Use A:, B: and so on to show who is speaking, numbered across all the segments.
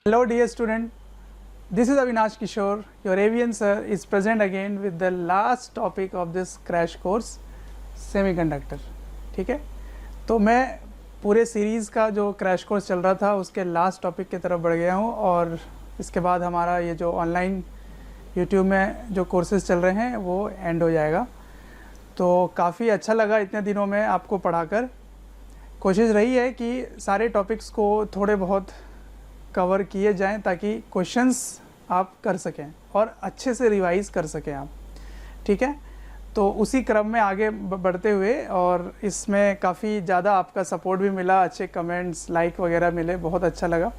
A: Hello dear student, this is Avinash Kishore, your avian sir is present again with the last topic of this crash course semiconductor. ठीक है, तो मैं पूरे series का जो crash course चल रहा था उसके लास्ट टॉपिक की तरफ बढ़ गया हूँ और इसके बाद हमारा ये जो ऑनलाइन यूट्यूब में जो कोर्सेज चल रहे हैं वो एंड हो जाएगा। तो काफ़ी अच्छा लगा इतने दिनों में आपको पढ़ाकर। कोशिश रही है कि सारे टॉपिक्स को थोड़े बहुत कवर किए जाएं ताकि क्वेश्चंस आप कर सकें और अच्छे से रिवाइज़ कर सकें आप। ठीक है, तो उसी क्रम में आगे बढ़ते हुए और इसमें काफ़ी ज़्यादा आपका सपोर्ट भी मिला, अच्छे कमेंट्स लाइक वगैरह मिले, बहुत अच्छा लगा।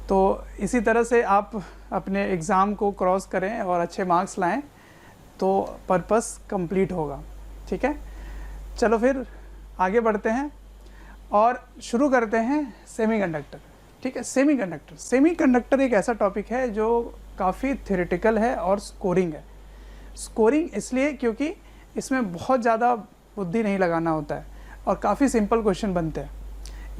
A: तो इसी तरह से आप अपने एग्ज़ाम को क्रॉस करें और अच्छे मार्क्स लाएं तो पर्पस कंप्लीट होगा। ठीक है, चलो फिर आगे बढ़ते हैं और शुरू करते हैं सेमीकंडक्टर। ठीक है, सेमीकंडक्टर एक ऐसा टॉपिक है जो काफ़ी थ्योरेटिकल है और स्कोरिंग है। स्कोरिंग इसलिए क्योंकि इसमें बहुत ज़्यादा बुद्धि नहीं लगाना होता है और काफ़ी सिंपल क्वेश्चन बनते हैं।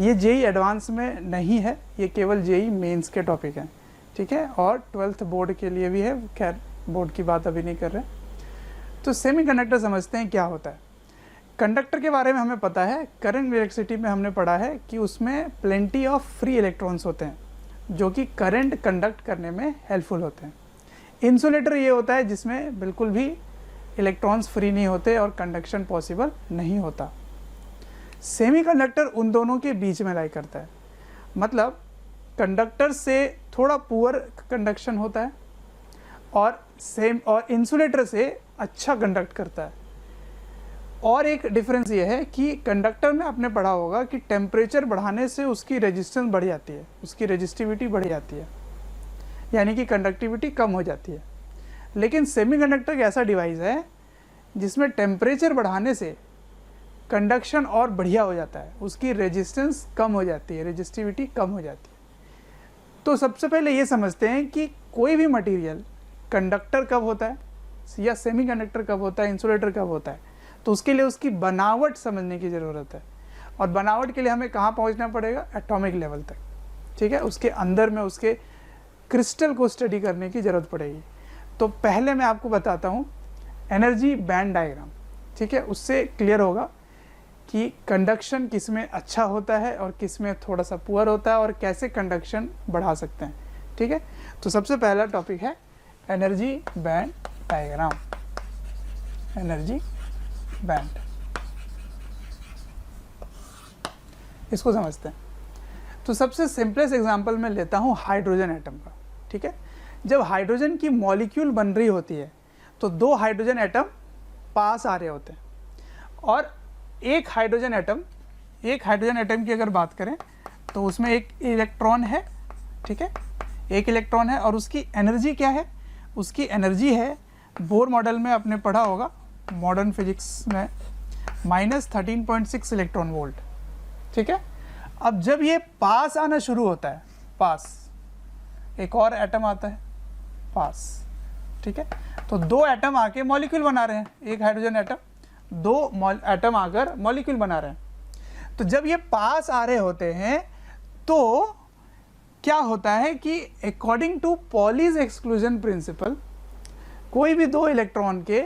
A: ये जेई एडवांस में नहीं है, ये केवल जेई मेंस के टॉपिक हैं। ठीक है, और 12th बोर्ड के लिए भी है, खैर बोर्ड की बात अभी नहीं कर रहे। तो सेमीकंडक्टर समझते हैं क्या होता है। कंडक्टर के बारे में हमें पता है, करंट इलेक्ट्रिसिटी में हमने पढ़ा है कि उसमें प्लेंटी ऑफ फ्री इलेक्ट्रॉन्स होते हैं जो कि करंट कंडक्ट करने में हेल्पफुल होते हैं। इंसुलेटर ये होता है जिसमें बिल्कुल भी इलेक्ट्रॉन्स फ्री नहीं होते और कंडक्शन पॉसिबल नहीं होता। सेमीकंडक्टर उन दोनों के बीच में लाई करता है, मतलब कंडक्टर से थोड़ा पुअर कंडक्शन होता है और इंसुलेटर से अच्छा कंडक्ट करता है। और एक डिफरेंस ये है कि कंडक्टर में आपने पढ़ा होगा कि टेम्परेचर बढ़ाने से उसकी रेजिस्टेंस बढ़ जाती है, उसकी रेजिस्टिविटी बढ़ जाती है, यानी कि कंडक्टिविटी कम हो जाती है। लेकिन सेमीकंडक्टर एक ऐसा डिवाइस है जिसमें टेम्परेचर बढ़ाने से कंडक्शन और बढ़िया हो जाता है, उसकी रेजिस्टेंस कम हो जाती है, रेजिस्टिविटी कम हो जाती है। तो सबसे पहले ये समझते हैं कि कोई भी मटेरियल कंडक्टर कब होता है या सेमीकंडक्टर कब होता है, इंसुलेटर कब होता है। तो उसके लिए उसकी बनावट समझने की ज़रूरत है और बनावट के लिए हमें कहाँ पहुँचना पड़ेगा, एटॉमिक लेवल तक। ठीक है, उसके अंदर में उसके क्रिस्टल को स्टडी करने की ज़रूरत पड़ेगी। तो पहले मैं आपको बताता हूँ एनर्जी बैंड डायग्राम। ठीक है, उससे क्लियर होगा कि कंडक्शन किस में अच्छा होता है और किस में थोड़ा सा पुअर होता है और कैसे कंडक्शन बढ़ा सकते हैं। ठीक है, तो सबसे पहला टॉपिक है energy band diagram. Energy band, इसको समझते हैं। तो सबसे सिंपलेस्ट एग्जांपल मैं लेता हूँ हाइड्रोजन एटम का। ठीक है, जब हाइड्रोजन की मॉलिक्यूल बन रही होती है तो दो हाइड्रोजन एटम पास आ रहे होते हैं और एक हाइड्रोजन एटम की अगर बात करें तो उसमें एक इलेक्ट्रॉन है। ठीक है, एक इलेक्ट्रॉन है और उसकी एनर्जी क्या है, उसकी एनर्जी है, बोर मॉडल में आपने पढ़ा होगा मॉडर्न फिजिक्स में, -13.6 इलेक्ट्रॉन वोल्ट। ठीक है, अब जब ये पास आना शुरू होता है, पास एक और एटम आता है पास। ठीक है, तो दो एटम आके मॉलिक्यूल बना रहे हैं, एक हाइड्रोजन एटम, दो एटम आकर मॉलिक्यूल बना रहे हैं। तो जब ये पास आ रहे होते हैं तो क्या होता है कि according to Pauli's exclusion principle कोई भी दो इलेक्ट्रॉन के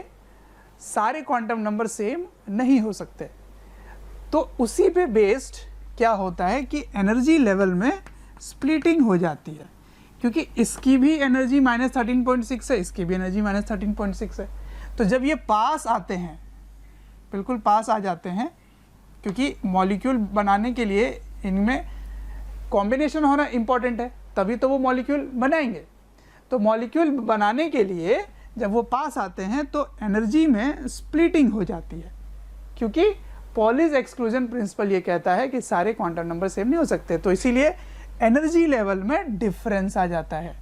A: सारे क्वांटम नंबर सेम नहीं हो सकते। तो उसी पे बेस्ड क्या होता है कि एनर्जी लेवल में स्प्लिटिंग हो जाती है, क्योंकि इसकी भी एनर्जी -13.6 है, इसकी भी एनर्जी -13.6 है। तो जब ये पास आते हैं, बिल्कुल पास आ जाते हैं, क्योंकि मॉलिक्यूल बनाने के लिए इनमें कॉम्बिनेशन होना इम्पॉर्टेंट है, तभी तो वो मॉलिक्यूल बनाएंगे। तो मॉलिक्यूल बनाने के लिए जब वो पास आते हैं तो एनर्जी में स्प्लिटिंग हो जाती है, क्योंकि पॉलीज एक्सक्लूजन प्रिंसिपल ये कहता है कि सारे क्वांटम नंबर सेम नहीं हो सकते। तो इसीलिए एनर्जी लेवल में डिफरेंस आ जाता है।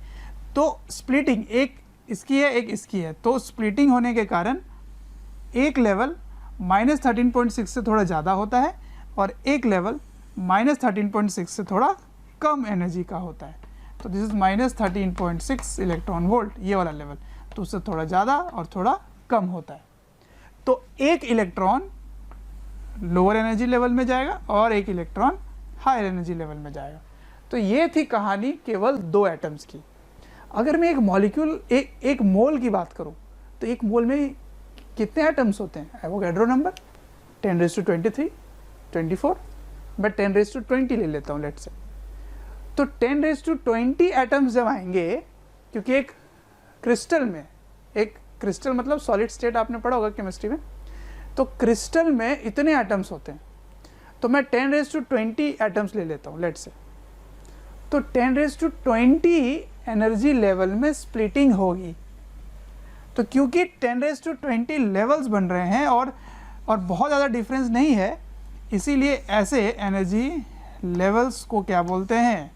A: तो स्प्लिटिंग एक इसकी है, एक इसकी है, तो स्प्लिटिंग होने के कारण एक लेवल -13.6 से थोड़ा ज़्यादा होता है और एक लेवल -13.6 से थोड़ा कम एनर्जी का होता है। तो दिस इज -13.6 इलेक्ट्रॉन वोल्ट, ये वाला लेवल, तो उससे थोड़ा ज़्यादा और थोड़ा कम होता है। तो एक इलेक्ट्रॉन लोअर एनर्जी लेवल में जाएगा और एक इलेक्ट्रॉन हायर एनर्जी लेवल में जाएगा। तो ये थी कहानी केवल 2 एटम्स की। अगर मैं एक मॉलिक्यूल एक मोल की बात करूं तो एक मोल में कितने एटम्स होते हैं? एवोगैड्रो नंबर 10⁻23, 24, मैं 10⁻20 ले लेता हूँ लेट्स से। तो 10⁻20 एटम्स जब आएंगे, क्योंकि एक क्रिस्टल में, एक क्रिस्टल मतलब सॉलिड स्टेट आपने पढ़ा होगा केमिस्ट्री में, तो क्रिस्टल में इतने एटम्स होते हैं। तो मैं 10⁻20 एटम्स ले लेता हूँ लेट्स से। तो 10⁻20 एनर्जी लेवल में स्प्लिटिंग होगी। तो क्योंकि 10⁻20 लेवल्स बन रहे हैं और बहुत ज़्यादा डिफरेंस नहीं है, इसीलिए ऐसे एनर्जी लेवल्स को क्या बोलते हैं?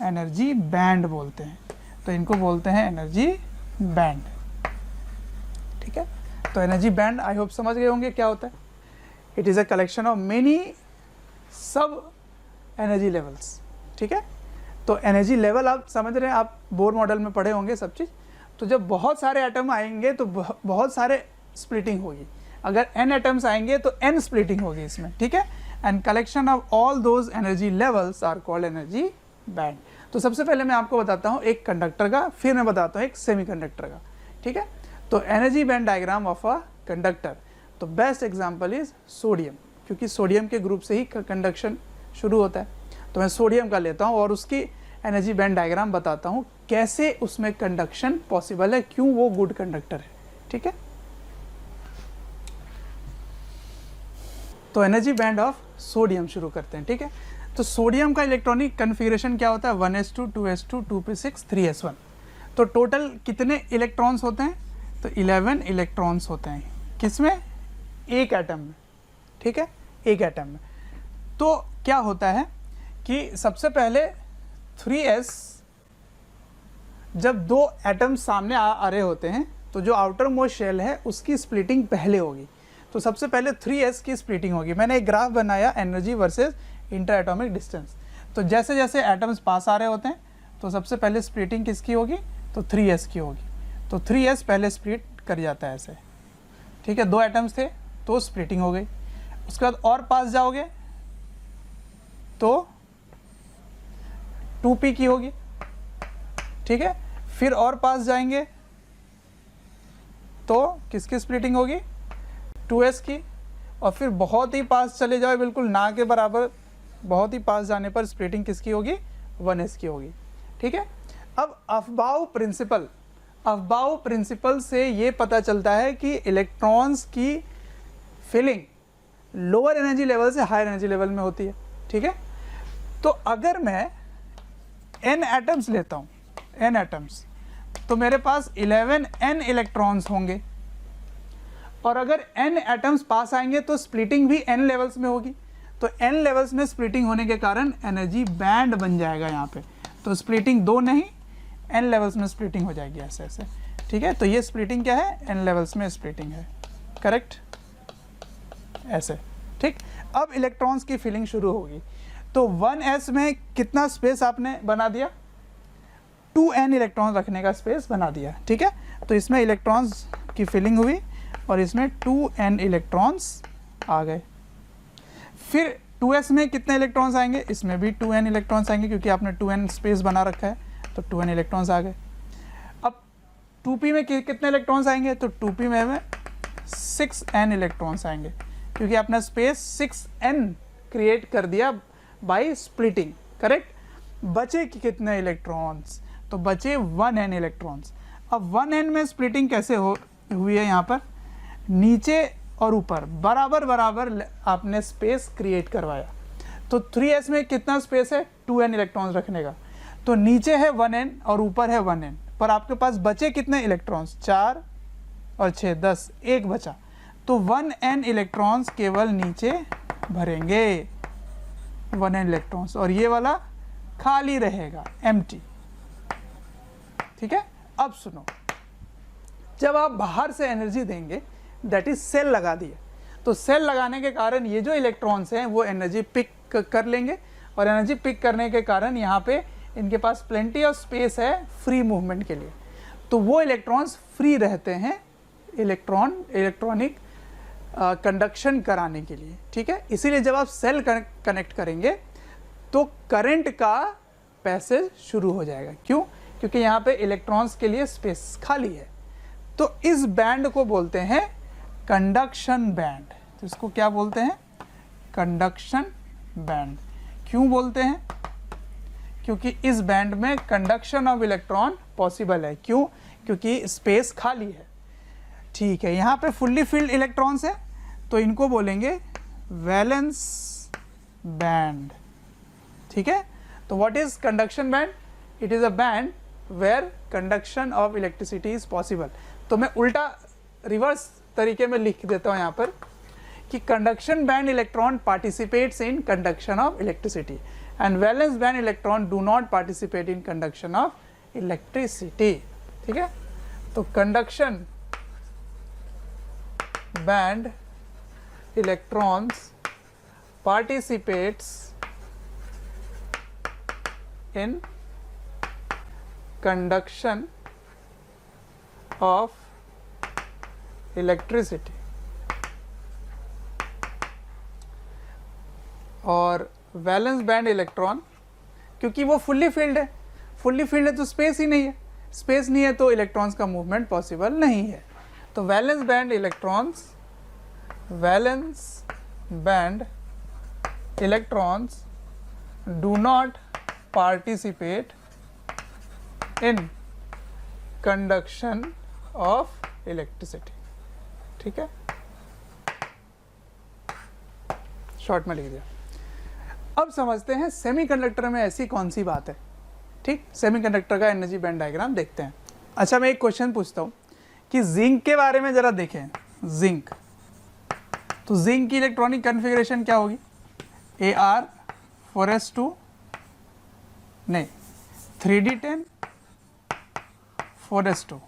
A: एनर्जी बैंड बोलते हैं। तो इनको बोलते हैं एनर्जी बैंड। ठीक है, तो एनर्जी बैंड आई होप समझ गए होंगे क्या होता है। It is a collection of many सब एनर्जी लेवल्स। ठीक है, तो एनर्जी लेवल आप समझ रहे हैं, आप बोर मॉडल में पढ़े होंगे सब चीज़। तो जब बहुत सारे एटम आएंगे तो बहुत सारे स्प्लिटिंग होगी। अगर n एटम्स आएंगे तो n स्प्लिटिंग होगी इसमें। ठीक है, and collection of all those energy levels are called energy band. तो सबसे पहले मैं आपको बताता हूँ एक कंडक्टर का, फिर मैं बताता हूँ एक सेमीकंडक्टर का। ठीक है, तो energy band diagram of a conductor. तो बेस्ट एग्जांपल इज सोडियम, क्योंकि सोडियम के ग्रुप से ही कंडक्शन शुरू होता है। तो मैं सोडियम का लेता हूँ और उसकी एनर्जी बैंड डायग्राम बताता हूँ कैसे उसमें कंडक्शन पॉसिबल है, क्यों वो गुड कंडक्टर है। ठीक है, तो एनर्जी बैंड ऑफ सोडियम शुरू करते हैं। ठीक है, तो सोडियम का इलेक्ट्रॉनिक कन्फिगरेशन क्या होता है? 1s2, 2s2, 2p6, 3s1। तो टोटल कितने इलेक्ट्रॉन्स होते हैं? तो 11 इलेक्ट्रॉन्स होते हैं। किसमें? एक एटम में। ठीक है, एक एटम में। तो क्या होता है कि सबसे पहले 3s, जब 2 एटम सामने आ रहे होते हैं तो जो आउटर मोस्ट शेल है उसकी स्प्लिटिंग पहले होगी। तो सबसे पहले 3s की स्प्लिटिंग होगी। मैंने एक ग्राफ बनाया energy versus inter atomic distance. तो जैसे जैसे एटम्स पास आ रहे होते हैं तो सबसे पहले स्प्लिटिंग किसकी होगी? तो 3s की होगी। तो 3s पहले स्प्लिट कर जाता है ऐसे। ठीक है, 2 एटम्स थे तो स्प्लिटिंग हो गई। उसके बाद और पास जाओगे तो 2p की होगी। ठीक है, फिर और पास जाएंगे तो किसकी स्प्लिटिंग होगी? 2s की। और फिर बहुत ही पास चले जाओ, बिल्कुल ना के बराबर, बहुत ही पास जाने पर स्प्लिटिंग किसकी होगी? 1s की होगी। ठीक है, अब अफबाउ प्रिंसिपल से ये पता चलता है कि इलेक्ट्रॉन्स की फिलिंग लोअर एनर्जी लेवल से हायर एनर्जी लेवल में होती है। ठीक है, तो अगर मैं n एटम्स लेता हूँ, n एटम्स, तो मेरे पास 11n इलेक्ट्रॉन्स होंगे। और अगर n एटम्स पास आएंगे तो स्प्लिटिंग भी n लेवल्स में होगी। तो n लेवल्स में स्प्लिटिंग होने के कारण एनर्जी बैंड बन जाएगा यहाँ पे। तो स्प्लिटिंग 2 नहीं, n लेवल्स में स्प्लिटिंग हो जाएगी ऐसे ऐसे। ठीक है, तो ये स्प्लिटिंग क्या है? n लेवल्स में स्प्लिटिंग है। करेक्ट, ऐसे। ठीक, अब इलेक्ट्रॉन्स की फिलिंग शुरू होगी। तो 1s में कितना स्पेस आपने बना दिया? 2n इलेक्ट्रॉन्स रखने का स्पेस बना दिया। ठीक है, तो इसमें इलेक्ट्रॉन्स की फिलिंग हुई और इसमें 2n इलेक्ट्रॉन्स आ गए। फिर 2s में कितने इलेक्ट्रॉन्स आएंगे? इसमें भी 2n इलेक्ट्रॉन्स आएंगे, क्योंकि आपने 2n स्पेस बना रखा है। तो 2n इलेक्ट्रॉन्स आ गए। अब 2p में कितने इलेक्ट्रॉन्स आएंगे? तो 2p में हमें 6n इलेक्ट्रॉन्स आएंगे, क्योंकि आपने स्पेस 6n क्रिएट कर दिया बाय स्प्लिटिंग। करेक्ट, बचे कितने इलेक्ट्रॉन्स? तो बचे 1n इलेक्ट्रॉन्स। अब 1n में स्प्लिटिंग कैसे हुई है? यहाँ पर नीचे और ऊपर बराबर बराबर आपने स्पेस क्रिएट करवाया। तो 3s में कितना स्पेस है? 2n इलेक्ट्रॉन्स रखने का। तो नीचे है 1n और ऊपर है 1n, पर आपके पास बचे कितने इलेक्ट्रॉन्स? 4 और 6 10, एक बचा। तो 1n इलेक्ट्रॉन्स केवल नीचे भरेंगे, 1n इलेक्ट्रॉन्स, और ये वाला खाली रहेगा, एम्प्टी। ठीक है, अब सुनो, जब आप बाहर से एनर्जी देंगे, दैट इज सेल लगा दिए, तो सेल लगाने के कारण ये जो इलेक्ट्रॉन्स हैं वो एनर्जी पिक कर लेंगे, और एनर्जी पिक करने के कारण यहाँ पे इनके पास प्लेंटी ऑफ स्पेस है फ्री मूवमेंट के लिए। तो वो इलेक्ट्रॉन्स फ्री रहते हैं इलेक्ट्रॉनिक कंडक्शन कराने के लिए, ठीक है। इसीलिए जब आप सेल कनेक्ट करेंगे तो करंट का पैसेज शुरू हो जाएगा। क्यों? क्योंकि यहाँ पे इलेक्ट्रॉन्स के लिए स्पेस खाली है। तो इस बैंड को बोलते हैं कंडक्शन बैंड। तो इसको क्या बोलते हैं? Conduction band. क्यों बोलते हैं? क्योंकि इस बैंड में कंडक्शन ऑफ इलेक्ट्रॉन पॉसिबल है। क्यों? क्योंकि स्पेस खाली है, ठीक है। यहाँ पे फुल्ली फिल्ड इलेक्ट्रॉन्स है तो इनको बोलेंगे वैलेंस बैंड, ठीक है। तो what is conduction band? It is a band where conduction of electricity is possible. तो मैं उल्टा रिवर्स तरीके में लिख देता हूँ यहाँ पर कि conduction band electron participates in conduction of electricity and valence band electron do not participate in conduction of electricity, ठीक है। तो conduction band electrons participates in conduction of electricity। और वैलेंस बैंड इलेक्ट्रॉन, क्योंकि वो फुल्ली फील्ड है, fully field है तो space ही नहीं है, स्पेस नहीं है तो इलेक्ट्रॉन्स का मूवमेंट पॉसिबल नहीं है। तो valence band electrons, valence band electrons do not participate in conduction of electricity, ठीक है। शॉर्ट में लिख दिया। अब समझते हैं सेमीकंडक्टर में ऐसी कौन सी बात है, ठीक। सेमीकंडक्टर का एनर्जी बैंड डायग्राम देखते हैं। अच्छा, मैं एक क्वेश्चन पूछता हूँ कि जिंक के बारे में जरा देखें। जिंक, तो जिंक की इलेक्ट्रॉनिक कन्फिग्रेशन क्या होगी? Ar4s2 नहीं 3d10 4s2,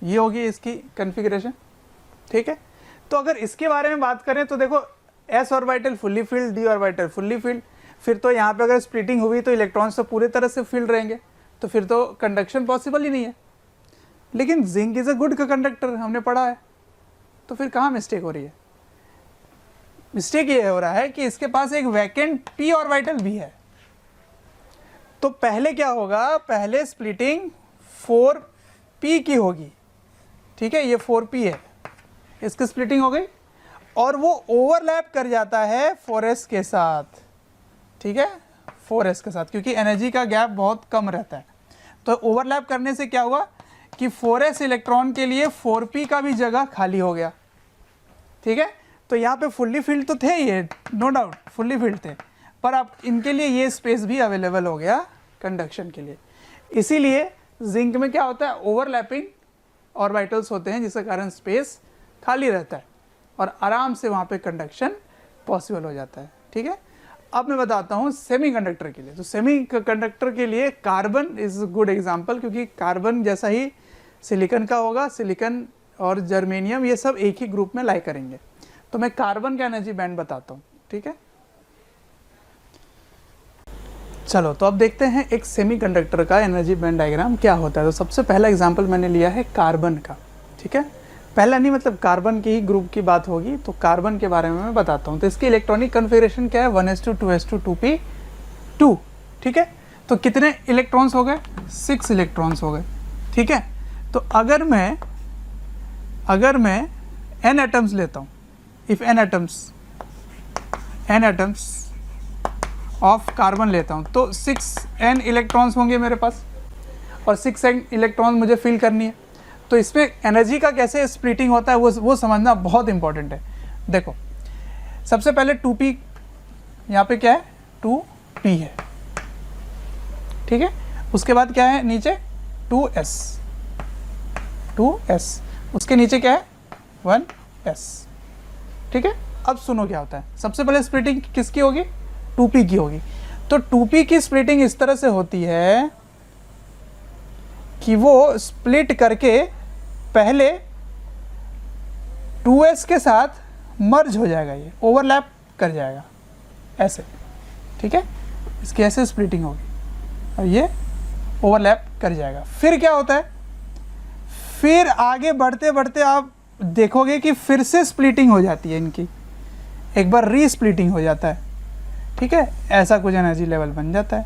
A: ये होगी इसकी कन्फिग्रेशन, ठीक है। तो अगर इसके बारे में बात करें तो देखो s orbital fully field, d orbital fully field, फिर तो यहाँ पे अगर स्प्लिटिंग हुई तो इलेक्ट्रॉन्स तो पूरे तरह से फील्ड रहेंगे, तो फिर तो कंडक्शन पॉसिबल ही नहीं है। लेकिन zinc is a good conductor, हमने पढ़ा है, तो फिर कहाँ मिस्टेक हो रही है? मिस्टेक ये हो रहा है कि इसके पास एक वैकेंट p ऑर्बिटल भी है। तो पहले क्या होगा? पहले स्प्लिटिंग 4p की होगी, ठीक है। ये 4p है, इसकी स्प्लिटिंग हो गई और वो ओवरलैप कर जाता है 4s के साथ, ठीक है, 4s के साथ, क्योंकि एनर्जी का गैप बहुत कम रहता है। तो ओवरलैप करने से क्या हुआ कि 4s इलेक्ट्रॉन के लिए 4p का भी जगह खाली हो गया, ठीक है। तो यहाँ पे फुल्ली फील्ड तो थे, ये नो डाउट फुल्ली फील्ड थे, पर अब इनके लिए ये स्पेस भी अवेलेबल हो गया कंडक्शन के लिए। इसीलिए जिंक में क्या होता है? ओवरलैपिंग ऑर्बिटल्स होते हैं, जिसके कारण स्पेस खाली रहता है और आराम से वहाँ पे कंडक्शन पॉसिबल हो जाता है, ठीक है। अब मैं बताता हूँ सेमीकंडक्टर के लिए। तो सेमीकंडक्टर के लिए कार्बन इज़ गुड एग्जाम्पल, क्योंकि कार्बन जैसा ही सिलिकॉन का होगा, सिलिकॉन और जर्मेनियम ये सब एक ही ग्रुप में लाई करेंगे। तो मैं कार्बन का एनर्जी बैंड बताता हूँ, ठीक है। चलो, तो अब देखते हैं एक सेमीकंडक्टर का एनर्जी बैंड डायग्राम क्या होता है। तो सबसे पहला एग्जांपल मैंने लिया है कार्बन का, ठीक है। पहला नहीं, मतलब कार्बन की ही ग्रुप की बात होगी, तो कार्बन के बारे में मैं बताता हूँ। तो इसकी इलेक्ट्रॉनिक कन्फिगरेशन क्या है? 1s2 2s2 2p2, ठीक है। तो कितने इलेक्ट्रॉन्स हो गए? 6 इलेक्ट्रॉन्स हो गए, ठीक है। तो अगर मैं n एटम्स लेता हूँ, if n atoms of carbon लेता हूँ, तो 6n इलेक्ट्रॉन्स होंगे मेरे पास और 6n इलेक्ट्रॉन मुझे फिल करनी है। तो इसमें एनर्जी का कैसे स्प्लिटिंग होता है वो समझना बहुत इंपॉर्टेंट है। देखो, सबसे पहले 2p, यहाँ पे क्या है? 2p है, ठीक है। उसके बाद क्या है नीचे? 2s, उसके नीचे क्या है? 1s, ठीक है। अब सुनो क्या होता है। सबसे पहले स्प्लिटिंग किसकी होगी? 2p की होगी। तो 2p की स्प्लिटिंग इस तरह से होती है कि वो स्प्लिट करके पहले 2s के साथ मर्ज हो जाएगा, ये ओवरलैप कर जाएगा ऐसे, ठीक है। इसकी ऐसे स्प्लिटिंग होगी और ये ओवरलैप कर जाएगा। फिर क्या होता है? फिर आगे बढ़ते बढ़ते आप देखोगे कि फिर से स्प्लिटिंग हो जाती है इनकी, एक बार री स्प्लिटिंग हो जाता है, ठीक है, ऐसा कुछ एनर्जी लेवल बन जाता है,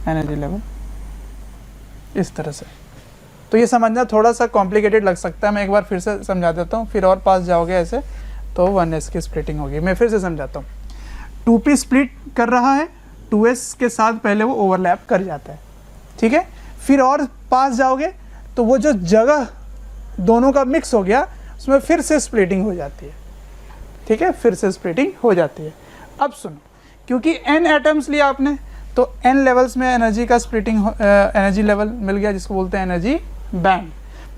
A: एनर्जी लेवल इस तरह से। तो ये समझना थोड़ा सा कॉम्प्लिकेटेड लग सकता है, मैं एक बार फिर से समझा देता हूँ, फिर और पास जाओगे ऐसे तो 1s की स्प्लिटिंग होगी। मैं फिर से समझाता हूँ, 2p स्प्लिट कर रहा है, 2s के साथ पहले वो ओवरलैप कर जाता है, ठीक है, फिर और पास जाओगे तो वो जो जगह दोनों का मिक्स हो गया उसमें फिर से स्प्लिटिंग हो जाती है, ठीक है, फिर से स्प्लिटिंग हो जाती है। अब सुनो, क्योंकि n एटम्स लिया आपने तो n लेवल्स में एनर्जी का स्प्लिटिंग एनर्जी लेवल मिल गया जिसको बोलते हैं एनर्जी बैंड।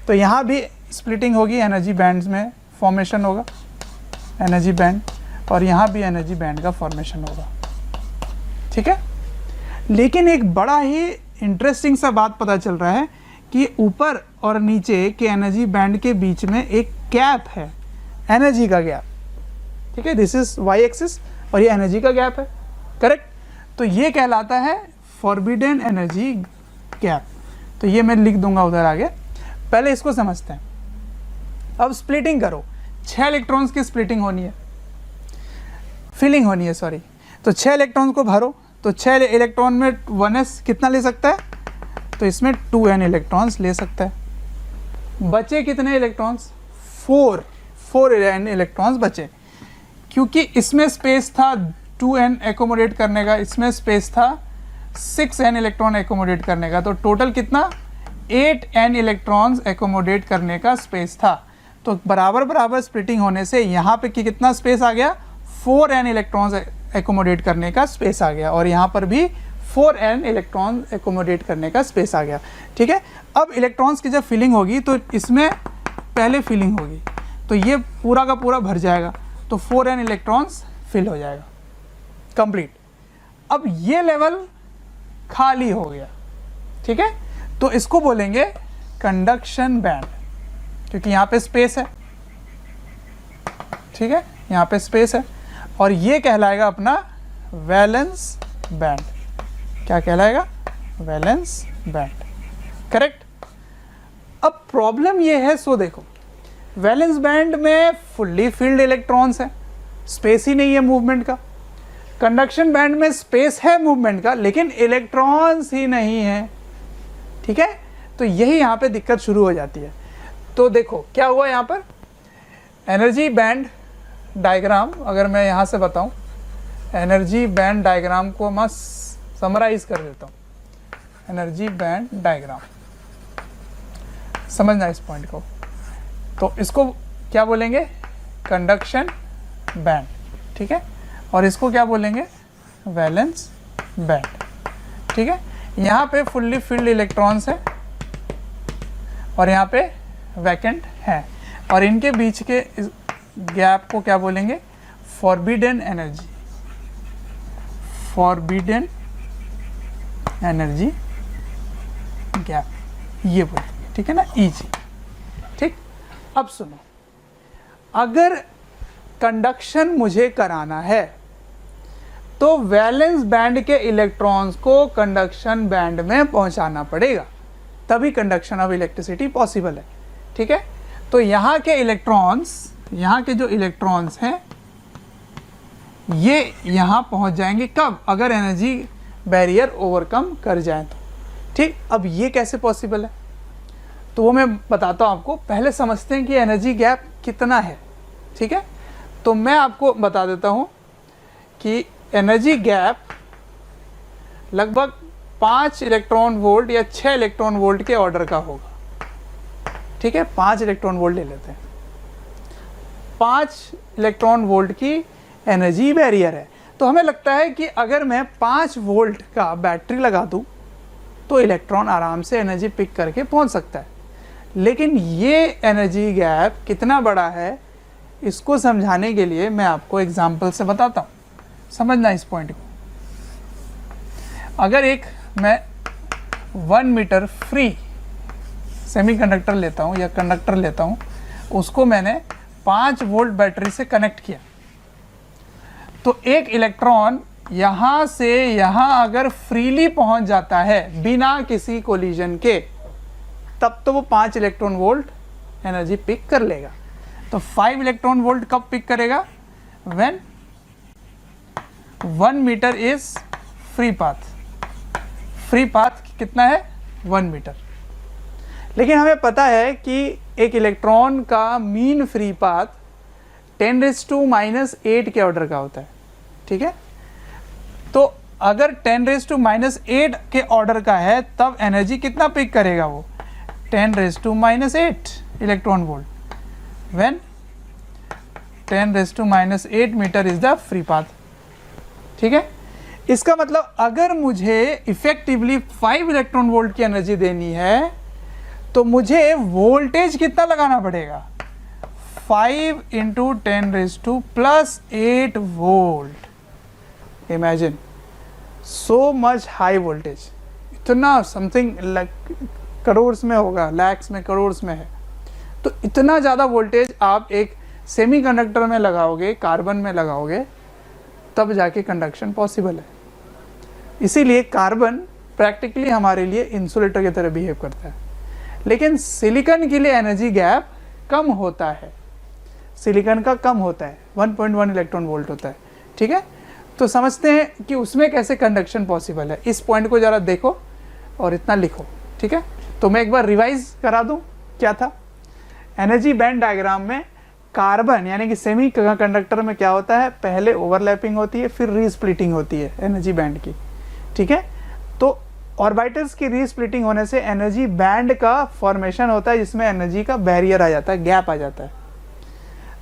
A: तो यहाँ भी स्प्लिटिंग होगी, एनर्जी बैंड्स में फॉर्मेशन होगा एनर्जी बैंड, और यहाँ भी एनर्जी बैंड का फॉर्मेशन होगा, ठीक है। लेकिन एक बड़ा ही इंटरेस्टिंग सा बात पता चल रहा है कि ऊपर और नीचे के एनर्जी बैंड के बीच में एक गैप है, एनर्जी का गैप, ठीक है, दिस इज वाई एक्सिस और ये एनर्जी का गैप है, करेक्ट। तो ये कहलाता है फॉरबिडन एनर्जी गैप। तो ये मैं लिख दूंगा उधर आगे, पहले इसको समझते हैं। अब स्प्लिटिंग करो, 6 इलेक्ट्रॉन्स की स्प्लिटिंग होनी है, फिलिंग होनी है, सॉरी। तो 6 इलेक्ट्रॉन्स को भरो, तो 6 इलेक्ट्रॉन में 1s कितना ले सकता है, तो इसमें 2n इलेक्ट्रॉन्स ले सकता है। बचे कितने इलेक्ट्रॉन्स, 4n इलेक्ट्रॉन्स बचे, क्योंकि इसमें स्पेस था 2n एकोमोडेट करने का, इसमें स्पेस था 6n इलेक्ट्रॉन एकोमोडेट करने का, तो टोटल कितना 8n इलेक्ट्रॉन्स एकोमोडेट करने का स्पेस था। तो बराबर बराबर स्प्लिटिंग होने से यहाँ पे कितना स्पेस आ गया, 4n इलेक्ट्रॉन्स एकोमोडेट करने का स्पेस आ गया, और यहाँ पर भी 4n इलेक्ट्रॉन एकोमोडेट करने का स्पेस आ गया, ठीक है। अब इलेक्ट्रॉन्स की जब फिलिंग होगी तो इसमें पहले फिलिंग होगी, तो ये पूरा का पूरा भर जाएगा, तो 4n इलेक्ट्रॉन्स फिल हो जाएगा कंप्लीट। अब ये लेवल खाली हो गया, ठीक है, तो इसको बोलेंगे कंडक्शन बैंड, क्योंकि यहाँ पे स्पेस है, ठीक है, यहाँ पे स्पेस है, और ये कहलाएगा अपना वैलेंस बैंड। क्या कहलाएगा, वैलेंस बैंड, करेक्ट। अब प्रॉब्लम ये है, सो देखो वैलेंस बैंड में फुल्ली फिल्ड इलेक्ट्रॉन्स है, स्पेस ही नहीं है मूवमेंट का। कंडक्शन बैंड में स्पेस है मूवमेंट का, लेकिन इलेक्ट्रॉन्स ही नहीं है, ठीक है। तो यही यहाँ पे दिक्कत शुरू हो जाती है। तो देखो क्या हुआ यहाँ पर, एनर्जी बैंड डायग्राम अगर मैं यहाँ से बताऊँ, एनर्जी बैंड डायग्राम को मैं समराइज कर देता हूँ। एनर्जी बैंड डायग्राम, समझना इस पॉइंट को, तो इसको क्या बोलेंगे, कंडक्शन बैंड, ठीक है, और इसको क्या बोलेंगे, वैलेंस बैंड, ठीक है। यहाँ पे फुल्ली फिल्ड इलेक्ट्रॉन्स है और यहाँ पे वैकेंट है, और इनके बीच के इस गैप को क्या बोलेंगे, forbidden energy, forbidden energy gap, ये बोलेंगे, ठीक है ना, ईजी, ठीक। अब सुनो, अगर कंडक्शन मुझे कराना है तो वैलेंस बैंड के इलेक्ट्रॉन्स को कंडक्शन बैंड में पहुंचाना पड़ेगा, तभी कंडक्शन ऑफ इलेक्ट्रिसिटी पॉसिबल है, ठीक है। तो यहाँ के इलेक्ट्रॉन्स, यहाँ के जो इलेक्ट्रॉन्स हैं ये यहाँ पहुँच जाएंगे कब, अगर एनर्जी बैरियर ओवरकम कर जाए तो, ठीक। अब ये कैसे पॉसिबल है, तो वो मैं बताता हूँ आपको। पहले समझते हैं कि एनर्जी गैप कितना है, ठीक है। तो मैं आपको बता देता हूँ कि एनर्जी गैप लगभग 5 इलेक्ट्रॉन वोल्ट या 6 इलेक्ट्रॉन वोल्ट के ऑर्डर का होगा, ठीक है। 5 इलेक्ट्रॉन वोल्ट ले लेते हैं, 5 इलेक्ट्रॉन वोल्ट की एनर्जी बैरियर है। तो हमें लगता है कि अगर मैं 5 वोल्ट का बैटरी लगा दूं तो इलेक्ट्रॉन आराम से एनर्जी पिक करके पहुंच सकता है, लेकिन ये एनर्जी गैप कितना बड़ा है इसको समझाने के लिए मैं आपको एग्जांपल से बताता हूँ, समझना इस पॉइंट को। अगर एक मैं 1 मीटर फ्री सेमीकंडक्टर लेता हूँ या कंडक्टर लेता हूँ, उसको मैंने 5 वोल्ट बैटरी से कनेक्ट किया, तो एक इलेक्ट्रॉन यहाँ से यहाँ अगर फ्रीली पहुँच जाता है बिना किसी कोलिजन के, तब तो वो 5 इलेक्ट्रॉन वोल्ट एनर्जी पिक कर लेगा। तो 5 इलेक्ट्रॉन वोल्ट कब पिक करेगा? When 1 metre is free path. Free path कितना है? 1 मीटर। लेकिन हमें पता है कि एक इलेक्ट्रॉन का मीन फ्री पाथ 10⁻⁻8 के ऑर्डर का होता है, ठीक है। तो अगर 10⁻⁻8 के ऑर्डर का है तब एनर्जी कितना पिक करेगा वो? 10⁻⁻8 electron volt when 10⁻⁸ metre is the free path, ठीक है। इसका मतलब अगर मुझे इफेक्टिवली 5 इलेक्ट्रॉन वोल्ट की एनर्जी देनी है तो मुझे वोल्टेज कितना लगाना पड़ेगा? 5 × 10⁻+8 volt. Imagine so much high voltage, इतना समथिंग करोड़ में होगा, लैक्स में, करोड़ में है। तो इतना ज़्यादा वोल्टेज आप एक सेमीकंडक्टर में लगाओगे, कार्बन में लगाओगे, तब जाके कंडक्शन पॉसिबल है। इसीलिए कार्बन प्रैक्टिकली हमारे लिए इंसुलेटर की तरह बिहेव करता है। लेकिन सिलिकॉन के लिए एनर्जी गैप कम होता है, सिलिकॉन का कम होता है, 1.1 इलेक्ट्रॉन वोल्ट होता है, ठीक है। तो समझते हैं कि उसमें कैसे कंडक्शन पॉसिबल है। इस पॉइंट को ज़रा देखो और इतना लिखो, ठीक है। तो मैं एक बार रिवाइज करा दूं, क्या था एनर्जी बैंड डायग्राम में। कार्बन यानी कि सेमी कंडक्टर में क्या होता है? पहले ओवरलैपिंग होती है, फिर रीस्प्लिटिंग होती है एनर्जी बैंड की, ठीक है। तो ऑर्बिटल्स की रीस्प्लिटिंग होने से एनर्जी बैंड का फॉर्मेशन होता है, जिसमें एनर्जी का बैरियर आ जाता है, गैप आ जाता है।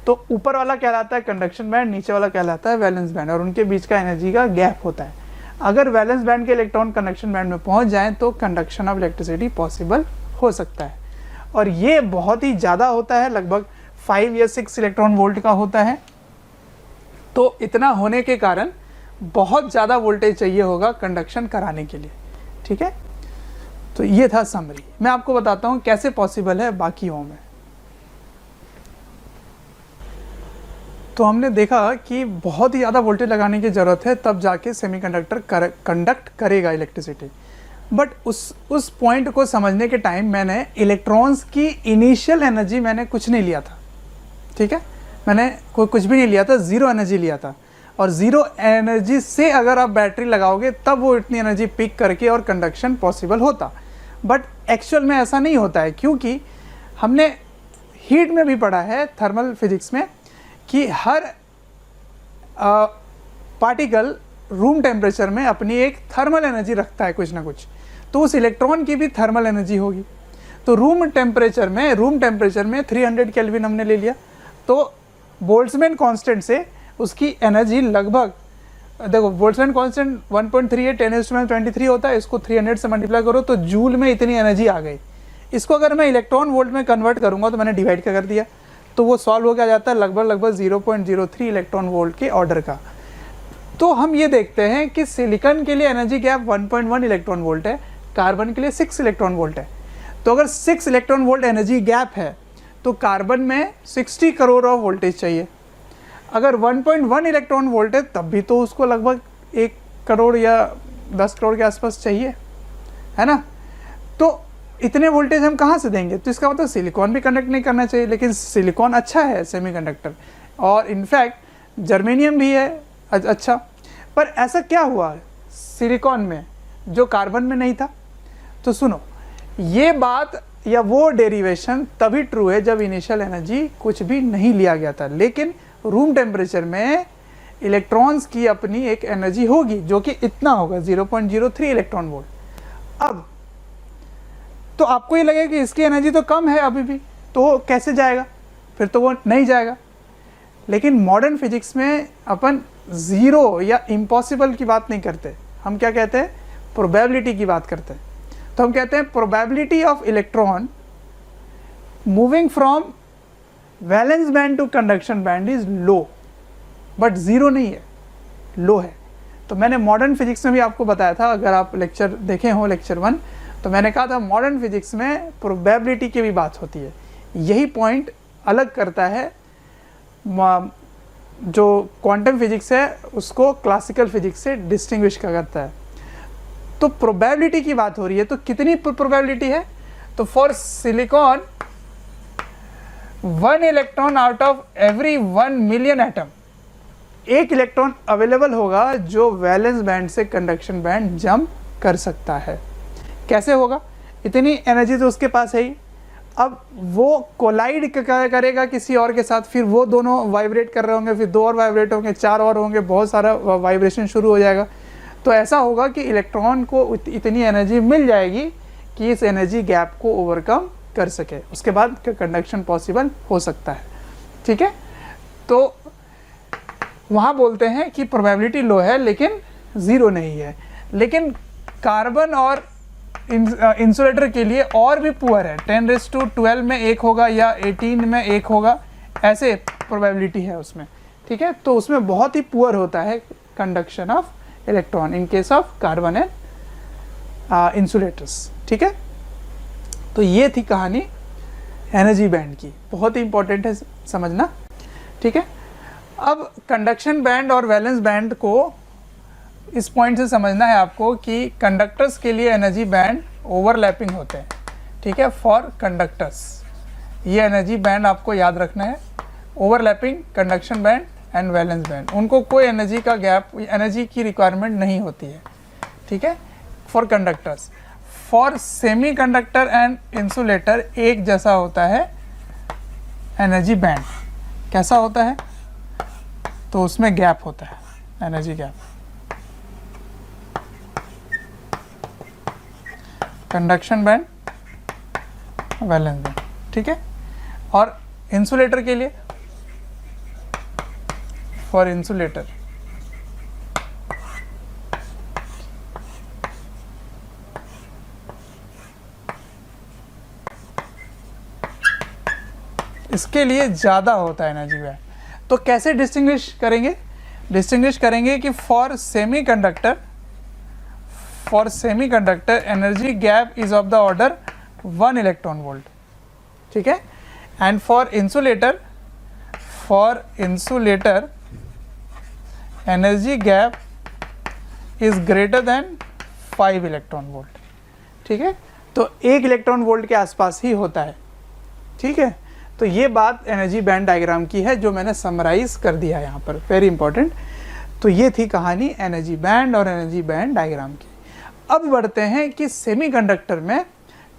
A: तो ऊपर वाला कहलाता है कंडक्शन बैंड, नीचे वाला कहलाता है वैलेंस बैंड, और उनके बीच का एनर्जी का गैप होता है। अगर वैलेंस बैंड के इलेक्ट्रॉन कंडक्शन बैंड में पहुंच जाएं तो कंडक्शन ऑफ इलेक्ट्रिसिटी पॉसिबल हो सकता है। और ये बहुत ही ज़्यादा होता है, लगभग 5 या 6 इलेक्ट्रॉन वोल्ट का होता है। तो इतना होने के कारण बहुत ज़्यादा वोल्टेज चाहिए होगा कंडक्शन कराने के लिए, ठीक है। तो ये था समरी। मैं आपको बताता हूँ कैसे पॉसिबल है बाकियों में। तो हमने देखा कि बहुत ही ज़्यादा वोल्टेज लगाने की ज़रूरत है, तब जाके सेमीकंडक्टर कंडक्ट करेगा इलेक्ट्रिसिटी। बट उस पॉइंट को समझने के टाइम मैंने इलेक्ट्रॉन्स की इनिशियल एनर्जी मैंने कुछ नहीं लिया था, ठीक है। मैंने कुछ भी नहीं लिया था, ज़ीरो एनर्जी लिया था। और ज़ीरो एनर्जी से अगर आप बैटरी लगाओगे तब वो इतनी एनर्जी पिक करके और कंडक्शन पॉसिबल होता। बट एक्चुअल में ऐसा नहीं होता है, क्योंकि हमने हीट में भी पढ़ा है थर्मल फिजिक्स में कि हर पार्टिकल रूम टेम्परेचर में अपनी एक थर्मल एनर्जी रखता है कुछ ना कुछ। तो उस इलेक्ट्रॉन की भी थर्मल एनर्जी होगी। तो रूम टेम्परेचर में 300 केल्विन हमने ले लिया, तो बोल्ट्जमैन कांस्टेंट से उसकी एनर्जी लगभग, देखो बोल्ट्जमैन कांस्टेंट 1.3 है, 10⁻23 होता है, इसको 300 से मल्टीप्लाई करो तो जूल में इतनी एनर्जी आ गई। इसको अगर मैं इलेक्ट्रॉन वोल्ट में कन्वर्ट करूँगा तो मैंने डिवाइड कर दिया, तो वो सॉल्व हो जाता है लगभग 0.03 इलेक्ट्रॉन वोल्ट के ऑर्डर का। तो हम ये देखते हैं कि सिलिकॉन के लिए एनर्जी गैप 1.1 इलेक्ट्रॉन वोल्ट है, कार्बन के लिए 6 इलेक्ट्रॉन वोल्ट है। तो अगर 6 इलेक्ट्रॉन वोल्ट एनर्जी गैप है तो कार्बन में 60 करोड़ ऑफ वोल्टेज चाहिए। अगर 1.1 इलेक्ट्रॉन वोल्ट है तब भी तो उसको लगभग 1 करोड़ या 10 करोड़ के आसपास चाहिए, है ना। तो इतने वोल्टेज हम कहाँ से देंगे? तो इसका मतलब सिलिकॉन भी कंडक्ट नहीं करना चाहिए। लेकिन सिलिकॉन अच्छा है सेमीकंडक्टर, और इनफैक्ट जर्मेनियम भी है अच्छा। पर ऐसा क्या हुआ सिलिकॉन में जो कार्बन में नहीं था? तो सुनो, ये बात या वो डेरिवेशन तभी ट्रू है जब इनिशियल एनर्जी कुछ भी नहीं लिया गया था। लेकिन रूम टेम्परेचर में इलेक्ट्रॉन्स की अपनी एक एनर्जी होगी जो कि इतना होगा 0.03 इलेक्ट्रॉन वोल्ट। अब तो आपको ये लगेगा कि इसकी एनर्जी तो कम है अभी भी, तो कैसे जाएगा? फिर तो वो नहीं जाएगा। लेकिन मॉडर्न फिजिक्स में अपन ज़ीरो या इम्पॉसिबल की बात नहीं करते, हम क्या कहते हैं? प्रोबेबिलिटी की बात करते हैं। तो हम कहते हैं probability of electron moving from valence band to conduction band is low, but zero नहीं है, लो है। तो मैंने मॉडर्न फिजिक्स में भी आपको बताया था, अगर आप लेक्चर देखे हो लेक्चर 1, तो मैंने कहा था मॉडर्न फिजिक्स में प्रोबेबिलिटी की भी बात होती है। यही पॉइंट अलग करता है जो क्वांटम फिजिक्स है उसको क्लासिकल फिजिक्स से डिस्टिंग्विश करता है। तो प्रोबेबिलिटी की बात हो रही है, तो कितनी प्रोबेबिलिटी है? तो for silicon 1 electron out of every 1 million atom, एक इलेक्ट्रॉन अवेलेबल होगा जो वैलेंस बैंड से कंडक्शन बैंड जंप कर सकता है। कैसे होगा? इतनी एनर्जी तो उसके पास है ही, अब वो कोलाइड करेगा किसी और के साथ, फिर वो दोनों वाइब्रेट कर रहे होंगे, फिर 2 और वाइब्रेट होंगे, 4 और होंगे, बहुत सारा वाइब्रेशन शुरू हो जाएगा। तो ऐसा होगा कि इलेक्ट्रॉन को इतनी एनर्जी मिल जाएगी कि इस एनर्जी गैप को ओवरकम कर सके, उसके बाद कंडक्शन पॉसिबल हो सकता है। ठीक है, तो वहाँ बोलते हैं कि प्रोबेबिलिटी लो है लेकिन ज़ीरो नहीं है। लेकिन कार्बन और इंसुलेटर के लिए और भी पुअर है, 10⁻12 में 1 होगा या 18 में 1 होगा, ऐसे प्रोबेबिलिटी है उसमें। ठीक है, तो उसमें बहुत ही पुअर होता है conduction of electron in case of carbon and insulators. ठीक है, तो ये थी कहानी एनर्जी बैंड की, बहुत ही इंपॉर्टेंट है समझना। ठीक है, अब कंडक्शन बैंड और वैलेंस बैंड को इस पॉइंट से समझना है आपको कि कंडक्टर्स के लिए एनर्जी बैंड ओवरलैपिंग होते हैं। ठीक है, फॉर कंडक्टर्स ये एनर्जी बैंड आपको याद रखना है, overlapping conduction band and valence band, उनको कोई एनर्जी का गैप, एनर्जी की रिक्वायरमेंट नहीं होती है। ठीक है, for conductors. For semi conductor and insulator एक जैसा होता है एनर्जी बैंड। कैसा होता है? तो उसमें गैप होता है, energy gap. Conduction band, valence band. ठीक है, और इंसुलेटर के लिए, फॉर इंसुलेटर इसके लिए ज़्यादा होता है एनर्जी बैंड। तो कैसे डिस्टिंग्विश करेंगे? डिस्टिंग्विश करेंगे कि for semi conductor energy gap is of the order 1 electron volt. ठीक है, and for insulator energy gap is greater then 5 electron volt. ठीक है, तो 1 इलेक्ट्रॉन वोल्ट के आसपास ही होता है। ठीक है, तो ये बात एनर्जी बैंड डायग्राम की है जो मैंने समराइज कर दिया है यहाँ पर, वेरी इंपॉर्टेंट। तो ये थी कहानी एनर्जी बैंड और एनर्जी बैंड डायग्राम की। अब बढ़ते हैं कि सेमीकंडक्टर में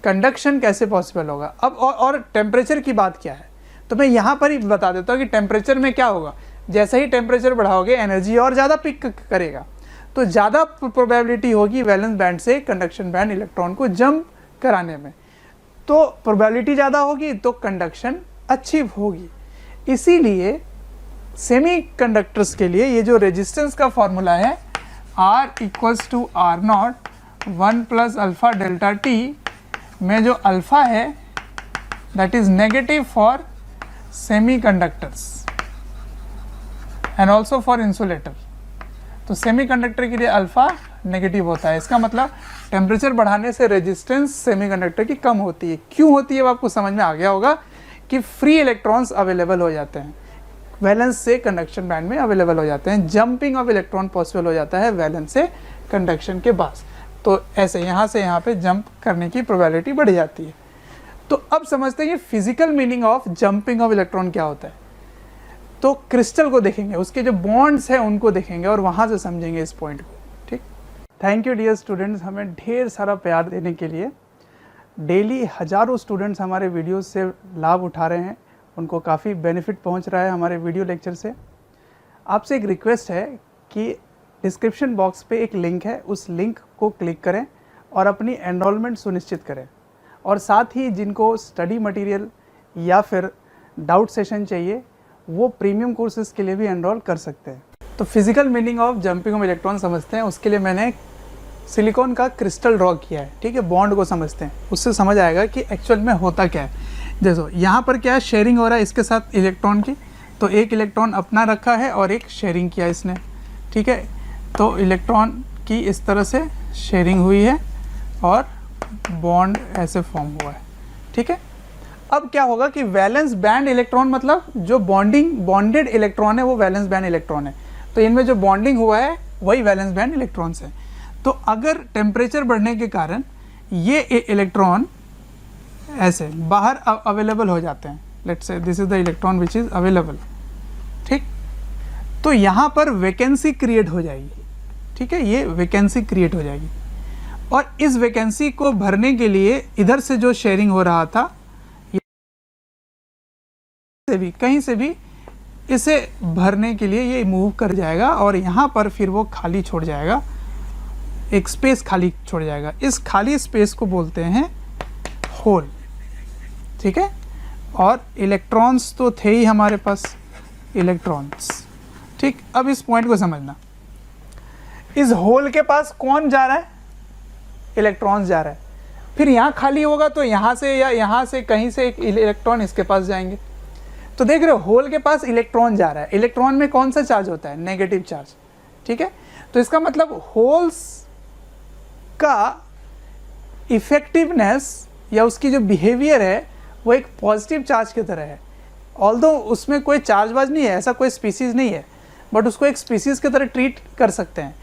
A: कंडक्शन कैसे पॉसिबल होगा। अब और टेम्परेचर की बात क्या है, तो मैं यहाँ पर ही बता देता हूँ कि टेम्परेचर में क्या होगा। जैसे ही टेम्परेचर बढ़ाओगे एनर्जी और ज़्यादा पिक करेगा, तो ज़्यादा प्रोबेबिलिटी होगी वैलेंस बैंड से कंडक्शन बैंड इलेक्ट्रॉन को जंप कराने में। तो प्रोबेबिलिटी ज़्यादा होगी तो कंडक्शन अच्छी होगी। इसीलिए सेमीकंडक्टर्स के लिए ये जो रेजिस्टेंस का फॉर्मूला है R equals to R0 1 plus alpha delta T में जो अल्फ़ा है that is negative for semiconductors and also for insulator. तो सेमीकंडक्टर के लिए अल्फ़ा नेगेटिव होता है। इसका मतलब टेम्परेचर बढ़ाने से रेजिस्टेंस सेमीकंडक्टर की कम होती है। क्यों होती है वो आपको समझ में आ गया होगा कि फ्री इलेक्ट्रॉन्स अवेलेबल हो जाते हैं, वैलेंस से कंडक्शन बैंड में अवेलेबल हो जाते हैं, जंपिंग ऑफ इलेक्ट्रॉन पॉसिबल हो जाता है वैलेंस से कंडक्शन के पास। तो ऐसे यहाँ से यहाँ पे जंप करने की प्रोबेबिलिटी बढ़ जाती है। तो अब समझते हैं कि physical meaning of jumping of electron क्या होता है। तो क्रिस्टल को देखेंगे, उसके जो बॉन्ड्स हैं उनको देखेंगे और वहाँ से समझेंगे इस पॉइंट को। ठीक, थैंक यू डियर स्टूडेंट्स, हमें ढेर सारा प्यार देने के लिए। डेली हज़ारों स्टूडेंट्स हमारे वीडियोस से लाभ उठा रहे हैं, उनको काफ़ी बेनिफिट पहुंच रहा है हमारे वीडियो लेक्चर से। आपसे एक रिक्वेस्ट है कि डिस्क्रिप्शन बॉक्स पे एक लिंक है, उस लिंक को क्लिक करें और अपनी एनरोलमेंट सुनिश्चित करें। और साथ ही जिनको स्टडी मटेरियल या फिर डाउट सेशन चाहिए वो प्रीमियम कोर्सेज़ के लिए भी एनरोल कर सकते हैं। तो physical meaning of jumping of electron समझते हैं। उसके लिए मैंने सिलिकॉन का क्रिस्टल ड्रॉ किया है। ठीक है, बॉन्ड को समझते हैं, उससे समझ आएगा कि एक्चुअल में होता क्या है। देखो यहाँ पर क्या है, शेयरिंग हो रहा है इसके साथ इलेक्ट्रॉन की। तो एक इलेक्ट्रॉन अपना रखा है और एक शेयरिंग किया इसने। ठीक है, तो इलेक्ट्रॉन की इस तरह से शेयरिंग हुई है और बॉन्ड ऐसे फॉर्म हुआ है। ठीक है, अब क्या होगा कि वैलेंस बैंड इलेक्ट्रॉन मतलब जो बॉन्डेड इलेक्ट्रॉन है वो वैलेंस बैंड इलेक्ट्रॉन है। तो इनमें जो बॉन्डिंग हुआ है वही वैलेंस बैंड इलेक्ट्रॉन्स है। तो अगर टेम्परेचर बढ़ने के कारण ये इलेक्ट्रॉन ऐसे बाहर अवेलेबल हो जाते हैं, let's say this is the electron which is available, ठीक। तो यहाँ पर वैकेंसी क्रिएट हो जाएगी, ठीक है, ये वैकेंसी क्रिएट हो जाएगी और इस वैकेंसी को भरने के लिए इधर से जो शेयरिंग हो रहा था से भी कहीं से भी इसे भरने के लिए ये मूव कर जाएगा और यहाँ पर फिर वो खाली छोड़ जाएगा, एक स्पेस खाली छोड़ जाएगा। इस खाली स्पेस को बोलते हैं होल, ठीक है। और इलेक्ट्रॉन्स तो थे ही हमारे पास, इलेक्ट्रॉन्स, ठीक। अब इस पॉइंट को समझना, इस होल के पास कौन जा रहा है, इलेक्ट्रॉन्स जा रहा है। फिर यहाँ खाली होगा तो यहाँ से या यहाँ से कहीं से एक इलेक्ट्रॉन इसके पास जाएंगे। तो देख रहे हो होल के पास इलेक्ट्रॉन जा रहा है, इलेक्ट्रॉन में कौन सा चार्ज होता है, नेगेटिव चार्ज, ठीक है। तो इसका मतलब होल्स का इफेक्टिवनेस या उसकी जो बिहेवियर है वो एक पॉजिटिव चार्ज की तरह है। ऑल्दो उसमें कोई चार्ज वार्ज नहीं है, ऐसा कोई स्पीसीज़ नहीं है, बट उसको एक स्पीसीज़ की तरह ट्रीट कर सकते हैं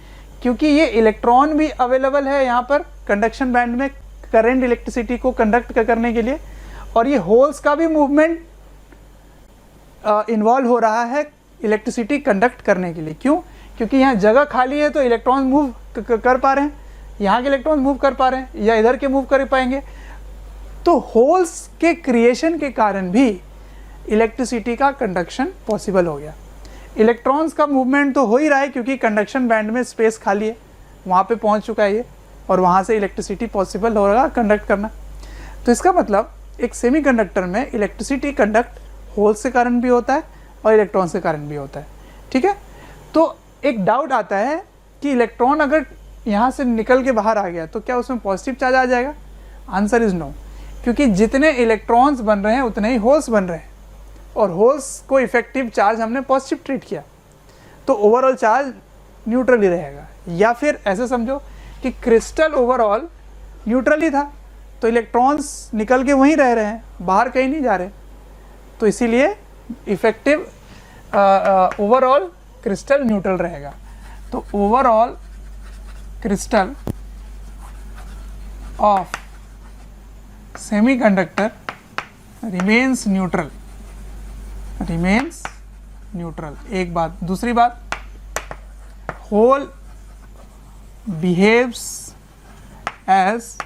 A: क्योंकि ये इलेक्ट्रॉन भी अवेलेबल है यहाँ पर कंडक्शन बैंड में करंट इलेक्ट्रिसिटी को कंडक्ट करने के लिए, और ये होल्स का भी मूवमेंट इन्वॉल्व हो रहा है इलेक्ट्रिसिटी कंडक्ट करने के लिए। क्यों? क्योंकि यहाँ जगह खाली है तो इलेक्ट्रॉन मूव कर पा रहे हैं, यहाँ के इलेक्ट्रॉन मूव कर पा रहे हैं या इधर के मूव कर पाएंगे। तो होल्स के क्रिएशन के कारण भी इलेक्ट्रिसिटी का कंडक्शन पॉसिबल हो गया। इलेक्ट्रॉन्स का मूवमेंट तो हो ही रहा है क्योंकि कंडक्शन बैंड में स्पेस खाली है, वहाँ पे पहुँच चुका है ये, और वहाँ से इलेक्ट्रिसिटी पॉसिबल हो रहा कंडक्ट करना। तो इसका मतलब एक सेमीकंडक्टर में इलेक्ट्रिसिटी कंडक्ट होल्स के कारण भी होता है और इलेक्ट्रॉन्स के कारण भी होता है, ठीक है। तो एक डाउट आता है कि इलेक्ट्रॉन अगर यहाँ से निकल के बाहर आ गया तो क्या उसमें पॉजिटिव चार्ज आ जाएगा? आंसर इज़ नो, क्योंकि जितने इलेक्ट्रॉन्स बन रहे हैं उतने ही होल्स बन रहे हैं और होल्स को इफेक्टिव चार्ज हमने पॉजिटिव ट्रीट किया, तो ओवरऑल चार्ज न्यूट्रल ही रहेगा। या फिर ऐसे समझो कि क्रिस्टल ओवरऑल न्यूट्रल ही था, तो इलेक्ट्रॉन्स निकल के वहीं रह रहे हैं, बाहर कहीं नहीं जा रहे, तो इसीलिए इफेक्टिव ओवरऑल क्रिस्टल न्यूट्रल रहेगा। तो overall crystal of semiconductor remains neutral, remains neutral. एक बात। दूसरी बात, hole behaves as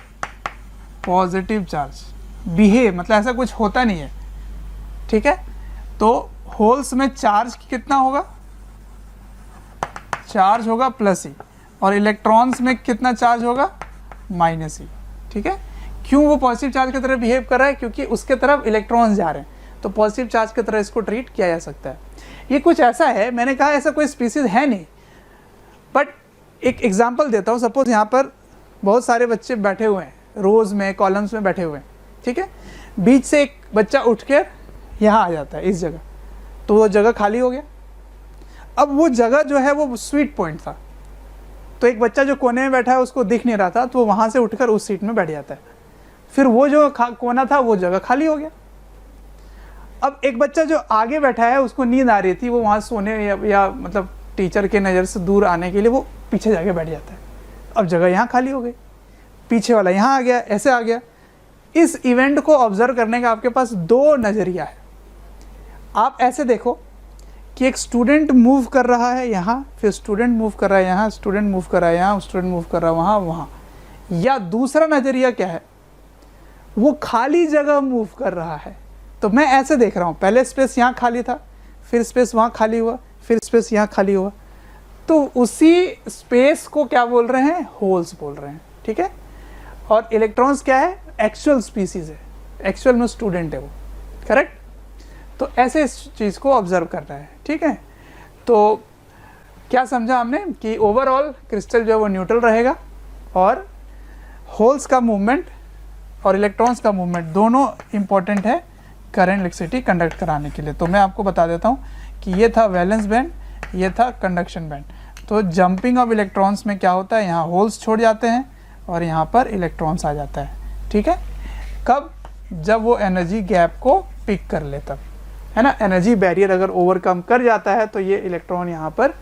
A: positive charge. Behave मतलब ऐसा कुछ होता नहीं है, ठीक है। तो होल्स में चार्ज कितना होगा? चार्ज होगा प्लस ही, और इलेक्ट्रॉन्स में कितना चार्ज होगा? माइनस ही, ठीक है। क्यों वो पॉजिटिव चार्ज की तरह बिहेव कर रहा है? क्योंकि उसके तरफ इलेक्ट्रॉन्स जा रहे हैं, तो पॉजिटिव चार्ज की तरह इसको ट्रीट किया जा सकता है। ये कुछ ऐसा है, मैंने कहा ऐसा कोई स्पीसीज है नहीं, बट एक एग्जांपल देता हूँ। सपोज यहाँ पर बहुत सारे बच्चे बैठे हुए हैं, रोज़ में कॉलम्स में बैठे हुए हैं, ठीक है। बीच से एक बच्चा उठ कर यहाँ आ जाता है इस जगह, तो वो जगह खाली हो गया। अब वो जगह जो है वो स्वीट पॉइंट था, तो एक बच्चा जो कोने में बैठा है उसको दिख नहीं रहा था, तो वो वहाँ से उठकर उस सीट में बैठ जाता है, फिर वो जो कोना था वो जगह खाली हो गया। अब एक बच्चा जो आगे बैठा है उसको नींद आ रही थी, वो वहाँ सोने या मतलब टीचर के नज़र से दूर आने के लिए वो पीछे जाके बैठ जाता है। अब जगह यहाँ खाली हो गई, पीछे वाला यहाँ आ गया, ऐसे आ गया। इस इवेंट को ऑब्जर्व करने का आपके पास दो नज़रिया है। आप ऐसे देखो कि एक स्टूडेंट मूव कर रहा है यहाँ, फिर स्टूडेंट मूव कर रहा है यहाँ, स्टूडेंट मूव कर रहा है यहाँ, स्टूडेंट मूव कर रहा है वहाँ वहाँ। या दूसरा नज़रिया क्या है, वो खाली जगह मूव कर रहा है। तो मैं ऐसे देख रहा हूँ, पहले स्पेस यहाँ खाली था, फिर स्पेस वहाँ खाली हुआ, फिर स्पेस यहाँ खाली हुआ, तो उसी स्पेस को क्या बोल रहे हैं? होल्स बोल रहे हैं, ठीक है। और इलेक्ट्रॉन्स क्या है? एक्चुअल स्पीसीज है, एक्चुअल में स्टूडेंट है वो, करेक्ट। तो ऐसे इस चीज़ को ऑब्जर्व करना है, ठीक है। तो क्या समझा हमने कि ओवरऑल क्रिस्टल जो है वो न्यूट्रल रहेगा, और होल्स का मूवमेंट और इलेक्ट्रॉन्स का मूवमेंट दोनों इम्पॉर्टेंट है करंट इलेक्ट्रिसिटी कंडक्ट कराने के लिए। तो मैं आपको बता देता हूँ कि ये था वैलेंस बैंड, ये था कंडक्शन बैंड। तो जंपिंग ऑफ इलेक्ट्रॉन्स में क्या होता है, यहाँ होल्स छोड़ जाते हैं और यहाँ पर इलेक्ट्रॉन्स आ जाता है, ठीक है। कब? जब वो एनर्जी गैप को पिक कर ले, तब, है ना। एनर्जी बैरियर अगर ओवरकम कर जाता है तो ये इलेक्ट्रॉन यहाँ पर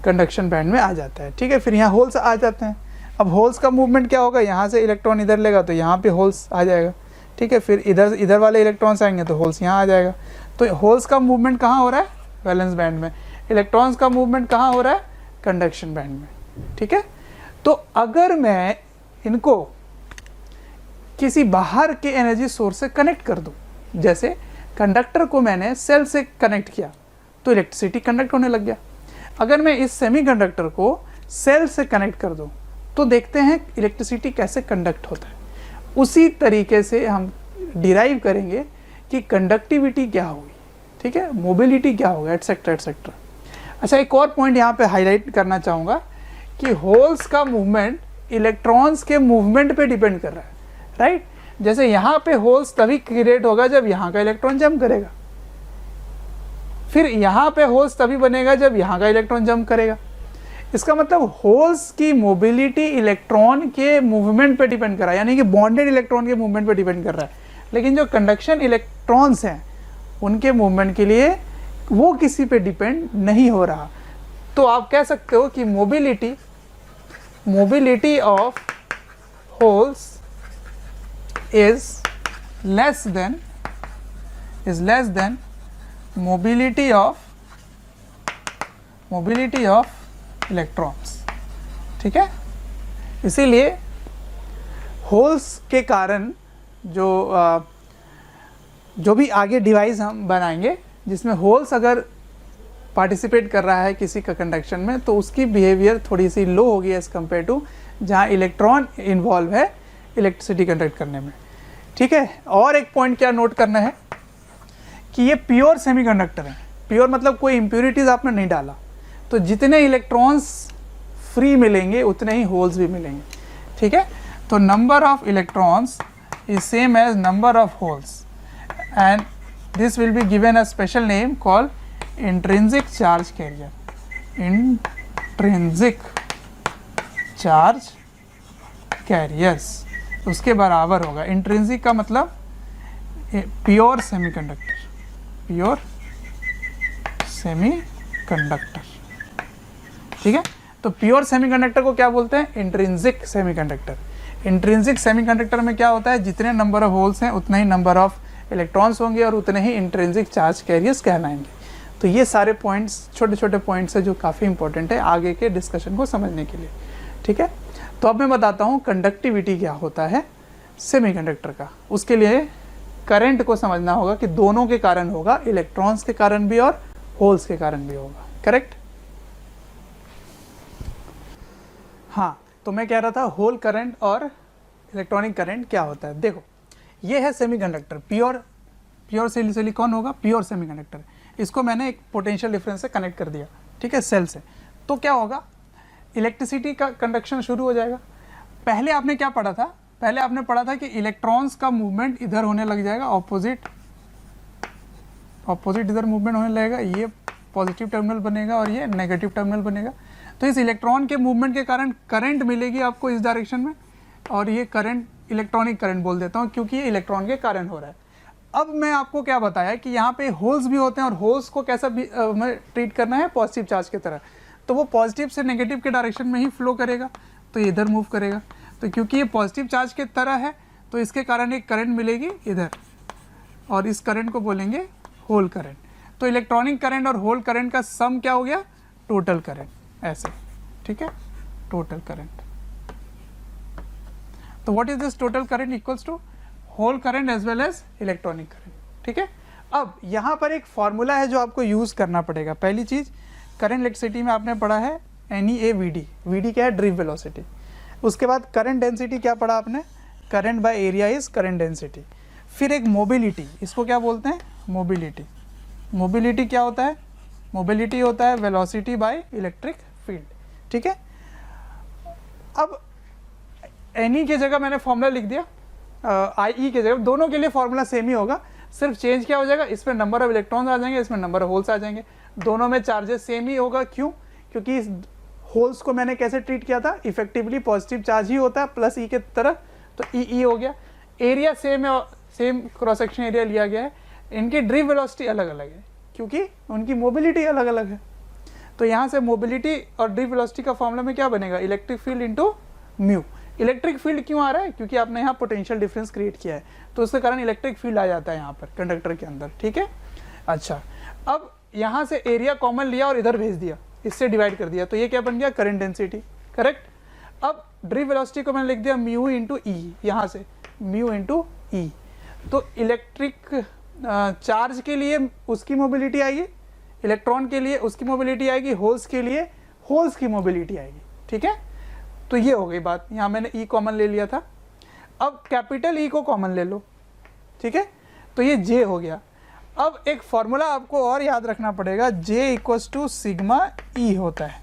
A: कंडक्शन बैंड में आ जाता है, ठीक है। फिर यहाँ होल्स आ जाते हैं। अब होल्स का मूवमेंट क्या होगा? यहाँ से इलेक्ट्रॉन इधर लेगा तो यहाँ पे होल्स आ जाएगा, ठीक है। फिर इधर वाले इलेक्ट्रॉन्स आएंगे तो होल्स यहाँ आ जाएगा। तो होल्स का मूवमेंट कहाँ हो रहा है? वैलेंस बैंड में। इलेक्ट्रॉन्स का मूवमेंट कहाँ हो रहा है? कंडक्शन बैंड में, ठीक है। तो अगर मैं इनको किसी बाहर के एनर्जी सोर्स से कनेक्ट कर दूं, जैसे कंडक्टर को मैंने सेल से कनेक्ट किया तो इलेक्ट्रिसिटी कंडक्ट होने लग गया। अगर मैं इस सेमीकंडक्टर को सेल से कनेक्ट कर दूं तो देखते हैं इलेक्ट्रिसिटी कैसे कंडक्ट होता है। उसी तरीके से हम डिराइव करेंगे कि कंडक्टिविटी क्या होगी, ठीक है, मोबिलिटी क्या होगा, एटसेट्रा एटसेट्रा। अच्छा, एक और पॉइंट यहाँ पे हाईलाइट करना चाहूँगा कि होल्स का मूवमेंट इलेक्ट्रॉन्स के मूवमेंट पे डिपेंड कर रहा है, राइट। जैसे यहाँ पे होल्स तभी क्रिएट होगा जब यहाँ का इलेक्ट्रॉन जंप करेगा, फिर यहाँ पे होल्स तभी बनेगा जब यहाँ का इलेक्ट्रॉन जंप करेगा। इसका मतलब होल्स की मोबिलिटी इलेक्ट्रॉन के मूवमेंट पे डिपेंड कर रहा है, यानी कि बॉन्डेड इलेक्ट्रॉन के मूवमेंट पे डिपेंड कर रहा है। लेकिन जो कंडक्शन इलेक्ट्रॉन्स हैं उनके मूवमेंट के लिए वो किसी पे डिपेंड नहीं हो रहा। तो आप कह सकते हो कि mobility of holes is less than mobility of electrons, ठीक है। इसीलिए होल्स के कारण जो भी आगे डिवाइस हम बनाएंगे जिसमें होल्स अगर पार्टिसिपेट कर रहा है किसी का कंडक्शन में, तो उसकी बिहेवियर थोड़ी सी लो होगी एज़ कम्पेयर टू जहाँ इलेक्ट्रॉन इन्वॉल्व है इलेक्ट्रिसिटी कंडक्ट करने में, ठीक है। और एक पॉइंट क्या नोट करना है कि ये प्योर सेमीकंडक्टर है। प्योर मतलब कोई इम्प्योरिटीज़ आपने नहीं डाला, तो जितने इलेक्ट्रॉन्स फ्री मिलेंगे उतने ही होल्स भी मिलेंगे, ठीक है। तो number of electrons is same as number of holes and this will be given a special name called intrinsic charge carrier. Intrinsic charge carriers उसके बराबर होगा। इंट्रिंसिक का मतलब प्योर सेमीकंडक्टर, प्योर सेमीकंडक्टर, ठीक है। तो प्योर सेमीकंडक्टर को क्या बोलते हैं? Intrinsic semiconductor. इंट्रिंसिक सेमीकंडक्टर में क्या होता है? जितने नंबर ऑफ होल्स हैं उतने ही नंबर ऑफ इलेक्ट्रॉन्स होंगे और उतने ही इंट्रिंसिक चार्ज कैरियर्स कहलाएंगे। तो ये सारे पॉइंट्स छोटे छोटे पॉइंट्स है जो काफ़ी इंपॉर्टेंट है आगे के डिस्कशन को समझने के लिए, ठीक है। तो अब मैं बताता हूँ कंडक्टिविटी क्या होता है सेमीकंडक्टर का। उसके लिए करंट को समझना होगा कि दोनों के कारण होगा, इलेक्ट्रॉन्स के कारण भी और होल्स के कारण भी होगा, करेक्ट। हाँ, तो मैं कह रहा था होल करंट और इलेक्ट्रॉनिक करंट क्या होता है। देखो, ये है सेमीकंडक्टर, प्योर सिलिकॉन होगा, प्योर सेमीकंडक्टर। इसको मैंने एक पोटेंशियल डिफरेंस से कनेक्ट कर दिया, ठीक है, सेल से। तो क्या होगा? इलेक्ट्रिसिटी का कंडक्शन शुरू हो जाएगा। पहले आपने क्या पढ़ा था? पहले आपने पढ़ा था कि इलेक्ट्रॉन्स का मूवमेंट इधर होने लग जाएगा, ऑपोजिट इधर मूवमेंट होने लगेगा। ये पॉजिटिव टर्मिनल बनेगा और ये नेगेटिव टर्मिनल बनेगा। तो इस इलेक्ट्रॉन के मूवमेंट के कारण करंट मिलेगी आपको इस डायरेक्शन में, और ये करंट इलेक्ट्रॉनिक करंट बोल देता हूँ क्योंकि ये इलेक्ट्रॉन के कारण हो रहा है। अब मैं आपको क्या बताया कि यहाँ पे होल्स भी होते हैं और होल्स को कैसा भी ट्रीट करना है? पॉजिटिव चार्ज की तरह। तो वो पॉजिटिव से नेगेटिव के डायरेक्शन में ही फ्लो करेगा, तो इधर मूव करेगा। तो क्योंकि ये पॉजिटिव चार्ज की तरह है तो इसके कारण एक करंट मिलेगी इधर, और इस करंट को बोलेंगे होल करंट। तो इलेक्ट्रॉनिक करंट और होल करंट का सम क्या हो गया? टोटल करंट, ऐसे, ठीक है, टोटल करंट। तो what is this total current? Equals to hole current as well as electronic current, ठीक है। अब यहाँ पर एक फॉर्मूला है जो आपको यूज़ करना पड़ेगा। पहली चीज़, करंट इलेक्ट्रिसिटी में आपने पढ़ा है NEA/VD। VD क्या है? Drift velocity. उसके बाद करंट डेंसिटी क्या पढ़ा आपने? Current by area is current density. फिर एक मोबिलिटी, इसको क्या बोलते हैं? मोबिलिटी। मोबिलिटी क्या होता है? मोबिलिटी होता है वेलोसिटी बाय इलेक्ट्रिक फील्ड, ठीक है। अब NE की जगह मैंने फॉर्मूला लिख दिया, IE की जगह, दोनों के लिए फॉर्मूला सेम ही होगा, सिर्फ चेंज क्या हो जाएगा? इसमें नंबर ऑफ इलेक्ट्रॉन्स आ जाएंगे, इसमें नंबर ऑफ होल्स आ जाएंगे। दोनों में चार्जेस सेम ही होगा। क्यों? क्योंकि इस होल्स को मैंने कैसे ट्रीट किया था? इफेक्टिवली पॉजिटिव चार्ज ही होता है प्लस ई के तरह, तो ई हो गया। एरिया सेम है, सेम क्रॉस सेक्शन एरिया लिया गया है। इनकी ड्रिफ्ट वेलोसिटी अलग अलग है क्योंकि उनकी मोबिलिटी अलग अलग है। तो यहाँ से मोबिलिटी और ड्रिफ्ट वेलोसिटी का फॉर्मूला में क्या बनेगा? Electric field into mu, electric field क्यों आ रहा है? क्योंकि आपने यहाँ पोटेंशियल डिफरेंस क्रिएट किया है, तो उसके कारण इलेक्ट्रिक फील्ड आ जाता है यहाँ पर कंडक्टर के अंदर, ठीक है। अच्छा, अब यहाँ से एरिया कॉमन लिया और इधर भेज दिया, इससे डिवाइड कर दिया, तो ये क्या बन गया? Current density, correct. अब ड्रिव वेलोसिटी को मैंने लिख दिया म्यू इंटू ई, यहाँ से म्यू इंटू ई। तो इलेक्ट्रिक चार्ज के लिए उसकी मोबिलिटी आएगी, इलेक्ट्रॉन के लिए उसकी मोबिलिटी आएगी, होल्स के लिए होल्स की मोबिलिटी आएगी, ठीक है। तो ये हो गई बात, यहाँ मैंने ई कॉमन ले लिया था। अब कैपिटल ई को कॉमन ले लो, ठीक है, तो ये जे हो गया। अब एक फॉर्मूला आपको और याद रखना पड़ेगा, जे इक्वल्स टू सिग्मा ई होता है,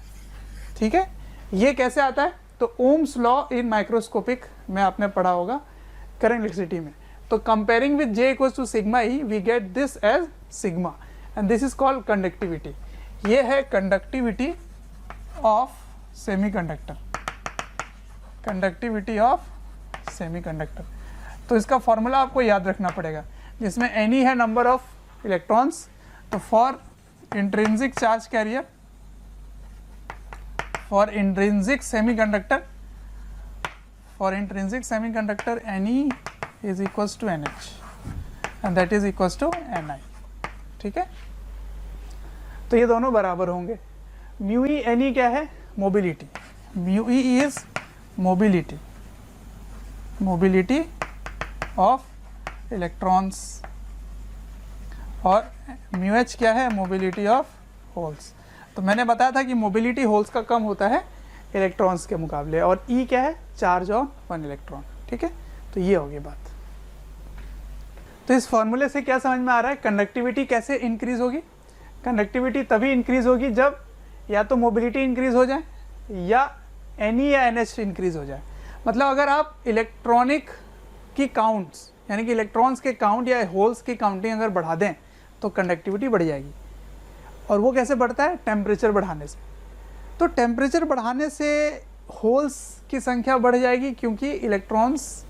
A: ठीक है। ये कैसे आता है? तो ओम्स लॉ इन माइक्रोस्कोपिक में आपने पढ़ा होगा करंट इलेक्ट्रिसिटी में। तो comparing with J equals to sigma E we get this as sigma and this is called conductivity. ये है conductivity of semiconductor, conductivity of semiconductor. तो इसका फॉर्मूला आपको याद रखना पड़ेगा, जिसमें एनी है नंबर ऑफ इलेक्ट्रॉन्स। तो for intrinsic charge career, for intrinsic semiconductor, Ni is equals to Nh and that is equals to Ni, ठीक है। तो ये दोनों बराबर होंगे। म्यू ई Ni क्या है? Mobility. Mu E is mobility of electrons और म्यू एच क्या है? Mobility of holes. तो मैंने बताया था कि मोबिलिटी होल्स का कम होता है इलेक्ट्रॉन्स के मुकाबले, और ई क्या है? चार्ज ऑन वन इलेक्ट्रॉन, ठीक है। तो ये होगी बात। तो इस फॉर्मूले से क्या समझ में आ रहा है? कंडक्टिविटी कैसे इंक्रीज होगी? कंडक्टिविटी तभी इंक्रीज होगी जब या तो मोबिलिटी इंक्रीज हो जाए या Ni या NH इंक्रीज हो जाए। मतलब अगर आप इलेक्ट्रॉनिक की काउंट्स, यानी कि इलेक्ट्रॉन्स के काउंट या होल्स की काउंटिंग अगर बढ़ा दें तो कंडक्टिविटी बढ़ जाएगी। और वो कैसे बढ़ता है? टेम्परेचर बढ़ाने से। तो टेम्परेचर बढ़ाने से होल्स की संख्या बढ़ जाएगी, क्योंकि इलेक्ट्रॉन्स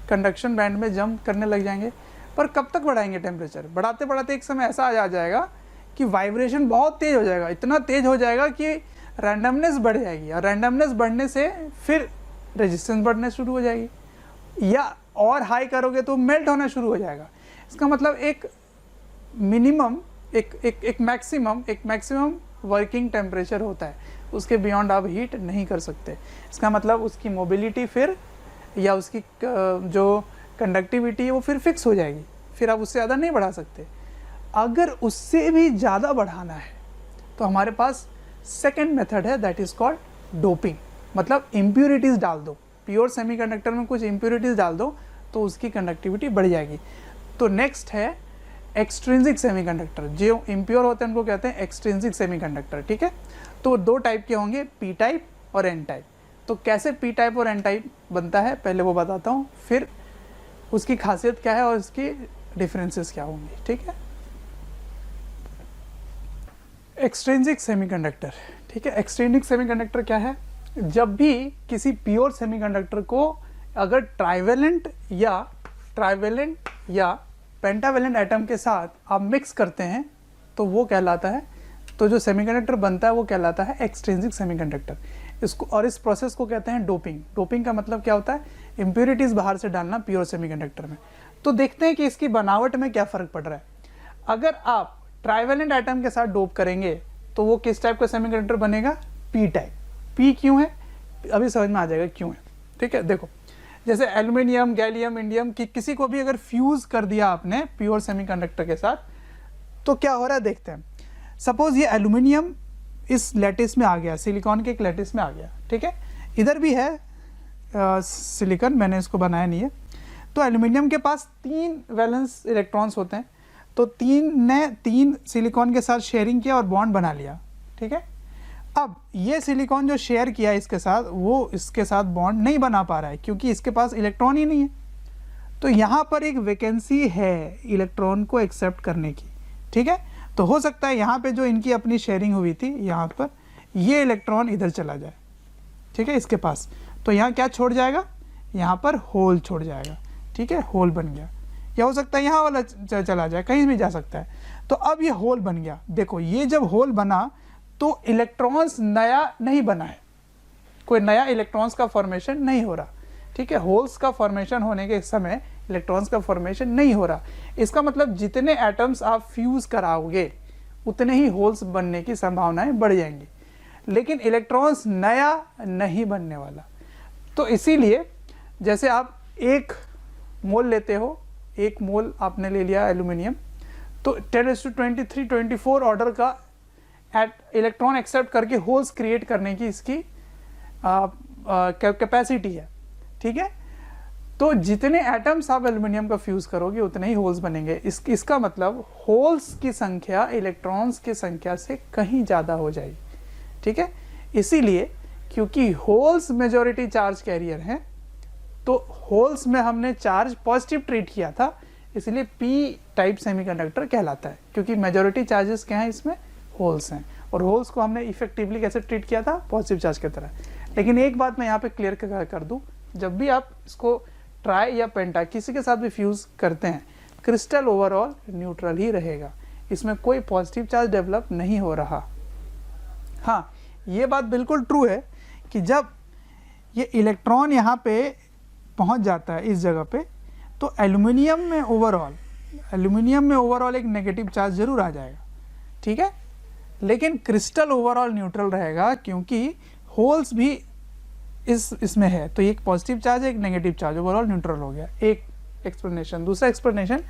A: कंडक्शन बैंड में जंप करने लग जाएंगे। पर कब तक बढ़ाएंगे टेम्परेचर? बढ़ाते बढ़ाते एक समय ऐसा आ जाएगा कि वाइब्रेशन बहुत तेज़ हो जाएगा, इतना तेज़ हो जाएगा कि रैंडमनेस बढ़ जाएगी, और रैंडमनेस बढ़ने से फिर रेजिस्टेंस बढ़ने शुरू हो जाएगी, या और हाई करोगे तो मेल्ट होना शुरू हो जाएगा। इसका मतलब एक मिनिमम एक मैक्सिमम वर्किंग टेम्परेचर होता है, उसके बियॉन्ड आप हीट नहीं कर सकते। इसका मतलब उसकी मोबिलिटी फिर या उसकी जो कंडक्टिविटी है वो फिर फिक्स हो जाएगी, फिर आप उससे ज़्यादा नहीं बढ़ा सकते। अगर उससे भी ज़्यादा बढ़ाना है तो हमारे पास सेकेंड मेथड है, दैट इज़ कॉल्ड डोपिंग। मतलब इम्प्योरिटीज़ डाल दो, प्योर सेमीकंडक्टर में कुछ इम्प्योरिटीज़ डाल दो तो उसकी कंडक्टिविटी बढ़ जाएगी। तो नेक्स्ट है एक्सट्रिंसिक सेमीकंडक्टर। जो इम्प्योर होते हैं उनको कहते हैं एक्सट्रिंसिक सेमीकंडक्टर, ठीक है। तो दो टाइप के होंगे, पी टाइप और एन टाइप। तो कैसे पी टाइप और एन टाइप बनता है पहले वो बताता हूँ, फिर उसकी खासियत क्या है और उसकी डिफरेंसेस क्या होंगी, ठीक है। एक्सट्रिंसिक सेमीकंडक्टर, ठीक है। एक्सट्रिंसिक सेमीकंडक्टर क्या है? जब भी किसी प्योर सेमीकंडक्टर को अगर ट्राइवेलेंट या पेंटावेलेंट एटम के साथ आप मिक्स करते हैं तो वो कहलाता है, तो जो सेमीकंडक्टर बनता है वो कहलाता है एक्सट्रिंसिक सेमीकंडक्टर। इसको और इस प्रोसेस को कहते हैं डोपिंग। डोपिंग का मतलब क्या होता है? इम्प्योरिटीज़ बाहर से डालना प्योर सेमीकंडक्टर में। तो देखते हैं कि इसकी बनावट में क्या फ़र्क पड़ रहा है। अगर आप ट्राइवेलेंट एटम के साथ डोप करेंगे तो वो किस टाइप का सेमीकंडक्टर बनेगा? P type. पी क्यों है? अभी समझ में आ जाएगा क्यों है, ठीक है। देखो, जैसे एल्यूमिनियम, गैलियम, इंडियम की किसी को भी अगर फ्यूज़ कर दिया आपने प्योर सेमीकंडक्टर के साथ तो क्या हो रहा है देखते हैं। सपोज ये एल्यूमिनियम इस लैटिस में आ गया, सिलिकॉन के एक लैटिस में आ गया, ठीक है। इधर भी है सिलिकॉन, मैंने इसको बनाया नहीं है। तो एल्यूमिनियम के पास 3 वैलेंस इलेक्ट्रॉन्स होते हैं, तो 3 सिलिकॉन के साथ शेयरिंग किया और बॉन्ड बना लिया, ठीक है। अब ये सिलिकॉन जो शेयर किया इसके साथ, वो इसके साथ बॉन्ड नहीं बना पा रहा है क्योंकि इसके पास इलेक्ट्रॉन ही नहीं है। तो यहाँ पर एक वैकेंसी है इलेक्ट्रॉन को एक्सेप्ट करने की, ठीक है। तो हो सकता है यहाँ पे जो इनकी अपनी शेयरिंग हुई थी, यहाँ पर ये इलेक्ट्रॉन इधर चला जाए, ठीक है, इसके पास। तो यहाँ क्या छोड़ जाएगा? यहाँ पर होल छोड़ जाएगा, ठीक है, होल बन गया। या हो सकता है यहाँ वाला चला जाए, कहीं भी जा सकता है। तो अब ये होल बन गया। देखो, ये जब होल बना तो इलेक्ट्रॉन्स नया नहीं बना है, कोई नया इलेक्ट्रॉन्स का फॉर्मेशन नहीं हो रहा। ठीक है, होल्स का फॉर्मेशन होने के समय इलेक्ट्रॉन्स का फॉर्मेशन नहीं हो रहा। इसका मतलब जितने एटम्स आप फ्यूज कराओगे उतने ही होल्स बनने की संभावनाएं बढ़ जाएंगी, लेकिन इलेक्ट्रॉन्स नया नहीं बनने वाला। तो इसीलिए जैसे आप 1 मोल लेते हो, 1 मोल आपने ले लिया एल्यूमिनियम, तो 10⁻23 24 ऑर्डर का इलेक्ट्रॉन एक्सेप्ट करके होल्स क्रिएट करने की इसकी कैपेसिटी है, ठीक है। तो जितने एटम्स आप एल्यूमिनियम का फ्यूज करोगे उतने ही होल्स बनेंगे। इसका मतलब होल्स की संख्या इलेक्ट्रॉन्स की संख्या से कहीं ज़्यादा हो जाएगी, ठीक है। इसीलिए क्योंकि होल्स मेजॉरिटी चार्ज कैरियर हैं, तो होल्स में हमने चार्ज पॉजिटिव ट्रीट किया था, इसलिए पी टाइप सेमीकंडक्टर कहलाता है, क्योंकि मेजॉरिटी चार्जेस क्या हैं इसमें, होल्स हैं। और होल्स को हमने इफेक्टिवली कैसे ट्रीट किया था, पॉजिटिव चार्ज की तरह। लेकिन एक बात मैं यहाँ पे क्लियर कर दूँ, जब भी आप इसको ट्राई या पेंटा किसी के साथ भी फ्यूज करते हैं, क्रिस्टल ओवरऑल न्यूट्रल ही रहेगा, इसमें कोई पॉजिटिव चार्ज डेवलप नहीं हो रहा। हाँ, ये बात बिल्कुल ट्रू है कि जब ये इलेक्ट्रॉन यहाँ पे पहुँच जाता है इस जगह पे, तो एल्यूमिनियम में ओवरऑल एक नेगेटिव चार्ज जरूर आ जाएगा, ठीक है। लेकिन क्रिस्टल ओवरऑल न्यूट्रल रहेगा, क्योंकि होल्स भी इसमें है, तो एक पॉजिटिव चार्ज एक नेगेटिव चार्ज, ओवरऑल न्यूट्रल हो गया, एक एक्सप्लेनेशन। दूसरा एक्सप्लेनेशन,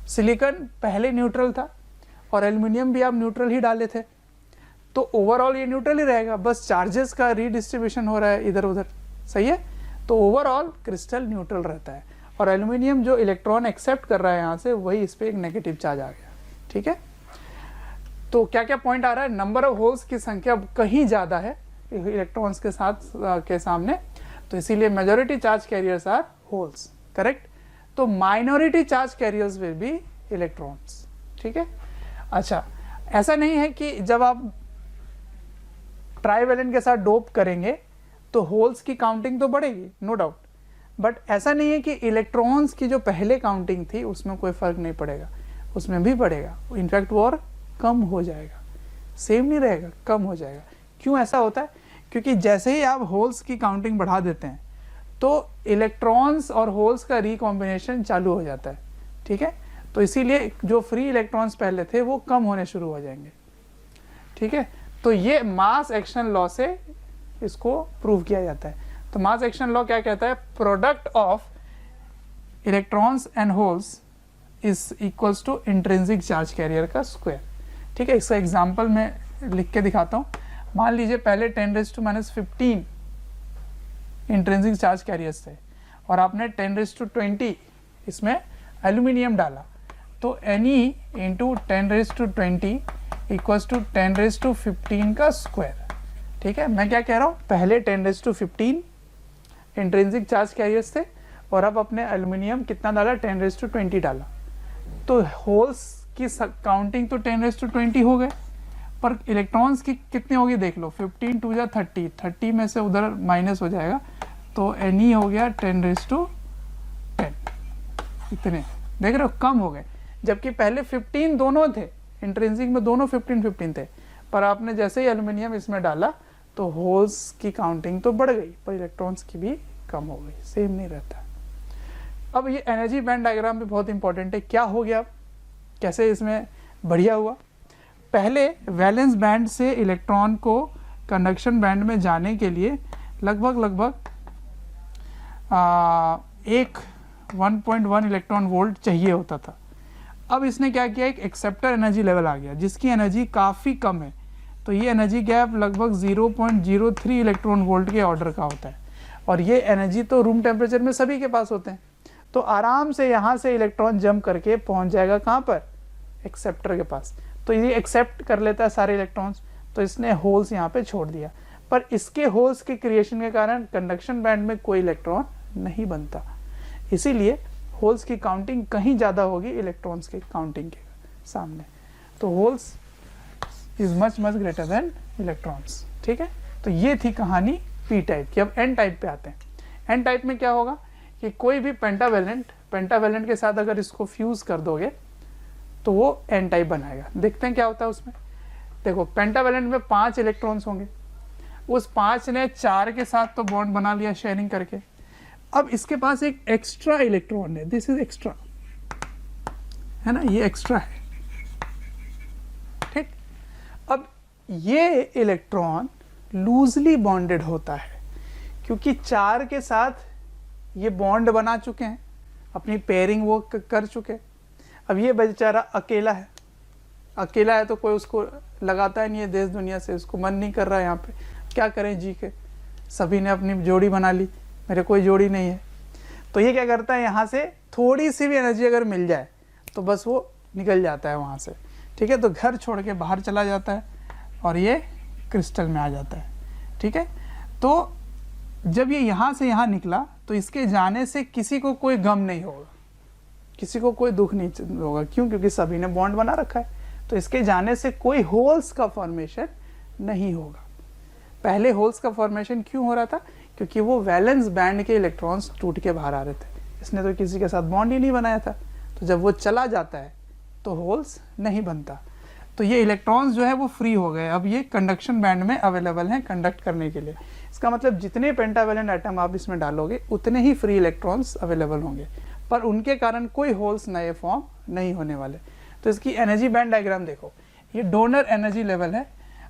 A: सिलिकॉन पहले न्यूट्रल था और एल्यूमिनियम भी आप न्यूट्रल ही डाले थे, तो ओवरऑल ये न्यूट्रल ही रहेगा, बस चार्जेस का रीडिस्ट्रीब्यूशन हो रहा है इधर उधर, सही है। तो ओवरऑल क्रिस्टल न्यूट्रल रहता है, और एल्यूमिनियम जो इलेक्ट्रॉन एक्सेप्ट कर रहा है यहाँ से, वही इस पर एक नेगेटिव चार्ज आ गया, ठीक है। तो क्या क्या पॉइंट आ रहा है, नंबर ऑफ होल्स की संख्या कहीं ज़्यादा है इलेक्ट्रॉन्स के साथ के सामने, तो इसीलिए majority charge carriers are holes, correct. तो minority charge carriers will be electrons, ठीक है। अच्छा, ऐसा नहीं है कि जब आप ट्राइवेलेंट के साथ डोप करेंगे तो होल्स की काउंटिंग तो बढ़ेगी, नो डाउट, बट ऐसा नहीं है कि इलेक्ट्रॉन्स की जो पहले काउंटिंग थी उसमें कोई फर्क नहीं पड़ेगा, उसमें भी पड़ेगा, इनफैक्ट वो और कम हो जाएगा, सेम नहीं रहेगा, कम हो जाएगा। क्यों ऐसा होता है, क्योंकि जैसे ही आप होल्स की काउंटिंग बढ़ा देते हैं तो इलेक्ट्रॉन्स और होल्स का रिकॉम्बिनेशन चालू हो जाता है, ठीक है। तो इसीलिए जो फ्री इलेक्ट्रॉन्स पहले थे वो कम होने शुरू हो जाएंगे, ठीक है। तो ये मास एक्शन लॉ से इसको प्रूव किया जाता है। तो मास एक्शन लॉ क्या कहता है, product of electrons and holes is equals to intrinsic charge carrier का स्क्वायर, ठीक है। इसका एग्जांपल मैं लिख के दिखाता हूँ। मान लीजिए पहले 10⁻15 इंट्रिंसिक चार्ज कैरियर्स थे और आपने 10⁻20 इसमें एल्यूमिनियम डाला, तो Ne इंटू 10⁻20 इक्वल्स टू 10⁻15 का स्क्वायर, ठीक है। मैं क्या कह रहा हूँ, पहले 10⁻15 इंट्रिंसिक चार्ज कैरियर्स थे और अब अपने एल्यूमिनियम कितना डाला, 10⁻20 डाला, तो होल्स की काउंटिंग तो 10⁻20 हो गए, पर इलेक्ट्रॉन्स की कितने होगी देख लो, 15 2 जा 30, 30 में से उधर माइनस हो जाएगा, तो Ne हो गया 10⁻10, इतने देख रहे हो, कम हो गए। जबकि पहले 15 दोनों थे, इंट्रिंसिक में दोनों 15 थे, पर आपने जैसे ही एल्यूमिनियम इसमें डाला तो होल्स की काउंटिंग तो बढ़ गई पर इलेक्ट्रॉन्स की भी कम हो गई, सेम नहीं रहता। अब ये एनर्जी बैंड डायग्राम भी बहुत इंपॉर्टेंट है। क्या हो गया, कैसे इसमें बढ़िया हुआ, पहले वैलेंस बैंड से इलेक्ट्रॉन को कंडक्शन बैंड में जाने के लिए लगभग 1.1 इलेक्ट्रॉन वोल्ट चाहिए होता था। अब इसने क्या किया, एक एक्सेप्टर एनर्जी लेवल आ गया जिसकी एनर्जी काफ़ी कम है, तो ये एनर्जी गैप लगभग 0.03 इलेक्ट्रॉन वोल्ट के ऑर्डर का होता है, और ये एनर्जी तो रूम टेम्परेचर में सभी के पास होते हैं, तो आराम से यहाँ से इलेक्ट्रॉन जंप करके पहुँच जाएगा कहाँ पर, एक्सेप्टर के पास। तो ये एक्सेप्ट कर लेता है सारे इलेक्ट्रॉन्स, तो इसने होल्स यहाँ पे छोड़ दिया, पर इसके होल्स के क्रिएशन के कारण कंडक्शन बैंड में कोई इलेक्ट्रॉन नहीं बनता, इसीलिए होल्स की काउंटिंग कहीं ज़्यादा होगी इलेक्ट्रॉन्स के काउंटिंग के सामने। तो holes is much greater than electrons, ठीक है। तो ये थी कहानी पी टाइप की। अब एन टाइप पे आते हैं। एन टाइप में क्या होगा कि कोई भी पेंटावेलेंट के साथ अगर इसको फ्यूज कर दोगे तो वो एन टाइप बनाएगा। देखते हैं क्या होता है उसमें। देखो, पेंटावेलेंट में 5 इलेक्ट्रॉन्स होंगे, उस 5 ने 4 के साथ तो बॉन्ड बना लिया शेयरिंग करके। अब इसके पास एक एक्स्ट्रा इलेक्ट्रॉन है, दिस इज एक्स्ट्रा, है ना, ये एक्स्ट्रा है, ठीक। अब ये इलेक्ट्रॉन लूजली बॉन्डेड होता है क्योंकि 4 के साथ ये बॉन्ड बना चुके हैं, अपनी पेयरिंग वो कर चुके। अब ये बेचारा अकेला है, अकेला है तो कोई उसको लगाता है नहीं है देश दुनिया से, उसको मन नहीं कर रहा है यहाँ पे, क्या करें जी के, सभी ने अपनी जोड़ी बना ली, मेरे कोई जोड़ी नहीं है। तो ये क्या करता है, यहाँ से थोड़ी सी भी एनर्जी अगर मिल जाए तो बस वो निकल जाता है वहाँ से, ठीक है। तो घर छोड़ के बाहर चला जाता है और ये क्रिस्टल में आ जाता है, ठीक है। तो जब ये यहाँ से यहाँ निकला तो इसके जाने से किसी को कोई गम नहीं होगा, किसी को कोई दुख नहीं होगा, क्यों, क्योंकि सभी ने बॉन्ड बना रखा है। तो इसके जाने से कोई होल्स का फॉर्मेशन नहीं होगा। पहले होल्स का फॉर्मेशन क्यों हो रहा था, क्योंकि वो वैलेंस बैंड के इलेक्ट्रॉन्स टूट के बाहर आ रहे थे, इसने तो किसी के साथ बॉन्ड ही नहीं बनाया था। तो जब वो चला जाता है तो होल्स नहीं बनता, तो ये इलेक्ट्रॉन्स जो है वो फ्री हो गए, अब ये कंडक्शन बैंड में अवेलेबल हैं कंडक्ट करने के लिए। इसका मतलब जितने पेंटावैलेंट एटम आप इसमें डालोगे उतने ही फ्री इलेक्ट्रॉन्स अवेलेबल होंगे, पर उनके कारण कोई होल्स नए फॉर्म नहीं होने वाले। तो इसकी एनर्जी बैंड डायग्राम देखो, ये डोनर एनर्जी लेवल है।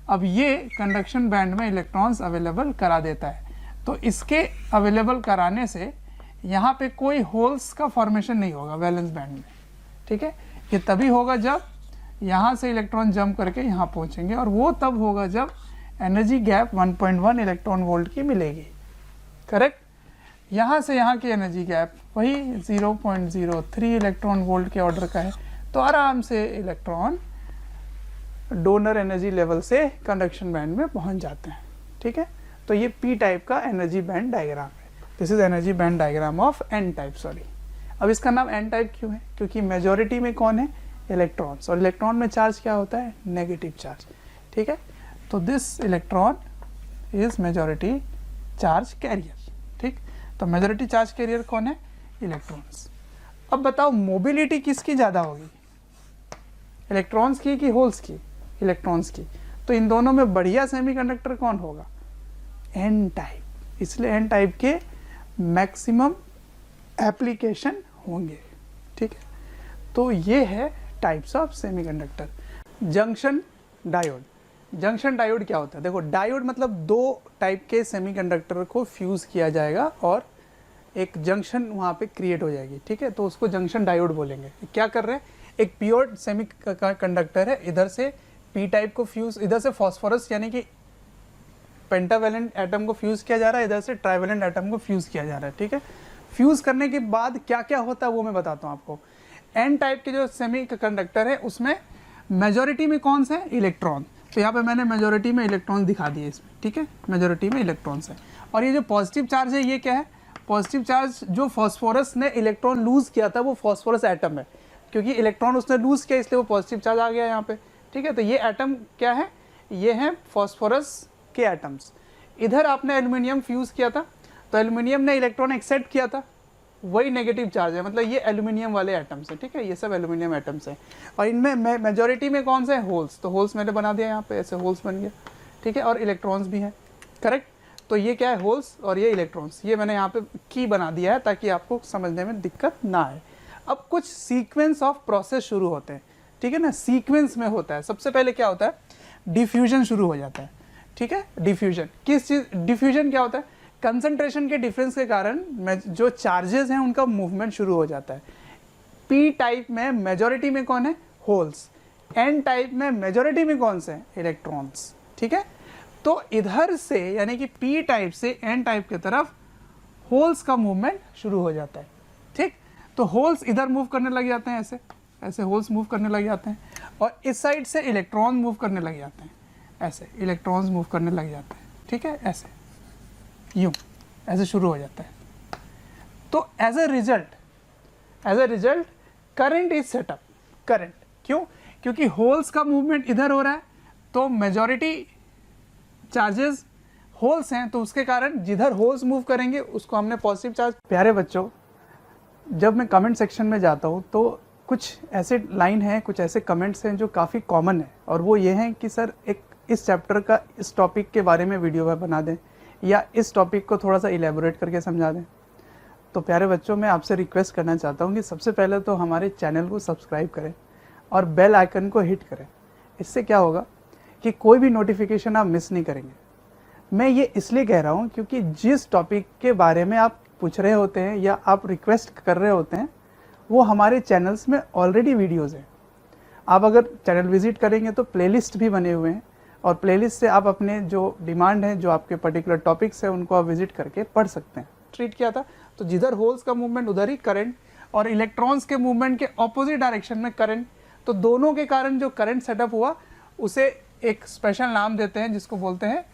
A: अब ये कंडक्शन बैंड में इलेक्ट्रॉन्स अवेलेबल करा देता है, तो इसके अवेलेबल कराने से यहाँ पे कोई होल्स का फॉर्मेशन नहीं होगा वैलेंस बैंड में, ठीक है। ये तभी होगा जब यहाँ से इलेक्ट्रॉन जंप करके यहाँ पहुँचेंगे, और वो तब होगा जब एनर्जी गैप 1.1 इलेक्ट्रॉन वोल्ट की मिलेगी, करेक्ट। यहाँ से यहाँ की एनर्जी गैप वही 0.03 इलेक्ट्रॉन वोल्ट के ऑर्डर का है, तो आराम से इलेक्ट्रॉन डोनर एनर्जी लेवल से कंडक्शन बैंड में पहुँच जाते हैं, ठीक है। तो ये पी टाइप का एनर्जी बैंड डायग्राम है, this is energy band diagram of N type, sorry. अब इसका नाम एन टाइप क्यों है, क्योंकि मेजॉरिटी में कौन है, इलेक्ट्रॉन्स, और इलेक्ट्रॉन में चार्ज क्या होता है, नेगेटिव चार्ज, ठीक है। तो this electron is majority charge carrier, ठीक। तो मेजॉरिटी चार्ज कैरियर कौन है, इलेक्ट्रॉन्स। अब बताओ मोबिलिटी किसकी ज़्यादा होगी, इलेक्ट्रॉन्स की कि होल्स की, इलेक्ट्रॉन्स की। तो इन दोनों में बढ़िया सेमीकंडक्टर कौन होगा, एन टाइप, इसलिए एन टाइप के मैक्सिमम एप्लीकेशन होंगे, ठीक है। तो ये है types of semiconductor. Junction diode, junction diode क्या होता है, देखो डायोड मतलब दो टाइप के सेमीकंडक्टर को फ्यूज़ किया जाएगा और एक जंक्शन वहाँ पे क्रिएट हो जाएगी, ठीक है। तो उसको जंक्शन डायोड बोलेंगे। क्या कर रहे हैं, एक प्योर सेमी कंडक्टर है, इधर से पी टाइप को फ्यूज़, इधर से फॉस्फोरस यानी कि पेंटावैलेंट एटम को फ्यूज़ किया जा रहा है, इधर से ट्राइवैलेंट एटम को फ्यूज़ किया जा रहा है, ठीक है। फ्यूज़ करने के बाद क्या क्या होता है वो मैं बताता हूँ आपको। एन टाइप के जो सेमी कंडक्टर है उसमें मेजॉरिटी में कौन से इलेक्ट्रॉन, तो यहाँ पे मैंने मेजॉरिटी में इलेक्ट्रॉन दिखा दिए इसमें, ठीक है, मेजॉरिटी में इलेक्ट्रॉन्स है। और ये जो पॉजिटिव चार्ज है ये क्या है, पॉजिटिव चार्ज जो फॉस्फोरस ने इलेक्ट्रॉन लूज़ किया था वो फॉस्फोरस एटम है, क्योंकि इलेक्ट्रॉन उसने लूज़ किया इसलिए वो पॉजिटिव चार्ज आ गया यहाँ पे, ठीक है। तो ये एटम क्या है, ये है फॉस्फोरस के एटम्स। इधर आपने एल्यूमिनियम फ्यूज़ किया था तो एल्यूमिनियम ने इलेक्ट्रॉन एक्सेप्ट किया था, वही नेगेटिव चार्ज है, मतलब ये एल्यूमिनियम वाले एटम्स हैं, ठीक है, ये सब एल्यूमिनियम एटम्स हैं। और इनमें मेजॉरिटी में कौन से हैं, होल्स, तो होल्स मैंने बना दिया यहाँ पे, ऐसे होल्स बन गया, ठीक है। और इलेक्ट्रॉन्स भी हैं, करेक्ट। तो ये क्या है, होल्स, और ये इलेक्ट्रॉन्स, ये मैंने यहाँ पे की बना दिया है ताकि आपको समझने में दिक्कत ना आए। अब कुछ सीक्वेंस ऑफ प्रोसेस शुरू होते हैं, ठीक है ना, सीक्वेंस में होता है। सबसे पहले क्या होता है, डिफ्यूजन शुरू हो जाता है, ठीक है। डिफ्यूजन किस चीज़, डिफ्यूजन क्या होता है, कंसंट्रेशन के डिफरेंस के कारण जो चार्जेस हैं उनका मूवमेंट शुरू हो जाता है। पी टाइप में मेजॉरिटी में कौन है, होल्स, एन टाइप में मेजॉरिटी में कौन से हैं, इलेक्ट्रॉन्स, ठीक है। तो इधर से यानी कि पी टाइप से एन टाइप की तरफ होल्स का मूवमेंट शुरू हो जाता है, ठीक। तो होल्स इधर मूव करने लग जाते हैं, ऐसे ऐसे होल्स मूव करने लग जाते हैं, और इस साइड से इलेक्ट्रॉन मूव करने लग जाते हैं, ऐसे इलेक्ट्रॉन्स मूव करने लग जाते हैं, ठीक है, ऐसे यूँ ऐसे शुरू हो जाता है। तो as a result current is set up, current क्यों, क्योंकि होल्स का मूवमेंट इधर हो रहा है, तो मेजॉरिटी चार्जेस होल्स हैं, तो उसके कारण जिधर होल्स मूव करेंगे उसको हमने पॉजिटिव चार्ज। प्यारे बच्चों, जब मैं कमेंट सेक्शन में जाता हूँ तो कुछ ऐसे लाइन हैं, कुछ ऐसे कमेंट्स हैं जो काफ़ी कॉमन है, और वो ये हैं कि सर एक इस चैप्टर का इस टॉपिक के बारे में वीडियो बना दें, या इस टॉपिक को थोड़ा सा इलेबोरेट करके समझा दें। तो प्यारे बच्चों, मैं आपसे रिक्वेस्ट करना चाहता हूँ कि सबसे पहले तो हमारे चैनल को सब्सक्राइब करें और बेल आइकन को हिट करें। इससे क्या होगा कि कोई भी नोटिफिकेशन आप मिस नहीं करेंगे। मैं ये इसलिए कह रहा हूँ क्योंकि जिस टॉपिक के बारे में आप पूछ रहे होते हैं या आप रिक्वेस्ट कर रहे होते हैं वो हमारे चैनल्स में ऑलरेडी वीडियोज़ हैं। आप अगर चैनल विज़िट करेंगे तो प्लेलिस्ट भी बने हुए हैं और प्लेलिस्ट से आप अपने जो डिमांड है, जो आपके पर्टिकुलर टॉपिक्स हैं, उनको आप विजिट करके पढ़ सकते हैं। ट्रीट किया था तो जिधर होल्स का मूवमेंट उधर ही करंट, और इलेक्ट्रॉन्स के मूवमेंट के ऑपोजिट डायरेक्शन में करंट। तो दोनों के कारण जो करंट सेटअप हुआ उसे एक स्पेशल नाम देते हैं जिसको बोलते हैं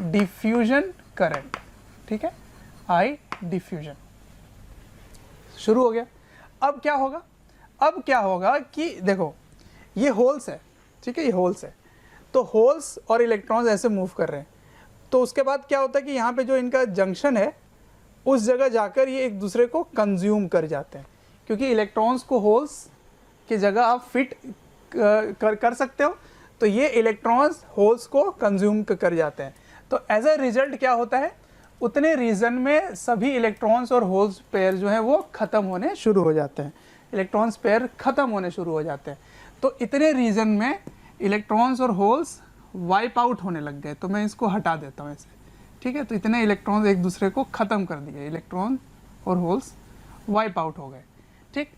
A: डिफ्यूजन करंट। ठीक है, आई डिफ्यूजन। शुरू हो गया। अब क्या होगा? अब क्या होगा कि देखो ये होल्स है, ठीक है, ये होल्स है, तो होल्स और इलेक्ट्रॉन्स ऐसे मूव कर रहे हैं। तो उसके बाद क्या होता है कि यहाँ पे जो इनका जंक्शन है उस जगह जाकर ये एक दूसरे को कंज्यूम कर जाते हैं, क्योंकि इलेक्ट्रॉन्स को होल्स की जगह आप फिट कर सकते हो, तो ये इलेक्ट्रॉन्स होल्स को कंज्यूम कर जाते हैं। तो एज अ रिजल्ट क्या होता है, उतने रीजन में सभी इलेक्ट्रॉन्स और होल्स पेयर जो है वो ख़त्म होने शुरू हो जाते हैं। इलेक्ट्रॉन्स पेयर ख़त्म होने शुरू हो जाते हैं। तो इतने रीजन में इलेक्ट्रॉन्स और होल्स वाइप आउट होने लग गए। तो मैं इसको हटा देता हूँ ऐसे, ठीक है। तो इतने इलेक्ट्रॉन्स एक दूसरे को ख़त्म कर दिए, इलेक्ट्रॉन और होल्स वाइप आउट हो गए, ठीक।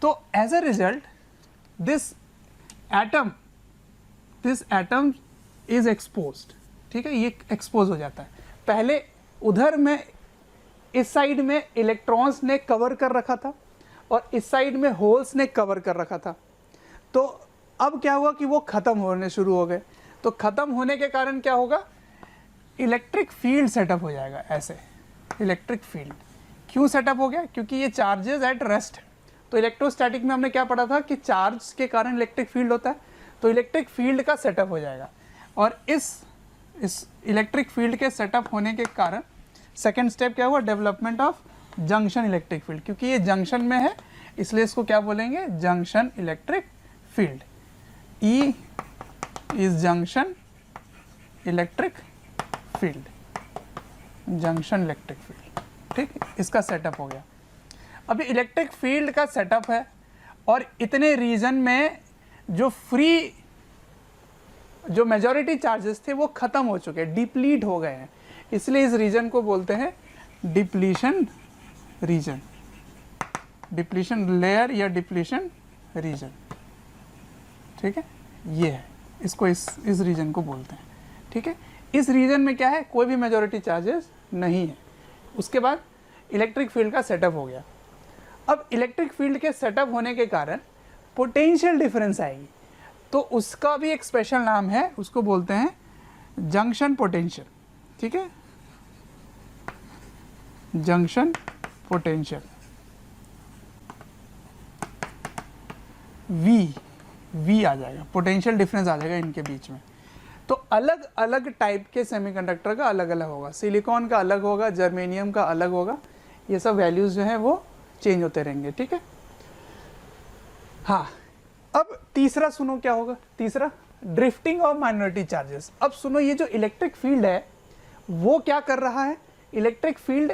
A: तो as a result this atom is exposed, ठीक है, ये एक्सपोज हो जाता है। पहले उधर में इस साइड में इलेक्ट्रॉन्स ने कवर कर रखा था और इस साइड में होल्स ने कवर कर रखा था। तो अब क्या हुआ कि वो ख़त्म होने शुरू हो गए। तो ख़त्म होने के कारण क्या होगा, इलेक्ट्रिक फील्ड सेटअप हो जाएगा। ऐसे इलेक्ट्रिक फील्ड क्यों सेटअप हो गया? क्योंकि ये चार्जेस एट रेस्ट है। तो इलेक्ट्रोस्टैटिक में हमने क्या पढ़ा था कि चार्ज के कारण इलेक्ट्रिक फील्ड होता है, तो इलेक्ट्रिक फील्ड का सेटअप हो जाएगा। और इस इलेक्ट्रिक फील्ड के सेटअप होने के कारण सेकेंड स्टेप क्या हुआ, development of junction electric field. क्योंकि ये जंक्शन में है इसलिए इसको क्या बोलेंगे, junction electric field. E is junction electric field, junction electric field, ठीक, इसका सेटअप हो गया। अभी इलेक्ट्रिक फील्ड का सेटअप है और इतने रीजन में जो मेजॉरिटी चार्जेस थे वो ख़त्म हो चुके हैं, डिप्लीट हो गए हैं, इसलिए इस रीजन को बोलते हैं डिप्लीशन रीजन, डिप्लीशन लेयर या डिप्लीशन रीजन, ठीक है। ये है, इसको इस रीजन को बोलते हैं, ठीक है। इस रीजन में क्या है, कोई भी मेजॉरिटी चार्जेस नहीं है। उसके बाद इलेक्ट्रिक फील्ड का सेटअप हो गया। अब इलेक्ट्रिक फील्ड के सेटअप होने के कारण पोटेंशियल डिफरेंस आएगी, तो उसका भी एक स्पेशल नाम है, उसको बोलते हैं जंक्शन पोटेंशियल, ठीक है, जंक्शन पोटेंशियल। वी आ जाएगा, पोटेंशियल डिफरेंस आ जाएगा इनके बीच में। तो अलग अलग टाइप के सेमीकंडक्टर का अलग अलग होगा, सिलिकॉन का अलग होगा, जर्मेनियम का अलग होगा, ये सब वैल्यूज़ जो है वो चेंज होते रहेंगे, ठीक है। हाँ, अब तीसरा सुनो क्या होगा, तीसरा ड्रिफ्टिंग ऑफ माइनॉरिटी चार्जेस। अब सुनो, ये जो इलेक्ट्रिक फील्ड है वो क्या कर रहा है, electric field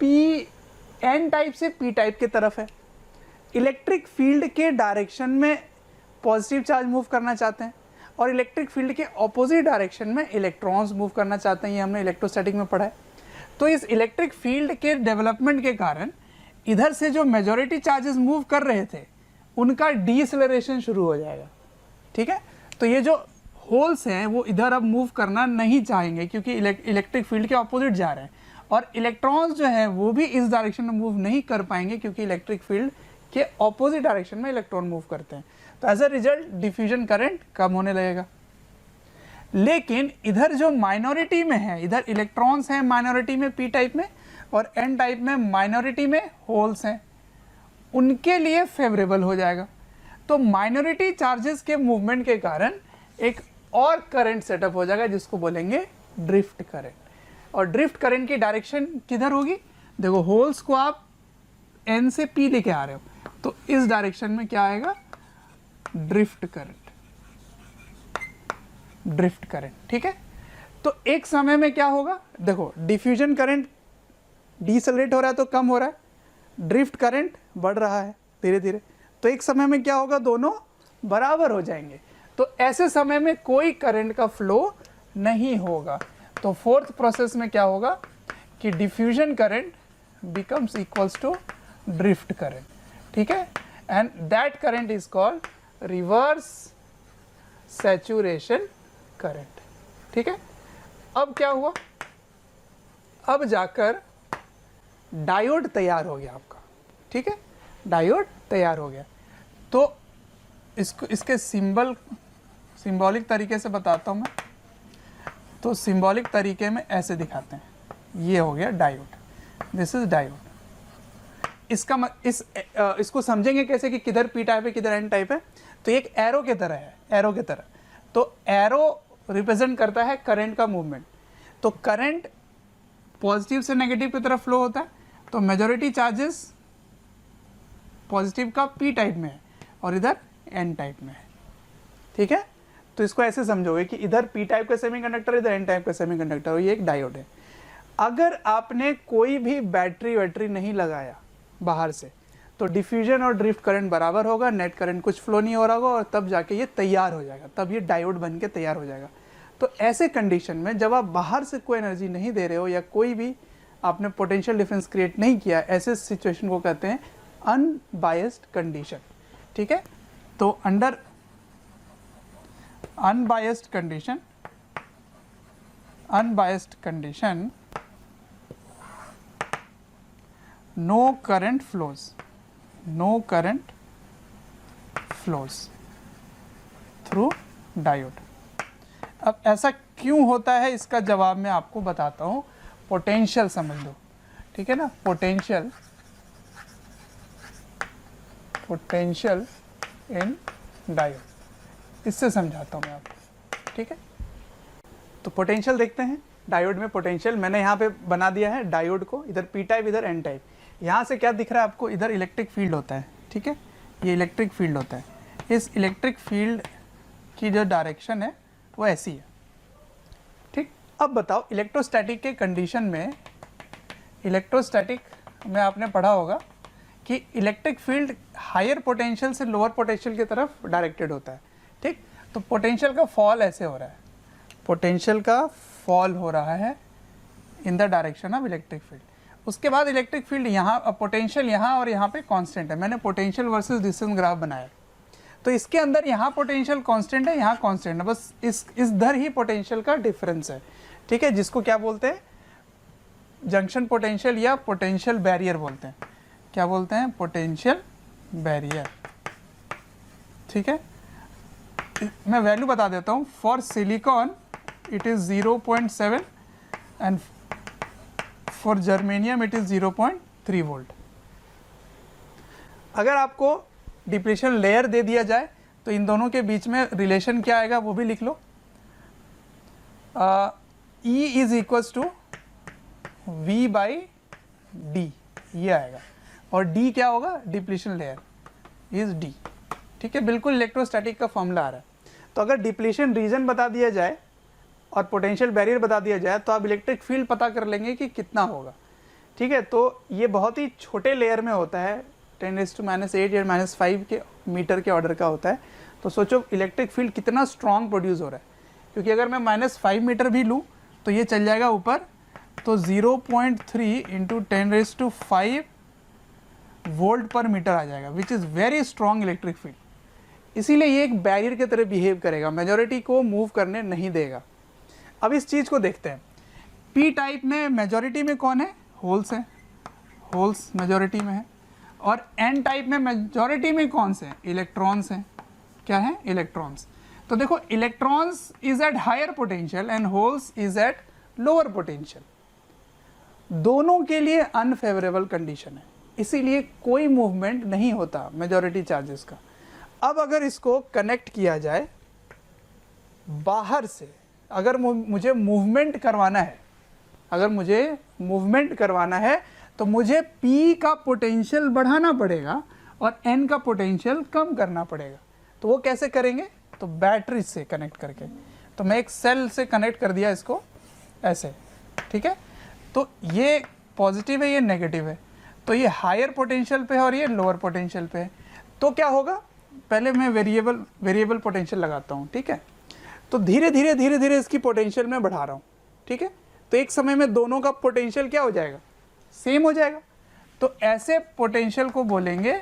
A: P N type से पी टाइप की तरफ है। इलेक्ट्रिक फील्ड के डायरेक्शन में पॉजिटिव चार्ज मूव करना चाहते हैं और इलेक्ट्रिक फील्ड के ऑपोजिट डायरेक्शन में इलेक्ट्रॉन्स मूव करना चाहते हैं, ये हमने इलेक्ट्रोस्टैटिक में पढ़ा है। तो इस इलेक्ट्रिक फील्ड के डेवलपमेंट के कारण इधर से जो मेजॉरिटी चार्जेस मूव कर रहे थे उनका डीएसेलरेशन शुरू हो जाएगा, ठीक है। तो ये जो होल्स हैं वो इधर अब मूव करना नहीं चाहेंगे क्योंकि इलेक्ट्रिक फील्ड के ऑपोजिट जा रहे हैं, और इलेक्ट्रॉन्स जो हैं वो भी इस डायरेक्शन में मूव नहीं कर पाएंगे क्योंकि इलेक्ट्रिक फील्ड के ऑपोजिट डायरेक्शन में इलेक्ट्रॉन मूव करते हैं। तो as a result diffusion current कम होने लगेगा। लेकिन इधर जो माइनॉरिटी में है, इधर इलेक्ट्रॉन्स हैं माइनॉरिटी में पी टाइप में और एन टाइप में माइनॉरिटी में होल्स हैं, उनके लिए फेवरेबल हो जाएगा। तो माइनॉरिटी चार्जेस के मूवमेंट के कारण एक और करंट सेटअप हो जाएगा जिसको बोलेंगे ड्रिफ्ट करंट। और ड्रिफ्ट करंट की डायरेक्शन किधर होगी, देखो होल्स को आप एन से पी लेके आ रहे हो, तो इस डायरेक्शन में क्या आएगा, ड्रिफ्ट करंट, ड्रिफ्ट करंट, ठीक है। तो एक समय में क्या होगा, देखो डिफ्यूजन करंट डिसेलरेट हो रहा है तो कम हो रहा है, ड्रिफ्ट करंट बढ़ रहा है धीरे धीरे, तो एक समय में क्या होगा, दोनों बराबर हो जाएंगे। तो ऐसे समय में कोई करंट का फ्लो नहीं होगा। तो फोर्थ प्रोसेस में क्या होगा कि diffusion current becomes equals to drift current, ठीक है, and that current is called reverse saturation current, ठीक है। अब क्या हुआ, अब जाकर डायोड तैयार हो गया आपका, ठीक है, डायोड तैयार हो गया। तो इसको इसके सिंबॉलिक तरीके से बताता हूँ मैं। तो सिंबॉलिक तरीके में ऐसे दिखाते हैं, ये हो गया डायोड, दिस इज डायोड। इसको समझेंगे कैसे कि किधर पी टाइप है किधर एन टाइप है। तो एक एरो के तरह है, एरो के तरह। तो एरो रिप्रेजेंट करता है करंट का मूवमेंट। तो करंट पॉजिटिव से नेगेटिव की तरफ फ्लो होता है, तो मेजॉरिटी चार्जेस पॉजिटिव का पी टाइप में है और इधर एन टाइप में है, ठीक है। तो इसको ऐसे समझोगे कि इधर पी टाइप का सेमीकंडक्टर, इधर एन टाइप का सेमीकंडक्टर, और ये एक डायोड है। अगर आपने कोई भी बैटरी नहीं लगाया बाहर से, तो डिफ्यूजन और ड्रिफ्ट करंट बराबर होगा, नेट करंट कुछ फ्लो नहीं हो रहा होगा, और तब जाके ये तैयार हो जाएगा, तब ये डायोड बन के तैयार हो जाएगा। तो ऐसे कंडीशन में जब आप बाहर से कोई एनर्जी नहीं दे रहे हो या कोई भी आपने पोटेंशियल डिफरेंस क्रिएट नहीं किया, ऐसे सिचुएशन को कहते हैं अनबायस्ड कंडीशन, ठीक है। तो under unbiased condition no current flows through diode. अब ऐसा क्यों होता है, इसका जवाब मैं आपको बताता हूँ। पोटेंशियल समझ लो, ठीक है ना, पोटेंशियल इन डायोड, इससे समझाता हूँ मैं आपको, ठीक है। तो पोटेंशियल देखते हैं, डायोड में पोटेंशियल मैंने यहाँ पे बना दिया है डायोड को, इधर पी टाइप इधर एन टाइप। यहाँ से क्या दिख रहा है आपको, इधर इलेक्ट्रिक फील्ड होता है, ठीक है, ये इलेक्ट्रिक फील्ड होता है। इस इलेक्ट्रिक फील्ड की जो डायरेक्शन है वो ऐसी है, ठीक। अब बताओ इलेक्ट्रोस्टैटिक के कंडीशन में, इलेक्ट्रोस्टैटिक में आपने पढ़ा होगा कि इलेक्ट्रिक फील्ड हायर पोटेंशियल से लोअर पोटेंशियल की तरफ डायरेक्टेड होता है, ठीक। तो पोटेंशियल का फॉल ऐसे हो रहा है, पोटेंशियल का फॉल हो रहा है in the direction of electric field. उसके बाद इलेक्ट्रिक फील्ड यहाँ, पोटेंशियल यहाँ और यहाँ पे कांस्टेंट है। मैंने पोटेंशियल वर्सेस डिस्टेंस ग्राफ बनाया, तो इसके अंदर यहाँ पोटेंशियल कांस्टेंट है, यहाँ कांस्टेंट है, बस इस दर ही पोटेंशियल का डिफरेंस है, ठीक है, जिसको क्या बोलते हैं, जंक्शन पोटेंशियल या पोटेंशियल बैरियर बोलते हैं। क्या बोलते हैं, पोटेंशियल बैरियर, ठीक है। मैं वैल्यू बता देता हूँ। For silicon it is 0.7 and for germanium it is 0.3 volt. अगर आपको डिप्लीशन लेयर दे दिया जाए तो इन दोनों के बीच में रिलेशन क्या आएगा वो भी लिख लो। E is equals to V/D, ये आएगा, और D क्या होगा, डिप्लीशन लेयर इज D, ठीक है। बिल्कुल इलेक्ट्रोस्टैटिक का फॉर्मूला आ रहा है। तो अगर डिप्लीशन रीजन बता दिया जाए और पोटेंशियल बैरियर बता दिया जाए तो आप इलेक्ट्रिक फील्ड पता कर लेंगे कि कितना होगा, ठीक है। तो ये बहुत ही छोटे लेयर में होता है, 10⁻⁸ या -5 के मीटर के ऑर्डर का होता है। तो सोचो इलेक्ट्रिक फील्ड कितना स्ट्रॉन्ग प्रोड्यूस हो रहा है, क्योंकि अगर मैं -5 मीटर भी लूँ तो ये चल जाएगा ऊपर, तो 0.3 × 10⁵ वोल्ट पर मीटर आ जाएगा, which is very strong electric field. इसीलिए ये एक बैरियर की तरह बिहेव करेगा, मेजॉरिटी को मूव करने नहीं देगा। अब इस चीज़ को देखते हैं, पी टाइप में मेजॉरिटी में कौन है, होल्स हैं, होल्स मेजॉरिटी में है, और एन टाइप में मेजॉरिटी में कौन से हैं, इलेक्ट्रॉन्स हैं। क्या है, इलेक्ट्रॉन्स। तो देखो electrons is at higher potential and holes is at lower potential, दोनों के लिए अनफेवरेबल कंडीशन है, इसीलिए कोई मूवमेंट नहीं होता मेजॉरिटी चार्जेस का। अब अगर इसको कनेक्ट किया जाए बाहर से, अगर मुझे मूवमेंट करवाना है, अगर मुझे मूवमेंट करवाना है तो मुझे P का पोटेंशियल बढ़ाना पड़ेगा और N का पोटेंशियल कम करना पड़ेगा। तो वो कैसे करेंगे, तो बैटरी से कनेक्ट करके। तो मैं एक सेल से कनेक्ट कर दिया इसको ऐसे, ठीक है। तो ये पॉजिटिव है, ये नेगेटिव है, तो ये हायर पोटेंशियल पे है और ये लोअर पोटेंशियल पे है। तो क्या होगा, पहले मैं वेरिएबल पोटेंशियल लगाता हूँ, ठीक है। तो धीरे धीरे इसकी पोटेंशियल मैं बढ़ा रहा हूँ, ठीक है। तो एक समय में दोनों का पोटेंशियल क्या हो जाएगा, सेम हो जाएगा। तो ऐसे पोटेंशियल को बोलेंगे,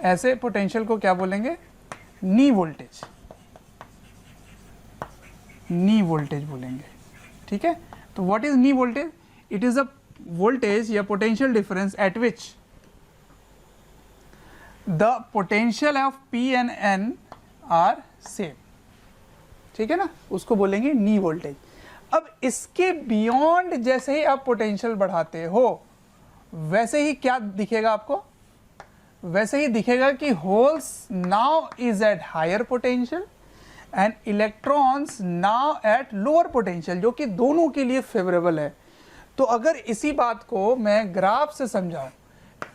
A: ऐसे पोटेंशियल को क्या बोलेंगे, नी वोल्टेज, नी वोल्टेज बोलेंगे, ठीक है। तो what is knee voltage, it is a voltage या potential difference at which the potential of P and N are same, ठीक है ना, उसको बोलेंगे नी वोल्टेज। अब इसके बियॉन्ड जैसे ही आप पोटेंशियल बढ़ाते हो वैसे ही क्या दिखेगा आपको, वैसे ही दिखेगा कि holes now is at higher potential and electrons now at lower potential, जो कि दोनों के लिए फेवरेबल है। तो अगर इसी बात को मैं ग्राफ से समझाऊं,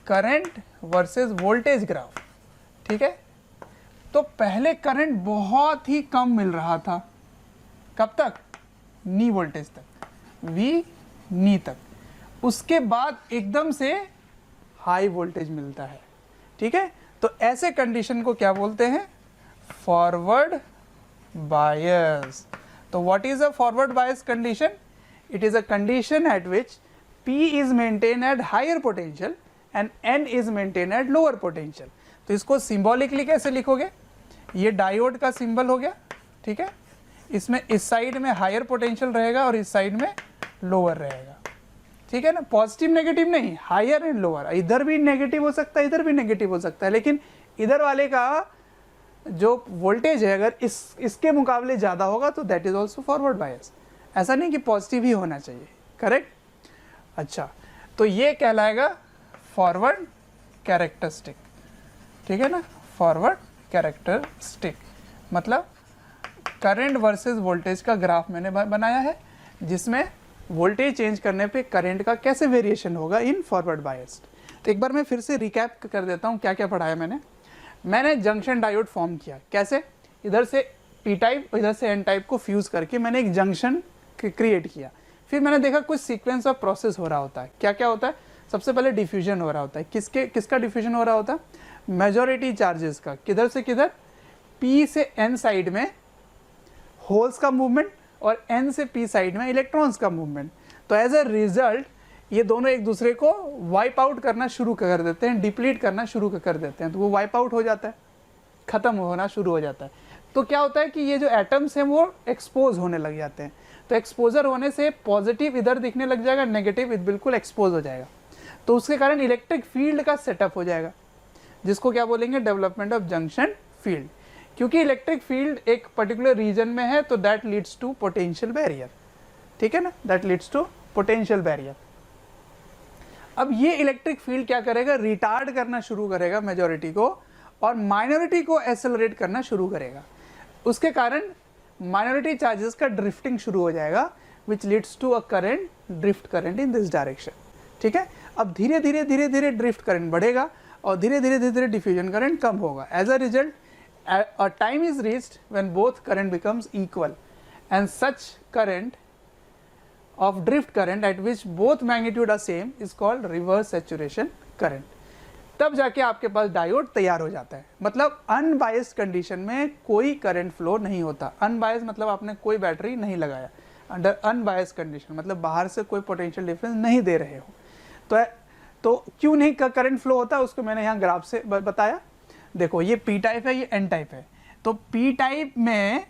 A: करंट वर्सेस वोल्टेज ग्राफ, ठीक है, तो पहले करंट बहुत ही कम मिल रहा था, कब तक, नी वोल्टेज तक, वी नी तक। उसके बाद एकदम से हाई वोल्टेज मिलता है, ठीक है। तो ऐसे कंडीशन को क्या बोलते हैं, फॉरवर्ड बायस। तो what is a forward bias condition, it is a condition at which P is maintained at higher potential and N is maintained at lower potential। तो इसको सिंबॉलिकली कैसे लिखोगे, ये डायोड का सिंबल हो गया, ठीक है। इसमें इस साइड में हायर पोटेंशियल रहेगा और इस साइड में लोअर रहेगा, ठीक है ना, पॉजिटिव नेगेटिव नहीं, हायर एंड लोअर। इधर भी नेगेटिव हो सकता है, इधर भी नेगेटिव हो सकता है, लेकिन इधर वाले का जो वोल्टेज है अगर इसके मुकाबले ज़्यादा होगा तो that is also forward bias. ऐसा नहीं कि पॉजिटिव ही होना चाहिए, करेक्ट। अच्छा, तो ये कहलाएगा फॉरवर्ड कैरेक्टरिस्टिक, ठीक है ना, फॉरवर्ड कैरेक्टरिस्टिक मतलब करंट वर्सेस वोल्टेज का ग्राफ मैंने बनाया है, जिसमें वोल्टेज चेंज करने पे करंट का कैसे वेरिएशन होगा इन फॉरवर्ड बायस्ड। तो एक बार मैं फिर से रिकैप कर देता हूँ क्या क्या पढ़ाया मैंने जंक्शन डायोड फॉर्म किया, कैसे, इधर से पी टाइप इधर से एन टाइप को फ्यूज़ करके मैंने एक जंक्शन क्रिएट किया। फिर मैंने देखा कुछ सीक्वेंस ऑफ प्रोसेस हो रहा होता है, क्या क्या होता है, सबसे पहले डिफ्यूजन हो रहा होता है, किसका डिफ्यूजन हो रहा होता है, मेजॉरिटी चार्जेस का, किधर से किधर, पी से एन साइड में होल्स का मूवमेंट और एन से पी साइड में इलेक्ट्रॉन्स का मूवमेंट। तो एज अ रिजल्ट ये दोनों एक दूसरे को वाइप आउट करना शुरू कर देते हैं, डिप्लीट करना शुरू कर देते हैं, तो वो वाइप आउट हो जाता है, ख़त्म होना शुरू हो जाता है। तो क्या होता है कि ये जो एटम्स हैं वो एक्सपोज होने लग जाते हैं। तो एक्सपोजर होने से पॉजिटिव इधर दिखने लग जाएगा, नेगेटिव बिल्कुल एक्सपोज हो जाएगा। तो उसके कारण इलेक्ट्रिक फील्ड का सेटअप हो जाएगा, जिसको क्या बोलेंगे, डेवलपमेंट ऑफ जंक्शन फील्ड। क्योंकि इलेक्ट्रिक फील्ड एक पर्टिकुलर रीजन में है तो that leads to potential barrier, ठीक है ना, that leads to potential barrier. अब ये इलेक्ट्रिक फील्ड क्या करेगा, रिटार्ड करना शुरू करेगा मेजॉरिटी को और माइनॉरिटी को एक्सेलरेट करना शुरू करेगा। उसके कारण माइनॉरिटी चार्जेस का ड्रिफ्टिंग शुरू हो जाएगा, which leads to a current, drift current in this direction, ठीक है। अब धीरे धीरे ड्रिफ्ट करंट बढ़ेगा और धीरे धीरे डिफ्यूजन करंट कम होगा। As a result a time is reached when both current becomes equal and such current of drift current at which both magnitude are same is called reverse saturation current। तब जाके आपके पास diode तैयार हो जाता है। मतलब अनबायस्ड कंडीशन में कोई करंट फ्लो नहीं होता। अनबायस्ड मतलब आपने कोई बैटरी नहीं लगाया, अंडर अनबायस्ड कंडीशन मतलब बाहर से कोई पोटेंशियल डिफरेंस नहीं दे रहे हो। तो क्यों नहीं करंट फ्लो होता, उसको मैंने यहाँ ग्राफ से बताया। देखो ये पी टाइप है, ये एन टाइप है। तो पी टाइप में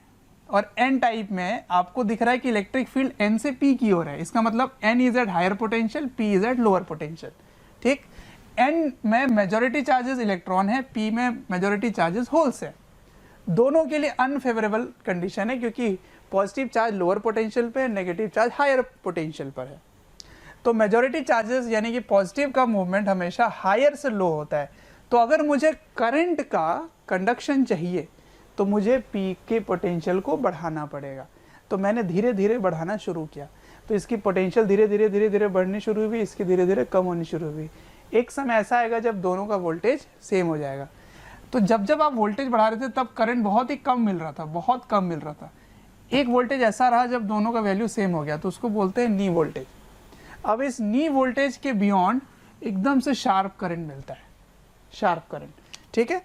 A: और एन टाइप में आपको दिख रहा है कि इलेक्ट्रिक फील्ड एन से पी की ओर है। इसका मतलब N is at higher potential, P is at lower potential, ठीक। एन में मेजॉरिटी चार्जेस इलेक्ट्रॉन है, पी में मेजॉरिटी चार्जेस होल्स है। दोनों के लिए अनफेवरेबल कंडीशन है, क्योंकि पॉजिटिव चार्ज लोअर पोटेंशियल पे है, नेगेटिव चार्ज हायर पोटेंशियल पर है। तो मेजॉरिटी चार्जेस यानी कि पॉजिटिव का मूवमेंट हमेशा हायर से लो होता है। तो अगर मुझे करंट का कंडक्शन चाहिए तो मुझे पी के पोटेंशियल को बढ़ाना पड़ेगा। तो मैंने धीरे धीरे बढ़ाना शुरू किया, तो इसकी पोटेंशियल धीरे धीरे बढ़नी शुरू हुई, इसकी धीरे धीरे कम होनी शुरू हुई। एक समय ऐसा आएगा जब दोनों का वोल्टेज सेम हो जाएगा। तो जब आप वोल्टेज बढ़ा रहे थे तब करंट बहुत ही कम मिल रहा था, बहुत कम मिल रहा था। एक वोल्टेज ऐसा रहा जब दोनों का वैल्यू सेम हो गया, तो उसको बोलते हैं नी वोल्टेज। अब इस नी वोल्टेज के बियॉन्ड एकदम से शार्प करंट मिलता है, शार्प करंट, ठीक है।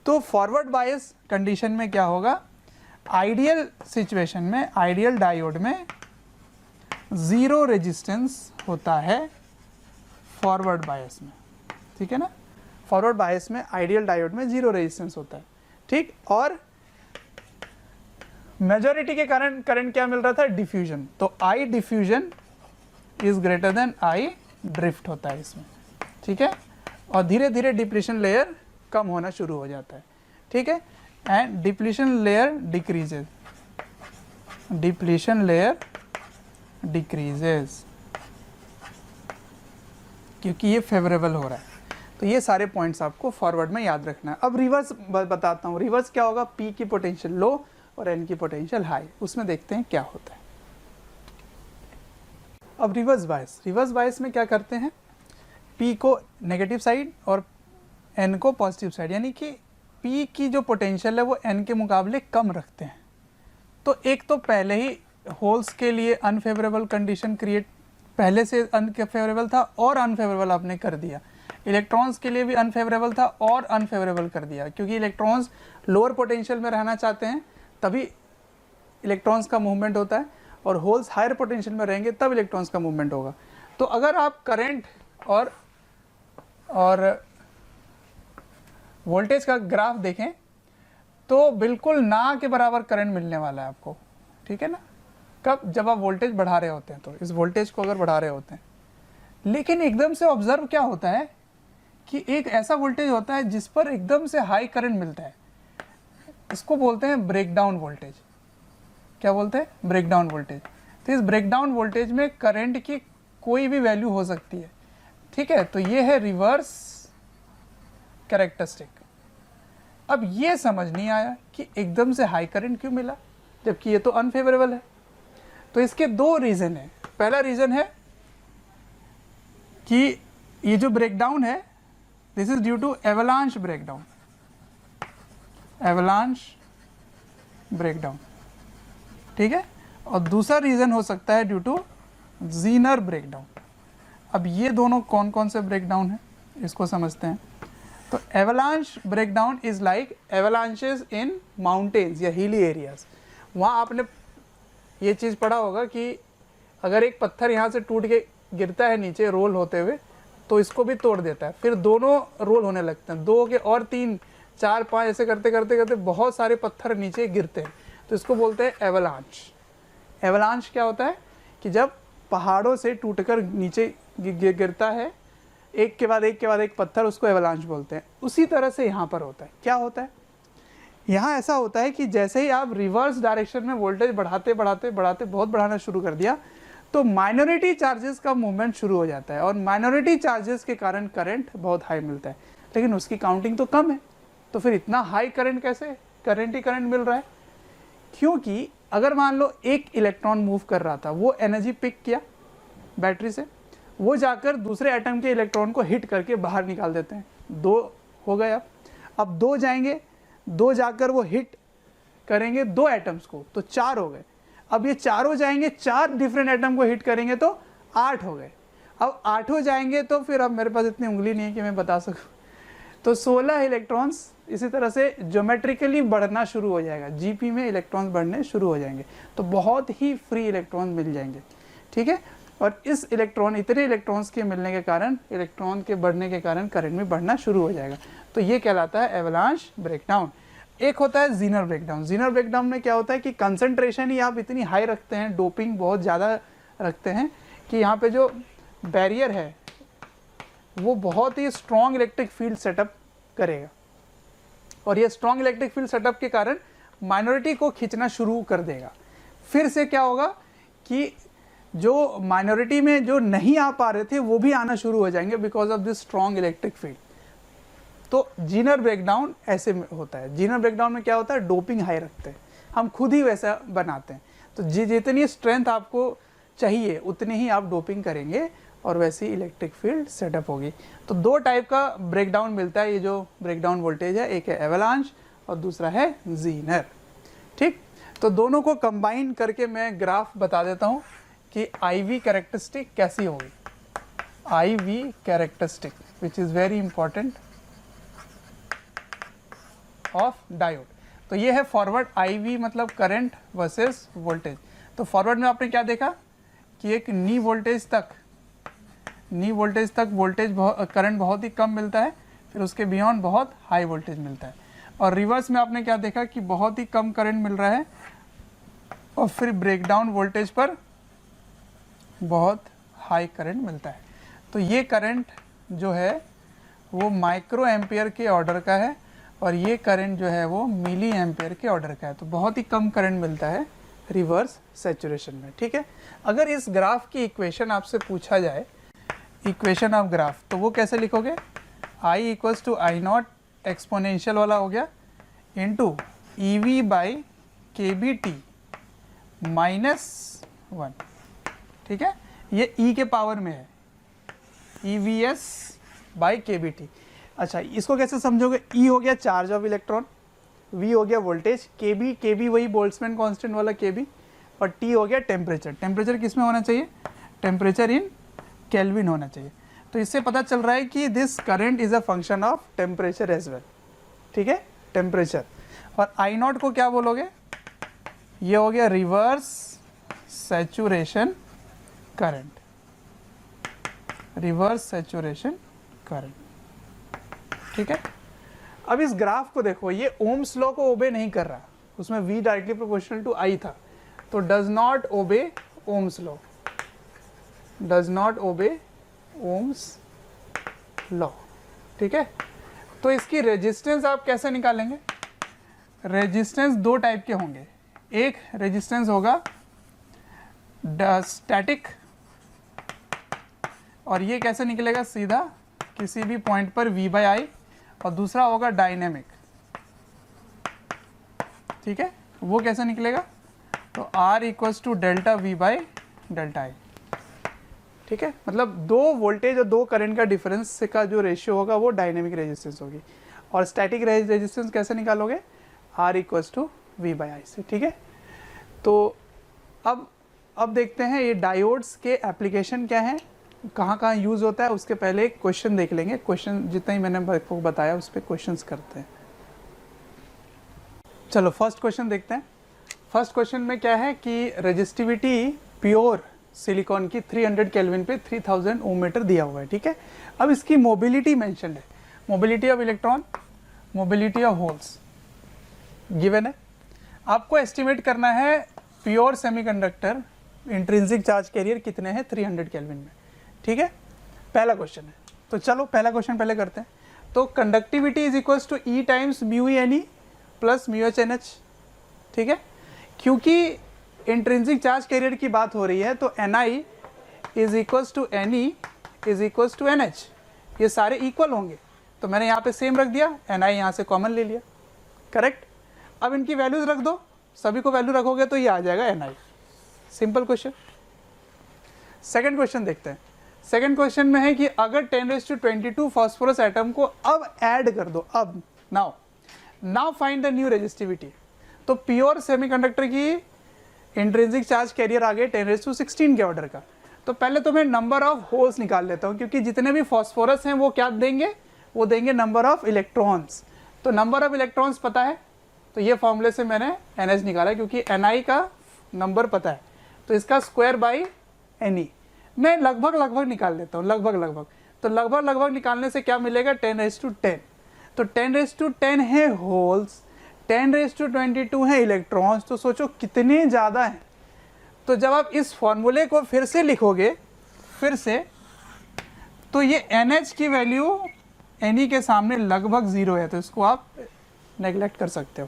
A: तो फॉरवर्ड बायस कंडीशन में क्या होगा, आइडियल सिचुएशन में, आइडियल डायोड में ज़ीरो रेजिस्टेंस होता है फॉरवर्ड बायस में, ठीक है ना। फॉरवर्ड बायस में आइडियल डायोड में ज़ीरो रेजिस्टेंस होता है, ठीक। और मेजॉरिटी के कारण करंट क्या मिल रहा था, डिफ्यूजन। तो I diffusion is greater than I drift होता है इसमें, ठीक है। और धीरे धीरे डिप्लीशन लेयर कम होना शुरू हो जाता है, ठीक है। And depletion layer decreases, depletion layer decreases, क्योंकि ये फेवरेबल हो रहा है। तो ये सारे पॉइंट्स आपको फॉरवर्ड में याद रखना है। अब रिवर्स बताता हूँ, रिवर्स क्या होगा, पी की पोटेंशियल लो और एन की पोटेंशियल हाई, उसमें देखते हैं क्या होता है। अब रिवर्स बायस, रिवर्स बायस में क्या करते हैं, पी को नेगेटिव साइड और एन को पॉजिटिव साइड, यानी कि पी की जो पोटेंशियल है वो एन के मुकाबले कम रखते हैं। तो एक तो पहले ही होल्स के लिए अनफेवरेबल कंडीशन क्रिएट, पहले से अनफेवरेबल था और अनफेवरेबल आपने कर दिया। इलेक्ट्रॉन्स के लिए भी अनफेवरेबल था और अनफेवरेबल कर दिया, क्योंकि इलेक्ट्रॉन्स लोअर पोटेंशियल में रहना चाहते हैं तभी इलेक्ट्रॉन्स का मूवमेंट होता है, और होल्स हायर पोटेंशियल में रहेंगे तब इलेक्ट्रॉन्स का मूवमेंट होगा। तो अगर आप करंट और वोल्टेज का ग्राफ देखें तो बिल्कुल ना के बराबर करंट मिलने वाला है आपको, ठीक है ना। कब, जब आप वोल्टेज बढ़ा रहे होते हैं, तो इस वोल्टेज को अगर बढ़ा रहे होते हैं, लेकिन एकदम से ऑब्जर्व क्या होता है कि एक ऐसा वोल्टेज होता है जिस पर एकदम से हाई करंट मिलता है, इसको बोलते हैं ब्रेकडाउन वोल्टेज। क्या बोलते हैं, ब्रेकडाउन वोल्टेज। तो इस ब्रेकडाउन वोल्टेज में करंट की कोई भी वैल्यू हो सकती है, ठीक है। तो ये है रिवर्स कैरेक्टरिस्टिक। अब ये समझ नहीं आया कि एकदम से हाई करंट क्यों मिला जबकि ये तो अनफेवरेबल है। तो इसके दो रीज़न है। पहला रीज़न है कि ये जो ब्रेकडाउन है, this is due to avalanche breakdown, avalanche breakdown, ठीक है। और दूसरा रीज़न हो सकता है ड्यू टू ज़ीनर ब्रेकडाउन। अब ये दोनों कौन कौन से ब्रेकडाउन हैं इसको समझते हैं। तो avalanche breakdown is like avalanches in mountains या हिली एरियाज। वहाँ आपने ये चीज़ पढ़ा होगा कि अगर एक पत्थर यहाँ से टूट के गिरता है नीचे रोल होते हुए, तो इसको भी तोड़ देता है, फिर दोनों रोल होने लगते हैं, 2 के और 3 4 5 ऐसे करते करते करते बहुत सारे पत्थर नीचे गिरते हैं। तो इसको बोलते हैं एवलांच। एवलांच क्या होता है कि जब पहाड़ों से टूटकर नीचे गिरता है एक के बाद एक के बाद एक पत्थर, उसको एवलांच बोलते हैं। उसी तरह से यहाँ पर होता है। क्या होता है, यहाँ ऐसा होता है कि जैसे ही आप रिवर्स डायरेक्शन में वोल्टेज बढ़ाते बढ़ाते बढ़ाते बहुत बढ़ाना शुरू कर दिया, तो माइनॉरिटी चार्जेस का मूवमेंट शुरू हो जाता है, और माइनॉरिटी चार्जेस के कारण करंट बहुत हाई मिलता है, लेकिन उसकी काउंटिंग तो कम है। तो फिर इतना हाई करंट कैसे, करंट ही करंट मिल रहा है? क्योंकि अगर मान लो एक इलेक्ट्रॉन मूव कर रहा था, वो एनर्जी पिक किया बैटरी से, वो जाकर दूसरे एटम के इलेक्ट्रॉन को हिट करके बाहर निकाल देते हैं। 2 हो गए। अब 2 जाएंगे, 2 जाकर वो हिट करेंगे 2 एटम्स को, तो 4 हो गए। अब ये चारों जाएंगे, 4 डिफरेंट एटम को हिट करेंगे तो 8 हो गए। अब 8 हो जाएंगे तो फिर अब मेरे पास इतनी उंगली नहीं है कि मैं बता सकूं, तो 16 इलेक्ट्रॉन्स इसी तरह से ज्योमेट्रिकली बढ़ना शुरू हो जाएगा। जीपी में इलेक्ट्रॉन्स बढ़ने शुरू हो जाएंगे, तो बहुत ही फ्री इलेक्ट्रॉन मिल जाएंगे, ठीक है। और इस इतने इलेक्ट्रॉन्स के मिलने के कारण, इलेक्ट्रॉन के बढ़ने के कारण करंट में बढ़ना शुरू हो जाएगा। तो ये कहलाता है एवलांच ब्रेकडाउन। एक होता है ज़ीनर ब्रेकडाउन। ज़ीनर ब्रेकडाउन में क्या होता है कि कंसंट्रेशन ही आप इतनी हाई रखते हैं, डोपिंग बहुत ज़्यादा रखते हैं कि यहाँ पे जो बैरियर है वो बहुत ही स्ट्रॉन्ग इलेक्ट्रिक फील्ड सेटअप करेगा, और ये स्ट्रॉन्ग इलेक्ट्रिक फील्ड सेटअप के कारण माइनॉरिटी को खींचना शुरू कर देगा। फिर से क्या होगा कि जो माइनॉरिटी में जो नहीं आ पा रहे थे वो भी आना शुरू हो जाएंगे because of this strong electric field. तो ज़ीनर ब्रेकडाउन ऐसे में होता है। ज़ीनर ब्रेकडाउन में क्या होता है, डोपिंग हाई रखते हैं, हम खुद ही वैसा बनाते हैं। तो जितनी स्ट्रेंथ आपको चाहिए उतनी ही आप डोपिंग करेंगे और वैसी इलेक्ट्रिक फील्ड सेटअप होगी। तो 2 टाइप का ब्रेकडाउन मिलता है, ये जो ब्रेकडाउन वोल्टेज है, एक है एवलांच और दूसरा है ज़ीनर, ठीक। तो दोनों को कंबाइन करके मैं ग्राफ बता देता हूँ कि IV कैरेक्टरिस्टिक कैसी होगी, IV characteristic which is very important of diode. तो ये है फॉरवर्ड IV मतलब करंट वर्सेस वोल्टेज। तो फॉरवर्ड में आपने क्या देखा कि एक नी वोल्टेज तक वोल्टेज करंट बहुत ही कम मिलता है, फिर उसके बियॉन्ड बहुत हाई वोल्टेज मिलता है। और रिवर्स में आपने क्या देखा कि बहुत ही कम करंट मिल रहा है और फिर ब्रेकडाउन वोल्टेज पर बहुत हाई करंट मिलता है। तो ये करंट जो है वो माइक्रो एम्पियर के ऑर्डर का है और ये करंट जो है वो मिली एम्पियर के ऑर्डर का है। तो बहुत ही कम करंट मिलता है रिवर्स सैचुरेशन में, ठीक है। अगर इस ग्राफ की इक्वेशन आपसे पूछा जाए, इक्वेशन ऑफ ग्राफ, तो वो कैसे लिखोगे, I equals to I naught exponential वाला हो गया इंटू EV बाई KBT -1, ठीक है। ये E के पावर में है, EVS बाई KBT। अच्छा, इसको कैसे समझोगे, E हो गया चार्ज ऑफ इलेक्ट्रॉन, V हो गया वोल्टेज, KB वही बोल्ट्जमैन कांस्टेंट वाला KB, और T हो गया टेम्परेचर। टेम्परेचर किस में होना चाहिए, टेम्परेचर इन केल्विन होना चाहिए। तो इससे पता चल रहा है कि this current is a function of temperature as well, ठीक है, टेम्परेचर। और आई नॉट को क्या बोलोगे, ये हो गया reverse saturation current, reverse saturation current, ठीक है। अब इस ग्राफ को देखो, ये ओम्स लॉ को ओबे नहीं कर रहा, उसमें V directly proportional to I था, तो does not obey Ohm's law, does not obey Ohm's law, ठीक है। तो इसकी रेजिस्टेंस आप कैसे निकालेंगे, रेजिस्टेंस दो टाइप के होंगे, एक रेजिस्टेंस होगा स्टैटिक, और ये कैसे निकलेगा, सीधा किसी भी पॉइंट पर V/I, और दूसरा होगा डायनेमिक, ठीक है। वो कैसे निकलेगा, तो R equals to delta V/ΔI, ठीक है। मतलब दो वोल्टेज और दो करंट का डिफरेंस का जो रेशियो होगा वो डायनेमिक रेजिस्टेंस होगी। और स्टैटिक रेजिस्टेंस कैसे निकालोगे, R इक्वल्स टू V/I से, ठीक है। तो अब देखते हैं ये डायोड्स के एप्लीकेशन क्या हैं, कहाँ कहाँ यूज़ होता है। उसके पहले एक क्वेश्चन देख लेंगे, क्वेश्चन जितना ही मैंने आपको बताया उस पर क्वेश्चंस करते हैं। चलो फर्स्ट क्वेश्चन देखते हैं। फर्स्ट क्वेश्चन में क्या है कि रेजिस्टिविटी प्योर सिलिकॉन की 300 केल्विन पे 3000 ओम मीटर दिया हुआ है, ठीक है। अब इसकी मोबिलिटी मेंशन्ड है, mobility of electron, mobility of holes given है। आपको एस्टिमेट करना है pure semiconductor intrinsic charge career कितने हैं 300 केल्विन में, ठीक है। पहला क्वेश्चन है, तो चलो पहला क्वेश्चन पहले करते हैं। तो conductivity is equals to E times μE plus μH, ठीक है। क्योंकि इंट्रिंसिक चार्ज कैरियर की बात हो रही है तो Ni is equals to Ne is equals to NH, ये सारे इक्वल होंगे, तो मैंने यहाँ पे सेम रख दिया, Ni यहाँ से कॉमन ले लिया, करेक्ट। अब इनकी वैल्यूज रख दो, सभी को वैल्यू रखोगे तो ये आ जाएगा Ni, simple question. Second question देखते हैं। सेकंड क्वेश्चन में है कि अगर 10⁻22 फास्फोरस एटम को अब ऐड कर दो, अब now find the new resistivity. तो प्योर सेमीकंडक्टर की इंट्रिंसिक चार्ज कैरियर आ गए 10⁻16 के ऑर्डर का। तो पहले तो मैं नंबर ऑफ होल्स निकाल लेता हूँ, क्योंकि जितने भी फास्फोरस हैं वो क्या देंगे, वो देंगे नंबर ऑफ इलेक्ट्रॉन्स। तो नंबर ऑफ इलेक्ट्रॉन्स पता है, तो ये फॉर्मूले से मैंने NH निकाला, क्योंकि Ni का नंबर पता है, तो इसका स्क्वायर बाई Ne मैं लगभग निकाल लेता हूँ, लगभग। तो लगभग निकालने से क्या मिलेगा, 10⁻10। तो 10⁻10 है होल्स, 10⁻22 है इलेक्ट्रॉन्स, तो सोचो कितने ज़्यादा हैं। तो जब आप इस फॉर्मूले को फिर से लिखोगे तो ये NH की वैल्यू Ne के सामने लगभग 0 है, तो इसको आप नेगलेक्ट कर सकते हो।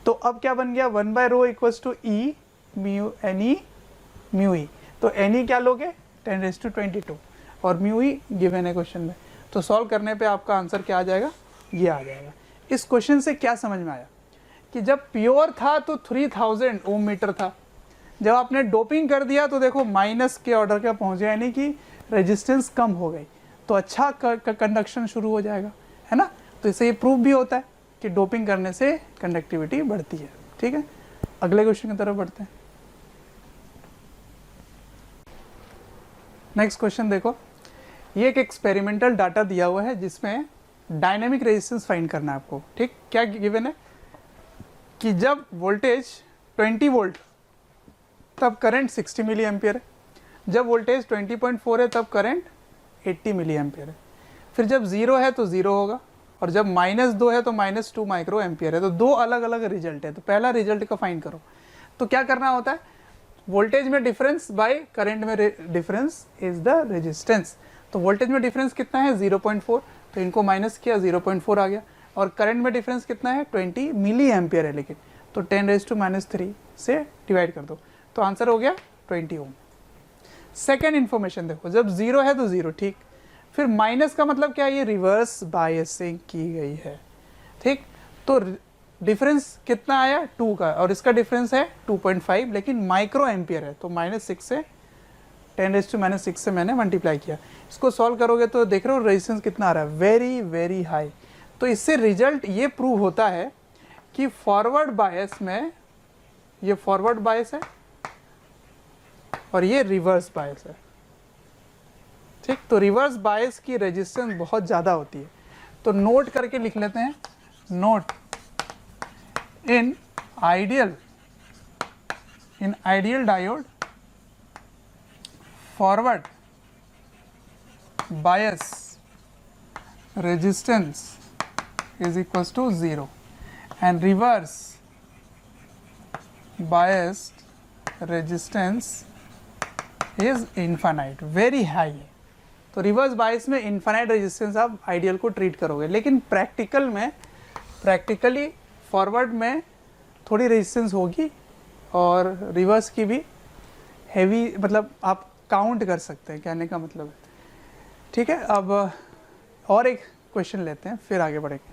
A: तो अब क्या बन गया, 1/ρ equals to E Ne μe। तो Ne क्या लोगे, 10⁻22, और μe गिवन है क्वेश्चन में। तो सॉल्व करने पे आपका आंसर क्या आ जाएगा, ये आ जाएगा। इस क्वेश्चन से क्या समझ में आया कि जब प्योर था तो 3000 ओम मीटर था, जब आपने डोपिंग कर दिया तो देखो माइनस के ऑर्डर का पहुंच गया, यानी कि रेजिस्टेंस कम हो गई, तो अच्छा कंडक्शन शुरू हो जाएगा, है ना। तो इससे ये प्रूफ भी होता है कि डोपिंग करने से कंडक्टिविटी बढ़ती है, ठीक है। अगले क्वेश्चन की तरफ बढ़ते हैं। नेक्स्ट क्वेश्चन देखो, ये एक एक्सपेरिमेंटल डाटा दिया हुआ है जिसमें डायनेमिक रेजिस्टेंस फाइंड करना है आपको। ठीक, क्या गिवन है कि जब वोल्टेज 20 वोल्ट तब करंट 60 मिली एम्पियर है, जब वोल्टेज 20.4 है तब करंट 80 मिली एम्पियर है, फिर जब 0 है तो 0 होगा, और जब -2 है तो -2 माइक्रो एम्पियर है। तो दो अलग अलग रिजल्ट है। तो पहला रिजल्ट का फाइंड करो। तो क्या करना होता है, वोल्टेज में डिफरेंस बाय करंट में डिफरेंस इज द रेजिस्टेंस। तो वोल्टेज में डिफरेंस कितना है 0.4, तो इनको माइनस किया 0.4 आ गया, और करंट में डिफरेंस कितना है 20 मिली एम्पियर है लेकिन, तो 10⁻³ से डिवाइड कर दो, तो आंसर हो गया 20 ओम। सेकेंड इन्फॉर्मेशन देखो, जब 0 है तो 0, ठीक, फिर माइनस का मतलब क्या है, ये रिवर्स बायसिंग की गई है। ठीक, तो डिफरेंस कितना आया 2 का, और इसका डिफरेंस है 2.5 लेकिन माइक्रो एम्पियर है, तो -6 से 10⁻⁶ से मैंने मल्टीप्लाई किया। इसको सॉल्व करोगे तो देख रहे हो रेजिस्टेंस कितना आ रहा है, वेरी वेरी हाई। तो इससे रिजल्ट ये प्रूव होता है कि फॉरवर्ड बायस में, ये फॉरवर्ड बायस है और ये रिवर्स बायस है। ठीक, तो रिवर्स बायस की रेजिस्टेंस बहुत ज़्यादा होती है। तो नोट करके लिख लेते हैं, note in ideal diode forward bias resistance is equals to 0 and reverse biased resistance is infinite, very high है। तो रिवर्स बायस में इन्फानाइट रेजिस्टेंस आप आइडियल को ट्रीट करोगे, लेकिन प्रैक्टिकली फॉरवर्ड में थोड़ी रेजिस्टेंस होगी और रिवर्स की भी हैवी, मतलब आप काउंट कर सकते हैं, कहने का मतलब है। ठीक है, अब और एक क्वेश्चन लेते हैं फिर आगे बढ़ेंगे।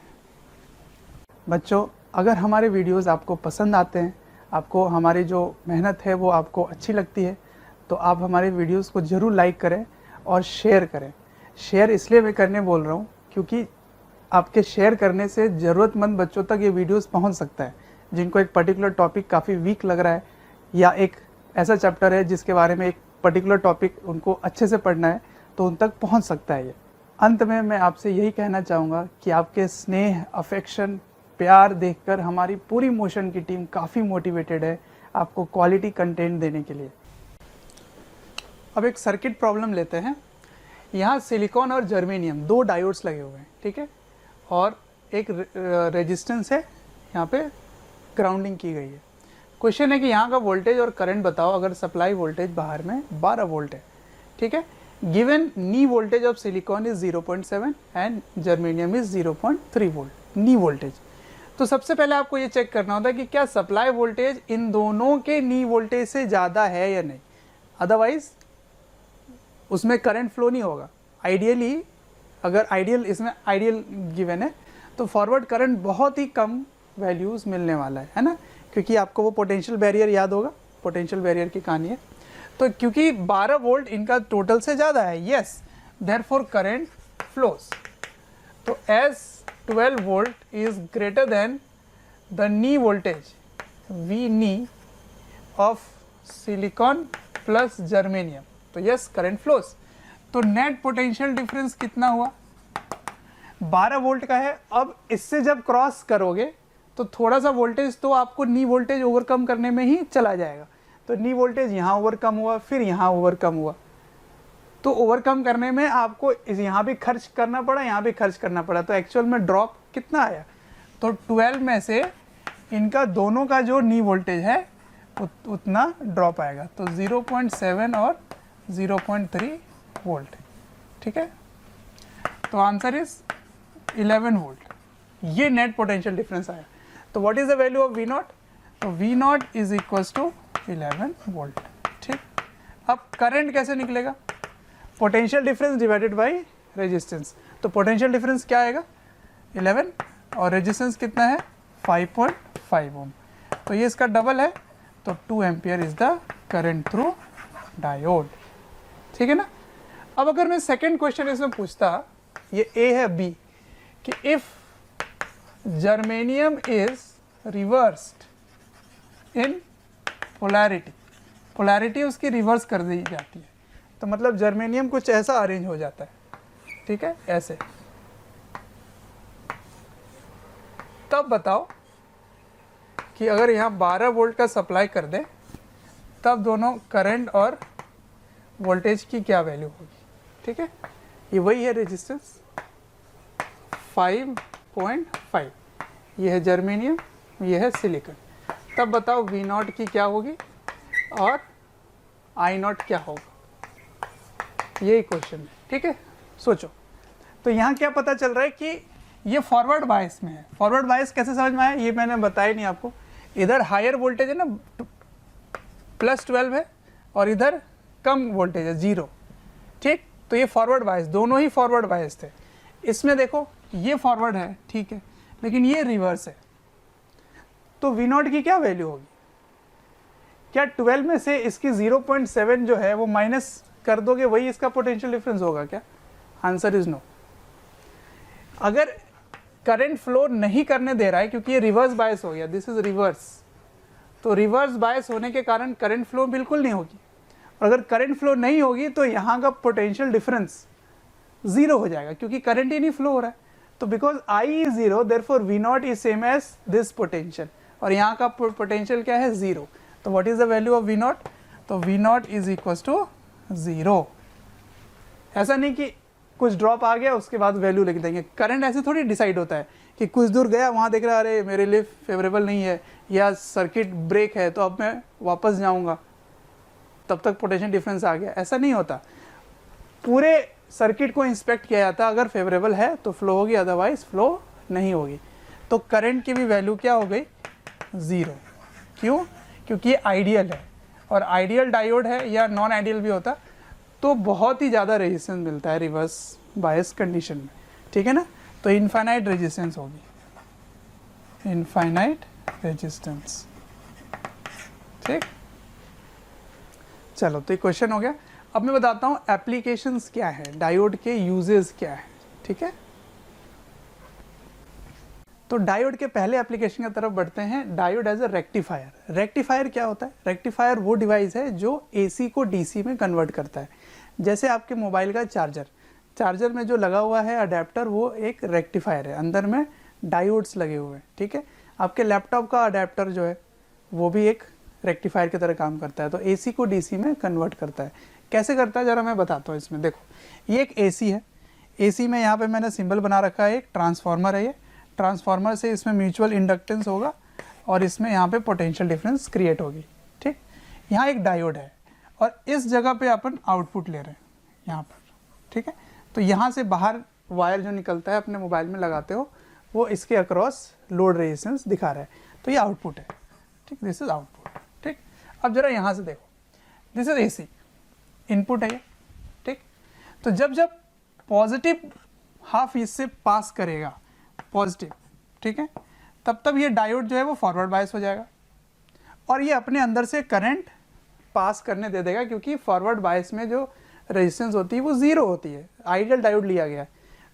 A: बच्चों, अगर हमारे वीडियोस आपको पसंद आते हैं, आपको हमारी जो मेहनत है वो आपको अच्छी लगती है, तो आप हमारे वीडियोस को ज़रूर लाइक करें और शेयर करें। शेयर इसलिए मैं करने बोल रहा हूँ क्योंकि आपके शेयर करने से ज़रूरतमंद बच्चों तक ये वीडियोस पहुँच सकता है, जिनको एक पर्टिकुलर टॉपिक काफ़ी वीक लग रहा है, या एक ऐसा चैप्टर है जिसके बारे में एक पर्टिकुलर टॉपिक उनको अच्छे से पढ़ना है, तो उन तक पहुँच सकता है ये। अंत में मैं आपसे यही कहना चाहूँगा कि आपके स्नेह, अफेक्शन, प्यार देखकर हमारी पूरी मोशन की टीम काफ़ी मोटिवेटेड है आपको क्वालिटी कंटेंट देने के लिए। अब एक सर्किट प्रॉब्लम लेते हैं। यहाँ सिलिकॉन और जर्मेनियम दो डायोड्स लगे हुए हैं, ठीक है, और एक रेजिस्टेंस है, यहाँ पे ग्राउंडिंग की गई है। क्वेश्चन है कि यहाँ का वोल्टेज और करंट बताओ अगर सप्लाई वोल्टेज बाहर में 12 वोल्ट है। ठीक है, given knee voltage of silicon is 0.7 and germanium is 0.3 volt knee voltage. तो सबसे पहले आपको ये चेक करना होता है कि क्या सप्लाई वोल्टेज इन दोनों के नी वोल्टेज से ज़्यादा है या नहीं, अदरवाइज उसमें करंट फ्लो नहीं होगा। आइडियली अगर इसमें आइडियल गिवन है तो फॉरवर्ड करंट बहुत ही कम वैल्यूज़ मिलने वाला है ना, क्योंकि आपको वो पोटेंशियल बैरियर याद होगा, पोटेंशियल बैरियर की कहानी है। तो क्योंकि 12 वोल्ट इनका टोटल से ज़्यादा है, यस, देयरफॉर करंट फ्लोज। तो as 12 volt is greater than the knee voltage V knee of silicon plus germanium, तो यस करंट फ्लोज। तो नेट पोटेंशियल डिफरेंस कितना हुआ, 12 वोल्ट का है। अब इससे जब क्रॉस करोगे तो थोड़ा सा वोल्टेज तो आपको नी वोल्टेज ओवरकम करने में ही चला जाएगा। तो नी वोल्टेज यहाँ ओवरकम हुआ, फिर यहाँ ओवरकम हुआ, तो ओवरकम करने में आपको यहाँ भी खर्च करना पड़ा, यहाँ भी खर्च करना पड़ा। तो एक्चुअल में ड्रॉप कितना आया, तो 12 में से इनका दोनों का जो नी वोल्टेज है उतना ड्रॉप आएगा। तो 0.7 और 0.3 वोल्ट। ठीक है, तो आंसर इज 11 वोल्ट। ये नेट पोटेंशियल डिफरेंस आया। तो what is the value of V0, तो V0 is equals to 11 volt. ठीक, अब करंट कैसे निकलेगा, potential difference divided by resistance. तो पोटेंशियल डिफरेंस क्या आएगा 11 और रेजिस्टेंस कितना है 5.5 ओम, तो ये इसका डबल है, तो 2 ampere is the current through diode. ठीक है ना। अब अगर मैं सेकेंड क्वेश्चन इसमें पूछता, ये A है B, कि if germanium is reversed in polarity, polarity उसकी रिवर्स कर दी जाती है, तो मतलब जर्मेनियम कुछ ऐसा अरेंज हो जाता है, ठीक है, ऐसे। तब बताओ कि अगर यहाँ 12 वोल्ट का सप्लाई कर दें तब दोनों करंट और वोल्टेज की क्या वैल्यू होगी, ठीक है। ये वही है रेजिस्टेंस 5.5, ये है जर्मेनियम, ये है सिलिकॉन। तब बताओ V0 की क्या होगी और I0 क्या होगा, यही क्वेश्चन है, ठीक है। सोचो, तो यहाँ क्या पता चल रहा है कि ये फॉरवर्ड बायस में है। फॉरवर्ड बायस कैसे समझ में आया, ये मैंने बताया नहीं आपको। इधर हायर वोल्टेज है ना +12 है और इधर कम वोल्टेज है 0, ठीक। तो ये फॉरवर्ड बायस, दोनों ही फॉरवर्ड बायस थे। इसमें देखो ये फॉरवर्ड है, ठीक है, लेकिन ये रिवर्स है। तो V0 की क्या वैल्यू होगी, क्या 12 में से इसकी 0.7 जो है वो माइनस कर दोगे, वही इसका पोटेंशियल डिफरेंस होगा क्या? Answer is no. अगर करंट फ्लो नहीं करने दे रहा है क्योंकि ये रिवर्स बायस हो गया, दिस इज रिवर्स, तो रिवर्स बायस होने के कारण करंट फ्लो बिल्कुल नहीं होगी। और अगर करंट फ्लो नहीं होगी तो यहाँ का पोटेंशियल डिफरेंस 0 हो जाएगा क्योंकि करंट ही नहीं फ्लो हो रहा है। तो because I is 0 therefore V0 is same as this potential, और यहाँ का पोटेंशियल क्या है 0। तो what is the value of V0? तो V0 इज इक्वल टू 0। ऐसा नहीं कि कुछ ड्रॉप आ गया उसके बाद वैल्यू लिख देंगे। करंट ऐसे थोड़ी डिसाइड होता है कि कुछ दूर गया वहाँ देख रहा अरे मेरे लिए फेवरेबल नहीं है या सर्किट ब्रेक है तो अब मैं वापस जाऊँगा, तब तक पोटेंशियल डिफरेंस आ गया, ऐसा नहीं होता। पूरे सर्किट को इंस्पेक्ट किया जाता है, अगर फेवरेबल है तो फ्लो होगी, अदरवाइज फ्लो नहीं होगी। तो करंट की भी वैल्यू क्या हो गई 0। क्यों? क्योंकि ये आइडियल है, और आइडियल डायोड है या नॉन आइडियल भी होता तो बहुत ही ज़्यादा रेजिस्टेंस मिलता है रिवर्स बायस कंडीशन में, ठीक है ना। तो इनफाइनाइट रेजिस्टेंस होगी, इनफाइनाइट रेजिस्टेंस, ठीक। चलो, तो ये क्वेश्चन हो गया। अब मैं बताता हूँ एप्लीकेशंस क्या है, डायोड के यूजेस क्या है, ठीक है। तो डायोड के पहले एप्लीकेशन की तरफ बढ़ते हैं। Diode as a rectifier. Rectifier क्या होता है? रेक्टिफायर वो डिवाइस है जो AC को DC में कन्वर्ट करता है। जैसे आपके मोबाइल का चार्जर में जो लगा हुआ है अडेप्टर, वो एक रेक्टिफायर है, अंदर में डायोड्स लगे हुए हैं, ठीक है। आपके लैपटॉप का अडेप्टर जो है वो भी एक रेक्टिफायर की तरह काम करता है, तो AC को DC में कन्वर्ट करता है। कैसे करता है ज़रा मैं बताता हूँ। इसमें देखो, ये एक AC है, AC में यहाँ पे मैंने सिंबल बना रखा है, एक ट्रांसफार्मर है। ये ट्रांसफार्मर से इसमें म्यूचुअल इंडक्टेंस होगा और इसमें यहाँ पे पोटेंशियल डिफरेंस क्रिएट होगी, ठीक। यहाँ एक डायोड है और इस जगह पे अपन आउटपुट ले रहे हैं यहाँ पर, ठीक है। तो यहाँ से बाहर वायर जो निकलता है अपने मोबाइल में लगाते हो, वो इसके अक्रॉस लोड रेजिस्टेंस दिखा रहा है, तो ये आउटपुट है, ठीक। दिस इज आउटपुट, ठीक। अब जरा यहाँ से देखो, दिस इज AC, इनपुट है ये, ठीक। तो जब पॉजिटिव हाफ इससे पास करेगा पॉजिटिव, ठीक है, तब ये डायोड जो है वो फॉरवर्ड बायस हो जाएगा और ये अपने अंदर से करंट पास करने दे देगा, क्योंकि फॉरवर्ड बायस में जो रेजिस्टेंस होती है वो 0 होती है। आइडियल डायोड लिया गया है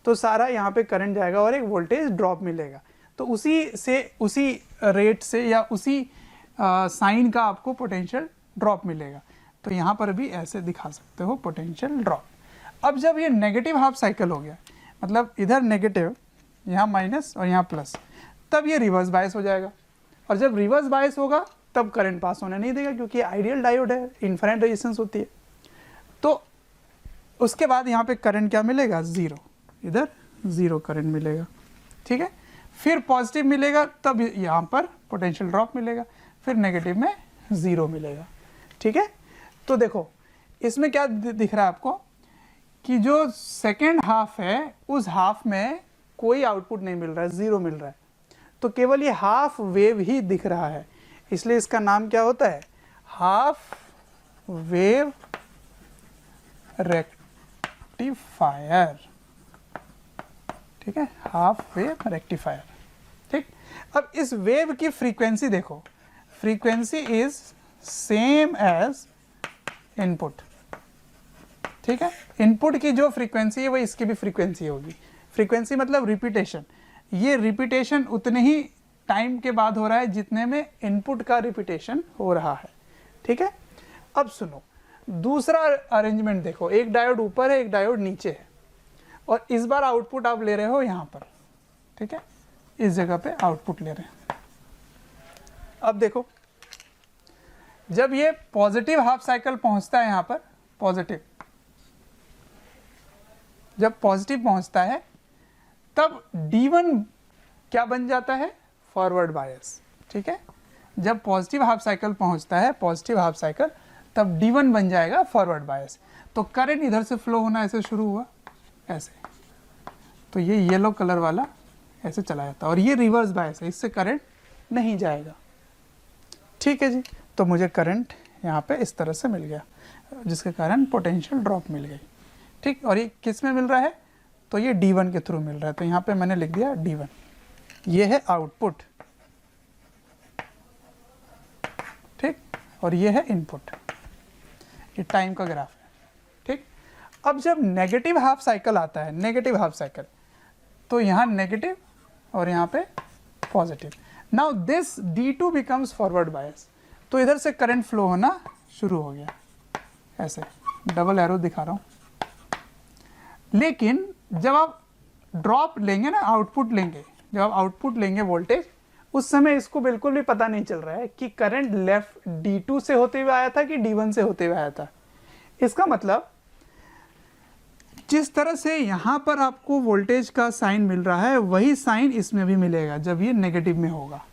A: तो सारा यहाँ पे करंट जाएगा और एक वोल्टेज ड्रॉप मिलेगा। तो उसी रेट से या उसी साइन का आपको पोटेंशियल ड्रॉप मिलेगा। तो यहाँ पर भी ऐसे दिखा सकते हो पोटेंशियल ड्रॉप। अब जब ये नेगेटिव हाफ साइकिल हो गया, मतलब इधर नेगेटिव, यहाँ माइनस और यहाँ प्लस, तब ये रिवर्स बायस हो जाएगा। और जब रिवर्स बायस होगा तब करंट पास होने नहीं देगा, क्योंकि आइडियल डायोड है, इन्फिनिट रेजिस्टेंस होती है। तो उसके बाद यहाँ पे करंट क्या मिलेगा 0, इधर 0 करंट मिलेगा, ठीक है। फिर पॉजिटिव मिलेगा तब यहाँ पर पोटेंशियल ड्रॉप मिलेगा, फिर नेगेटिव में 0 मिलेगा, ठीक है। तो देखो इसमें क्या दिख रहा है आपको कि जो सेकेंड हाफ है उस हाफ में कोई आउटपुट नहीं मिल रहा है, 0 मिल रहा है। तो केवल ये हाफ वेव ही दिख रहा है, इसलिए इसका नाम क्या होता है? हाफ वेव रेक्टिफायर, ठीक है, हाफ वेव रेक्टिफायर, ठीक। अब इस वेव की फ्रीक्वेंसी देखो, frequency is same as input, ठीक है। इनपुट की जो फ्रीक्वेंसी है वो इसकी भी फ्रीक्वेंसी होगी। फ्रीक्वेंसी मतलब रिपीटेशन, ये रिपीटेशन उतने ही टाइम के बाद हो रहा है जितने में इनपुट का रिपीटेशन हो रहा है, ठीक है। अब सुनो, दूसरा अरेंजमेंट देखो, एक डायोड ऊपर है, एक डायोड नीचे है, और इस बार आउटपुट आप ले रहे हो यहाँ पर, ठीक है, इस जगह पे आउटपुट ले रहे हैं। अब देखो, जब ये पॉजिटिव हाफ साइकिल पहुंचता है यहाँ पर, पॉजिटिव, जब पॉजिटिव पहुंचता है तब D1 क्या बन जाता है, फॉरवर्ड बायस, ठीक है। जब पॉजिटिव हाफ साइकिल पहुंचता है, पॉजिटिव हाफ साइकिल, तब D1 बन जाएगा फॉरवर्ड बायस। तो करंट इधर से फ्लो होना ऐसे शुरू हुआ, ऐसे, तो ये येलो कलर वाला ऐसे चला जाता है, और ये रिवर्स बायस है, इससे करंट नहीं जाएगा, ठीक है जी। तो मुझे करंट यहाँ पे इस तरह से मिल गया, जिसके कारण पोटेंशियल ड्रॉप मिल गई, ठीक। और ये किस में मिल रहा है, तो ये D1 के थ्रू मिल रहा है, तो यहाँ पे मैंने लिख दिया D1। ये है आउटपुट, ठीक, और ये है इनपुट, ये टाइम का ग्राफ है, ठीक। अब जब नेगेटिव हाफ साइकिल आता है, नेगेटिव हाफ साइकिल, तो यहाँ नेगेटिव और यहाँ पे positive. Now this D2 becomes forward bias, तो इधर से करंट फ्लो होना शुरू हो गया, ऐसे डबल एरो दिखा रहा हूँ। लेकिन जब आप ड्रॉप लेंगे ना, आउटपुट लेंगे, जब आप आउटपुट लेंगे वोल्टेज, उस समय इसको बिल्कुल भी पता नहीं चल रहा है कि करंट लेफ्ट D2 से होते हुए आया था कि D1 से होते हुए आया था। इसका मतलब जिस तरह से यहाँ पर आपको वोल्टेज का साइन मिल रहा है, वही साइन इसमें भी मिलेगा जब ये नेगेटिव में होगा,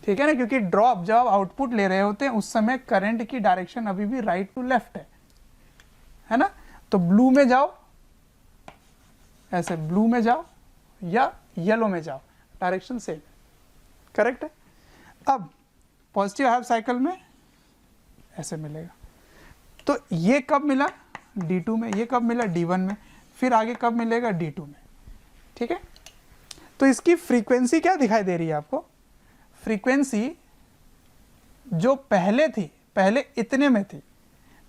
A: ठीक है ना, क्योंकि ड्रॉप जब आप आउटपुट ले रहे होते हैं उस समय करंट की डायरेक्शन अभी भी राइट टू लेफ्ट है ना। तो ब्लू में जाओ, ऐसे ब्लू में जाओ या येलो में जाओ, डायरेक्शन सेम, करेक्ट है। अब पॉजिटिव हाफ साइकिल में ऐसे मिलेगा, तो ये कब मिला, D2 में, ये कब मिला, D1 में, फिर आगे कब मिलेगा, D2 में, ठीक है। तो इसकी फ्रीक्वेंसी क्या दिखाई दे रही है आपको, फ्रीक्वेंसी जो पहले थी, पहले इतने में थी,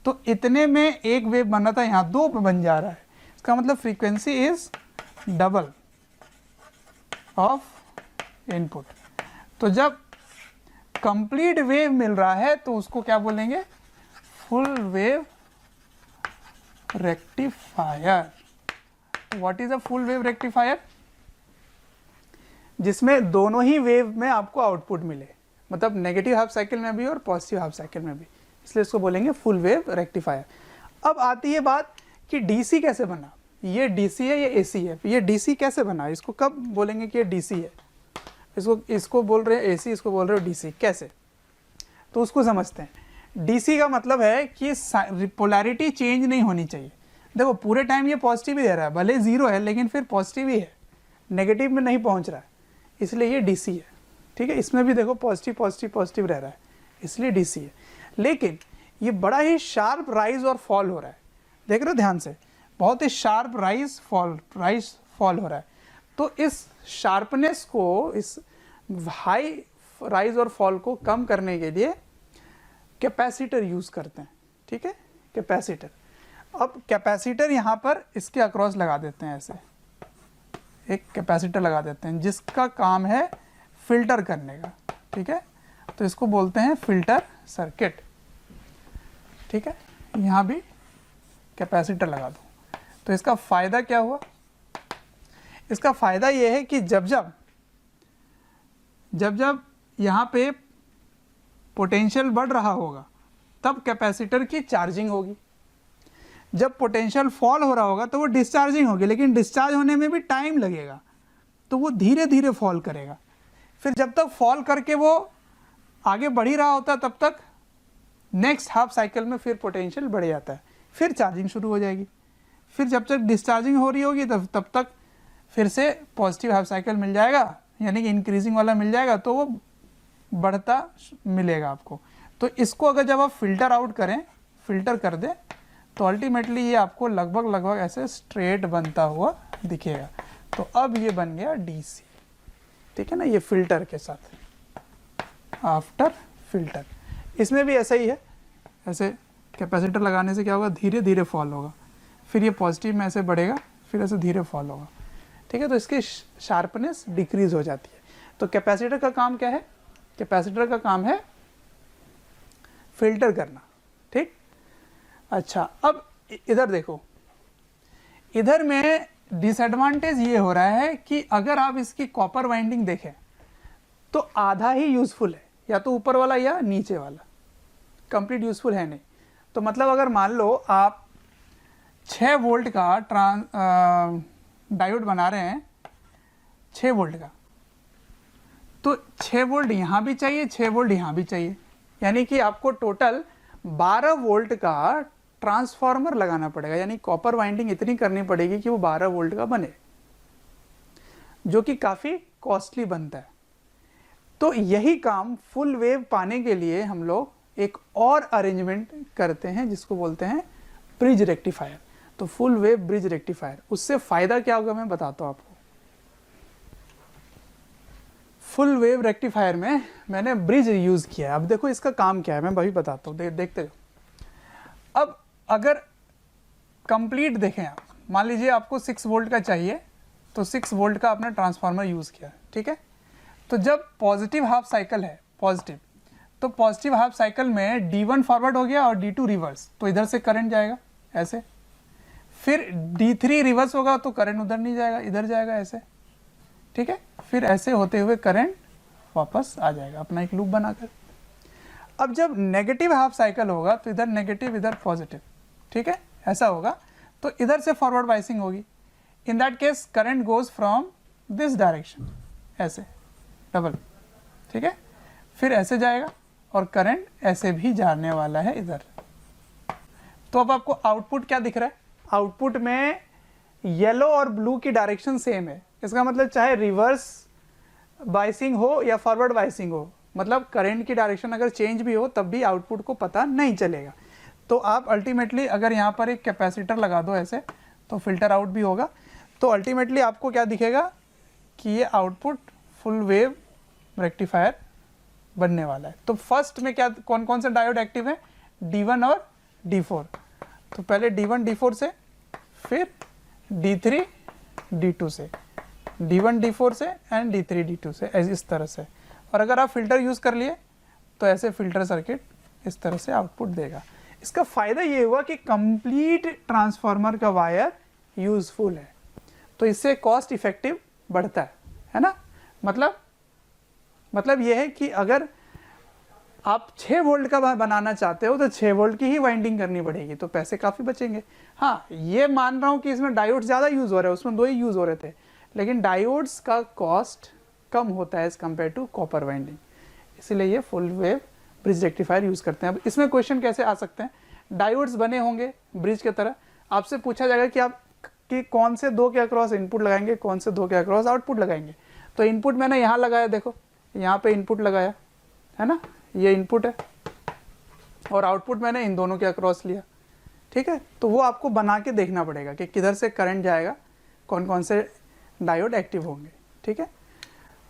A: तो इतने में एक वेव बना था, यहाँ 2 पे बन जा रहा है, इसका मतलब frequency is double of input. तो जब कंप्लीट वेव मिल रहा है तो उसको क्या बोलेंगे, full wave rectifier. What is a full wave rectifier, जिसमें दोनों ही वेव में आपको आउटपुट मिले, मतलब नेगेटिव हाफ साइकिल में भी और पॉजिटिव हाफ साइकिल में भी, इसलिए इसको बोलेंगे फुल वेव रेक्टिफायर। अब आती है बात कि डीसी कैसे बना, ये डीसी है, ये एसी है, ये डीसी कैसे बना, इसको कब बोलेंगे कि ये डीसी है, इसको बोल रहे हैं एसी, इसको बोल रहे हो डीसी, कैसे, तो उसको समझते हैं। डीसी का मतलब है कि पोलैरिटी चेंज नहीं होनी चाहिए। देखो पूरे टाइम ये पॉजिटिव ही दे रहा है, भले जीरो है लेकिन फिर पॉजिटिव ही है, नेगेटिव में नहीं पहुंच रहा है, इसलिए ये डीसी है, ठीक है। इसमें भी देखो पॉजिटिव पॉजिटिव पॉजिटिव रह रहा है, इसलिए डीसी है। लेकिन ये बड़ा ही शार्प राइज और फॉल हो रहा है, देख रहे हो ध्यान से, बहुत ही शार्प राइज फॉल हो रहा है। तो इस शार्पनेस को, इस हाई राइज और फॉल को कम करने के लिए कैपेसिटर यूज़ करते हैं, ठीक है, कैपेसिटर। अब कैपेसिटर यहाँ पर इसके अक्रॉस लगा देते हैं, ऐसे एक कैपेसिटर लगा देते हैं जिसका काम है फिल्टर करने का, ठीक है। तो इसको बोलते हैं फिल्टर सर्किट, ठीक है। यहाँ भी कैपेसिटर लगा दो, तो इसका फ़ायदा क्या हुआ, इसका फ़ायदा ये है कि जब जब यहाँ पे पोटेंशियल बढ़ रहा होगा तब कैपेसिटर की चार्जिंग होगी, जब पोटेंशियल फॉल हो रहा होगा तो वो डिस्चार्जिंग होगी, लेकिन डिस्चार्ज होने में भी टाइम लगेगा, तो वो धीरे धीरे फॉल करेगा। फिर जब तक फॉल करके वो आगे बढ़ ही रहा होता है तब तक नेक्स्ट हाफ साइकिल में फिर पोटेंशियल बढ़ जाता है, फिर चार्जिंग शुरू हो जाएगी, फिर जब तक डिस्चार्जिंग हो रही होगी तब तक फिर से पॉजिटिव हाफ साइकिल मिल जाएगा, यानी कि इंक्रीजिंग वाला मिल जाएगा, तो वो बढ़ता मिलेगा आपको। तो इसको अगर जब आप फिल्टर आउट करें, फिल्टर कर दें, तो अल्टीमेटली ये आपको लगभग ऐसे स्ट्रेट बनता हुआ दिखेगा। तो अब ये बन गया डीसी, ठीक है ना, ये फिल्टर के साथ आफ्टर फिल्टर। इसमें भी ऐसा ही है, ऐसे कैपेसिटर लगाने से क्या होगा, धीरे धीरे फॉल होगा, फिर ये पॉजिटिव में ऐसे बढ़ेगा, फिर ऐसे धीरे फॉल होगा, ठीक है। तो इसकी शार्पनेस डिक्रीज हो जाती है। तो कैपेसिटर का काम क्या है, कैपेसिटर का काम है फिल्टर करना, ठीक। अच्छा, अब इधर देखो, इधर में डिसएडवांटेज ये हो रहा है कि अगर आप इसकी कॉपर वाइंडिंग देखें तो आधा ही यूज़फुल है, या तो ऊपर वाला या नीचे वाला, कंप्लीट यूज़फुल है नहीं। तो मतलब अगर मान लो आप 6 वोल्ट का डायोड बना रहे हैं, 6 वोल्ट का, तो 6 वोल्ट यहाँ भी चाहिए, 6 वोल्ट यहाँ भी चाहिए, यानी कि आपको टोटल 12 वोल्ट का ट्रांसफार्मर लगाना पड़ेगा, यानी कॉपर वाइंडिंग इतनी करनी पड़ेगी कि वो 12 वोल्ट का बने, जो कि काफ़ी कॉस्टली बनता है। तो यही काम फुल वेव पाने के लिए हम लोग एक और अरेंजमेंट करते हैं जिसको बोलते हैं ब्रिज रेक्टिफायर। तो फुल वेव ब्रिज रेक्टिफायर, उससे फ़ायदा क्या होगा मैं बताता हूँ आपको। फुल वेव रेक्टिफायर में मैंने ब्रिज यूज़ किया है। अब देखो इसका काम क्या है, मैं वही बताता हूँ, देखते जाओ। अब अगर कंप्लीट देखें आप, मान लीजिए आपको 6 वोल्ट का चाहिए, तो 6 वोल्ट का आपने ट्रांसफार्मर यूज़ किया, ठीक है। तो जब पॉजिटिव हाफ साइकिल है, पॉजिटिव, तो पॉजिटिव हाफ साइकिल में D1 फॉरवर्ड हो गया और D2 रिवर्स, तो इधर से करंट जाएगा ऐसे, फिर D3 रिवर्स होगा तो करंट उधर नहीं जाएगा, इधर जाएगा ऐसे, ठीक है। फिर ऐसे होते हुए करंट वापस आ जाएगा अपना एक लूप बनाकर। अब जब नेगेटिव हाफ साइकिल होगा तो इधर नेगेटिव, इधर पॉजिटिव, ठीक है, ऐसा होगा, तो इधर से फॉरवर्ड बाइसिंग होगी। In that case current goes from this direction, ऐसे डबल, ठीक है, फिर ऐसे जाएगा और करंट ऐसे भी जाने वाला है इधर। तो अब आपको आउटपुट क्या दिख रहा है? आउटपुट में येलो और ब्लू की डायरेक्शन सेम है, इसका मतलब चाहे रिवर्स बाइसिंग हो या फॉरवर्ड बाइसिंग हो, मतलब करंट की डायरेक्शन अगर चेंज भी हो तब भी आउटपुट को पता नहीं चलेगा। तो आप अल्टीमेटली अगर यहाँ पर एक कैपेसिटर लगा दो ऐसे, तो फिल्टर आउट भी होगा, तो अल्टीमेटली आपको क्या दिखेगा कि ये आउटपुट फुल वेव रेक्टिफायर बनने वाला है। तो फर्स्ट में क्या, कौन कौन से डायोड एक्टिव है? D1 और D4। तो पहले D1 D4 से, फिर D3 D2 से, D1 D4 से एंड D3 D2 से, इस तरह से। और अगर आप फिल्टर यूज़ कर लिए तो ऐसे फिल्टर सर्किट इस तरह से आउटपुट देगा। इसका फ़ायदा ये हुआ कि कंप्लीट ट्रांसफार्मर का वायर यूज़फुल है, तो इससे कॉस्ट इफेक्टिव बढ़ता है ना। मतलब ये है कि अगर आप 6 वोल्ट का बनाना चाहते हो तो 6 वोल्ट की ही वाइंडिंग करनी पड़ेगी, तो पैसे काफ़ी बचेंगे। हाँ, ये मान रहा हूँ कि इसमें डायोड्स ज़्यादा यूज़ हो रहे हैं, उसमें 2 ही यूज़ हो रहे थे, लेकिन डायोड्स का कॉस्ट कम होता है as compare to copper winding, इसीलिए ये full wave bridge rectifier use करते हैं। अब इसमें क्वेश्चन कैसे आ सकते हैं? डायोड्स बने होंगे ब्रिज के तरह, आपसे पूछा जाएगा कि आप कि कौन से 2 के अक्रॉस इनपुट लगाएंगे, कौन से 2 के अक्रॉस आउटपुट लगाएंगे। तो इनपुट मैंने यहाँ लगाया, देखो यहाँ पे इनपुट लगाया है ना, ये इनपुट है, और आउटपुट मैंने इन दोनों के अक्रॉस लिया, ठीक है। तो वो आपको बना के देखना पड़ेगा कि किधर से करंट जाएगा, कौन कौन से डायोड एक्टिव होंगे, ठीक है।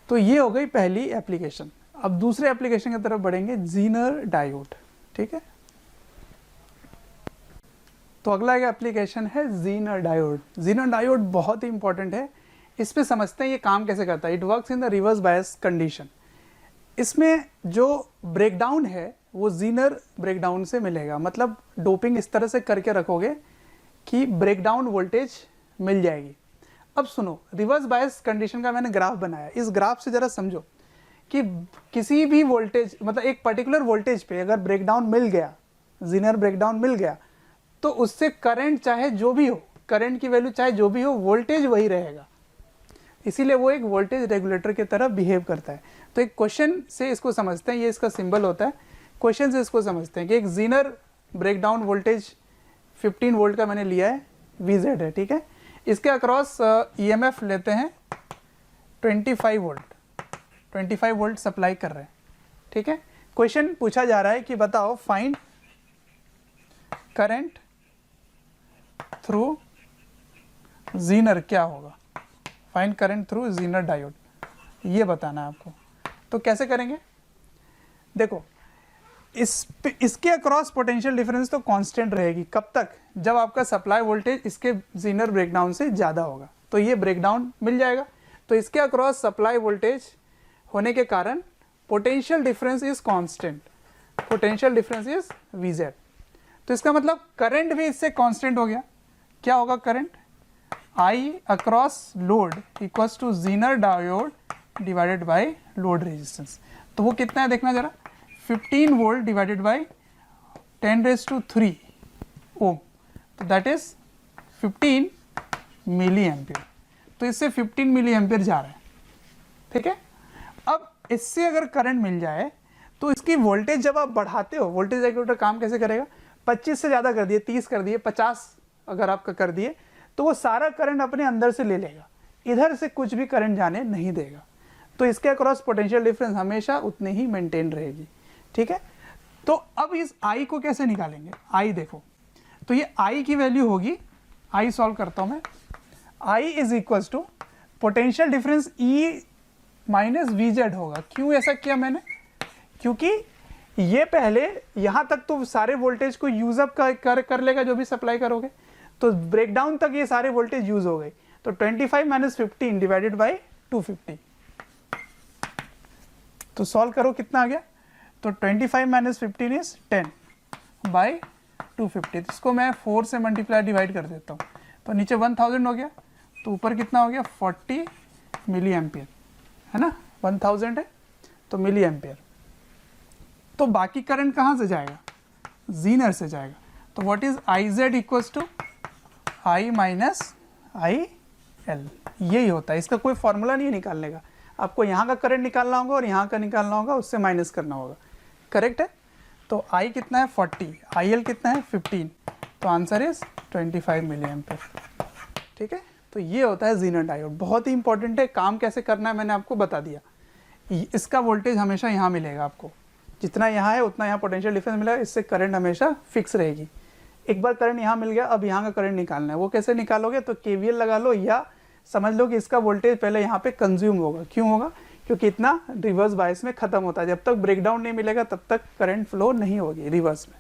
A: तो ये हो गई पहली एप्लीकेशन। अब दूसरे एप्लीकेशन की तरफ बढ़ेंगे, जीनर डायोड, ठीक है। तो अगला एक एप्लीकेशन है जीनर डायोड। जीनर डायोड बहुत ही इंपॉर्टेंट है, इस पे समझते हैं ये काम कैसे करता है। It works in the reverse bias condition. इसमें जो ब्रेकडाउन है वो जीनर ब्रेकडाउन से मिलेगा, मतलब डोपिंग इस तरह से करके रखोगे कि ब्रेकडाउन वोल्टेज मिल जाएगी। अब सुनो, रिवर्स बायस कंडीशन का मैंने ग्राफ बनाया, इस ग्राफ से ज़रा समझो कि किसी भी वोल्टेज, मतलब एक पर्टिकुलर वोल्टेज पे अगर ब्रेकडाउन मिल गया, जीनर ब्रेकडाउन मिल गया, तो उससे करंट चाहे जो भी हो, करंट की वैल्यू चाहे जो भी हो, वोल्टेज वही रहेगा, इसीलिए वो एक वोल्टेज रेगुलेटर की तरह बिहेव करता है। तो एक क्वेश्चन से इसको समझते हैं, ये इसका सिंबल होता है, क्वेश्चन से इसको समझते हैं कि एक जीनर ब्रेकडाउन वोल्टेज 15 वोल्ट का मैंने लिया है, VZ है, ठीक है। इसके अक्रॉस EMF लेते हैं 25 वोल्ट सप्लाई कर रहे हैं, ठीक है। क्वेश्चन पूछा जा रहा है कि बताओ फाइंड करंट थ्रू जीनर, क्या होगा? Find current through Zener diode, ये बताना है आपको। तो कैसे करेंगे? देखो, इसके अक्रॉस पोटेंशियल डिफरेंस तो कांस्टेंट रहेगी, कब तक? जब आपका सप्लाई वोल्टेज इसके जीनर ब्रेकडाउन से ज़्यादा होगा, तो ये ब्रेकडाउन मिल जाएगा। तो इसके अक्रॉस सप्लाई वोल्टेज होने के कारण potential difference is constant, potential difference is VZ। तो इसका मतलब करंट भी इससे कांस्टेंट हो गया। क्या होगा current? I across load equals to Zener diode divided by load resistance. तो वो कितना है देखना जरा, 15 वोल्ट डिवाइडेड बाय 10⁻³ ओम, तो दैट इज 15 मिली एम्पियर। तो इससे 15 मिली एम्पियर जा रहा है, ठीक है। अब इससे अगर करंट मिल जाए तो इसकी वोल्टेज जब आप बढ़ाते हो, वोल्टेज रेगुलेटर काम कैसे करेगा, 25 से ज़्यादा कर दिए, 30 कर दिए, 50 अगर आपका कर दिए, तो वो सारा करंट अपने अंदर से ले लेगा, इधर से कुछ भी करंट जाने नहीं देगा। तो इसके अक्रॉस पोटेंशियल डिफरेंस हमेशा उतनी ही मेंटेन रहेगी, ठीक है। तो अब इस I को कैसे निकालेंगे, I देखो, तो ये I की वैल्यू होगी, I सॉल्व करता हूँ मैं, I is equals to potential difference E minus VZ होगा। क्यों ऐसा किया मैंने, क्योंकि ये पहले यहाँ तक तो सारे वोल्टेज को यूज अप कर लेगा जो भी सप्लाई करोगे, तो ब्रेकडाउन तक ये सारे वोल्टेज यूज हो गए। तो 25 माइनस 15 डिवाइडेड बाई 250, तो सॉल्व करो कितना आ गया, तो 25 माइनस 15 इज 10 बाई 250। तो इसको मैं 4 से मल्टीप्लाई डिवाइड कर देता हूँ, तो नीचे 1000 हो गया, तो ऊपर कितना हो गया 40 मिली एम्पियर, है ना, 1000 है तो मिली एम्पियर। तो बाकी करंट कहाँ से जाएगा, जीनर से जाएगा। तो what is IZ equals to I minus IL, यही होता है। इसका कोई फॉर्मूला नहीं है निकालने का, आपको यहाँ का करंट निकालना होगा और यहाँ का निकालना होगा, उससे माइनस करना होगा, करेक्ट है। तो I कितना है 40, IL कितना है 15, तो आंसर इज 25 मिली एम्पियर, ठीक है। तो ये होता है जीनर डायोड, बहुत ही इंपॉर्टेंट है। काम कैसे करना है मैंने आपको बता दिया। इसका वोल्टेज हमेशा यहाँ मिलेगा आपको, जितना यहाँ है उतना यहाँ पोटेंशियल डिफरेंस मिलेगा, इससे करंट हमेशा फिक्स रहेगी। एक बार करंट यहाँ मिल गया, अब यहाँ का करंट निकालना है, वो कैसे निकालोगे, तो KVL लगा लो या समझ लो कि इसका वोल्टेज पहले यहाँ पे कंज्यूम होगा। क्यों होगा, क्योंकि इतना रिवर्स बायस में खत्म होता है, जब तक ब्रेकडाउन नहीं मिलेगा तब तक करंट फ्लो नहीं होगी रिवर्स में,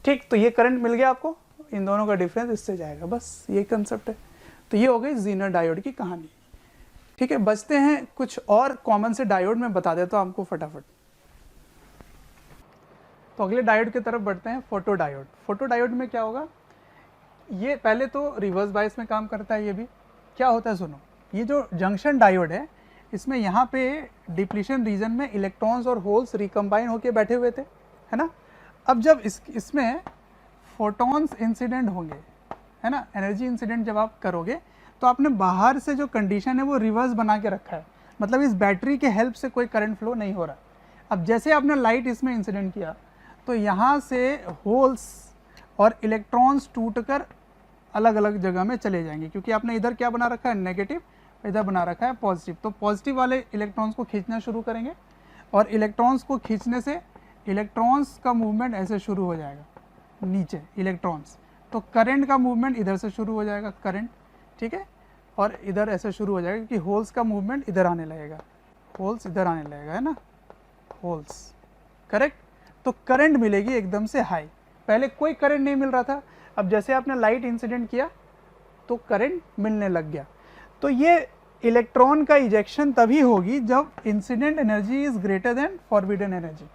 A: ठीक। तो ये करंट मिल गया आपको, इन दोनों का डिफरेंस इससे जाएगा, बस ये कंसेप्ट है। तो ये हो गई जीनर डायोड की कहानी, ठीक है। बचते हैं कुछ और कॉमन से डायोड में बता देता हूँ आपको फटाफट। तो अगले डायोड की तरफ बढ़ते हैं, फोटो डायोड। फोटो डायोड में क्या होगा, ये पहले तो रिवर्स बायस में काम करता है। ये भी क्या होता है सुनो, ये जो जंक्शन डायोड है इसमें यहाँ पे डिप्लीशन रीजन में इलेक्ट्रॉन्स और होल्स रिकम्बाइन होके बैठे हुए थे, है ना। अब जब इसमें फोटॉन्स इंसिडेंट होंगे, है ना, एनर्जी इंसिडेंट जब आप करोगे, तो आपने बाहर से जो कंडीशन है वो रिवर्स बना के रखा है, मतलब इस बैटरी के हेल्प से कोई करंट फ्लो नहीं हो रहा। अब जैसे आपने लाइट इसमें इंसिडेंट किया, तो यहाँ से होल्स और इलेक्ट्रॉन्स टूटकर अलग अलग जगह में चले जाएंगे, क्योंकि आपने इधर क्या बना रखा है नेगेटिव, इधर बना रखा है पॉजिटिव। तो पॉजिटिव वाले इलेक्ट्रॉन्स को खींचना शुरू करेंगे, और इलेक्ट्रॉन्स को खींचने से इलेक्ट्रॉन्स का मूवमेंट ऐसे शुरू हो जाएगा नीचे इलेक्ट्रॉन्स, तो करंट का मूवमेंट इधर से शुरू हो जाएगा करंट, ठीक है, और इधर ऐसे शुरू हो जाएगा कि होल्स का मूवमेंट इधर आने लगेगा, होल्स इधर आने लगेगा, है ना, होल्स, करेक्ट। तो करंट मिलेगी एकदम से हाई, पहले कोई करंट नहीं मिल रहा था, अब जैसे आपने लाइट इंसिडेंट किया तो करंट मिलने लग गया। तो ये इलेक्ट्रॉन का इजेक्शन तभी होगी जब incident energy is greater then forbidden energy,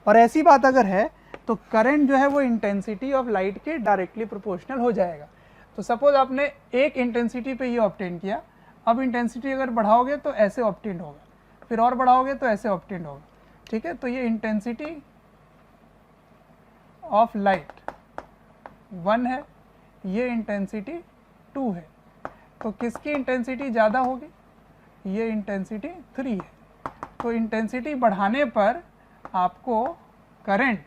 A: और ऐसी बात अगर है तो करंट जो है वो इंटेंसिटी ऑफ लाइट के डायरेक्टली प्रोपोर्शनल हो जाएगा। तो सपोज आपने एक इंटेंसिटी पे ये ऑब्टेन किया, अब इंटेंसिटी अगर बढ़ाओगे तो ऐसे ऑब्टेन होगा, फिर और बढ़ाओगे तो ऐसे ऑब्टेन होगा, ठीक है। तो ये इंटेंसिटी ऑफ लाइट 1 है, ये इंटेंसिटी 2 है, तो किसकी इंटेंसिटी ज़्यादा होगी, ये इंटेंसिटी 3 है। तो इंटेंसिटी बढ़ाने पर आपको करंट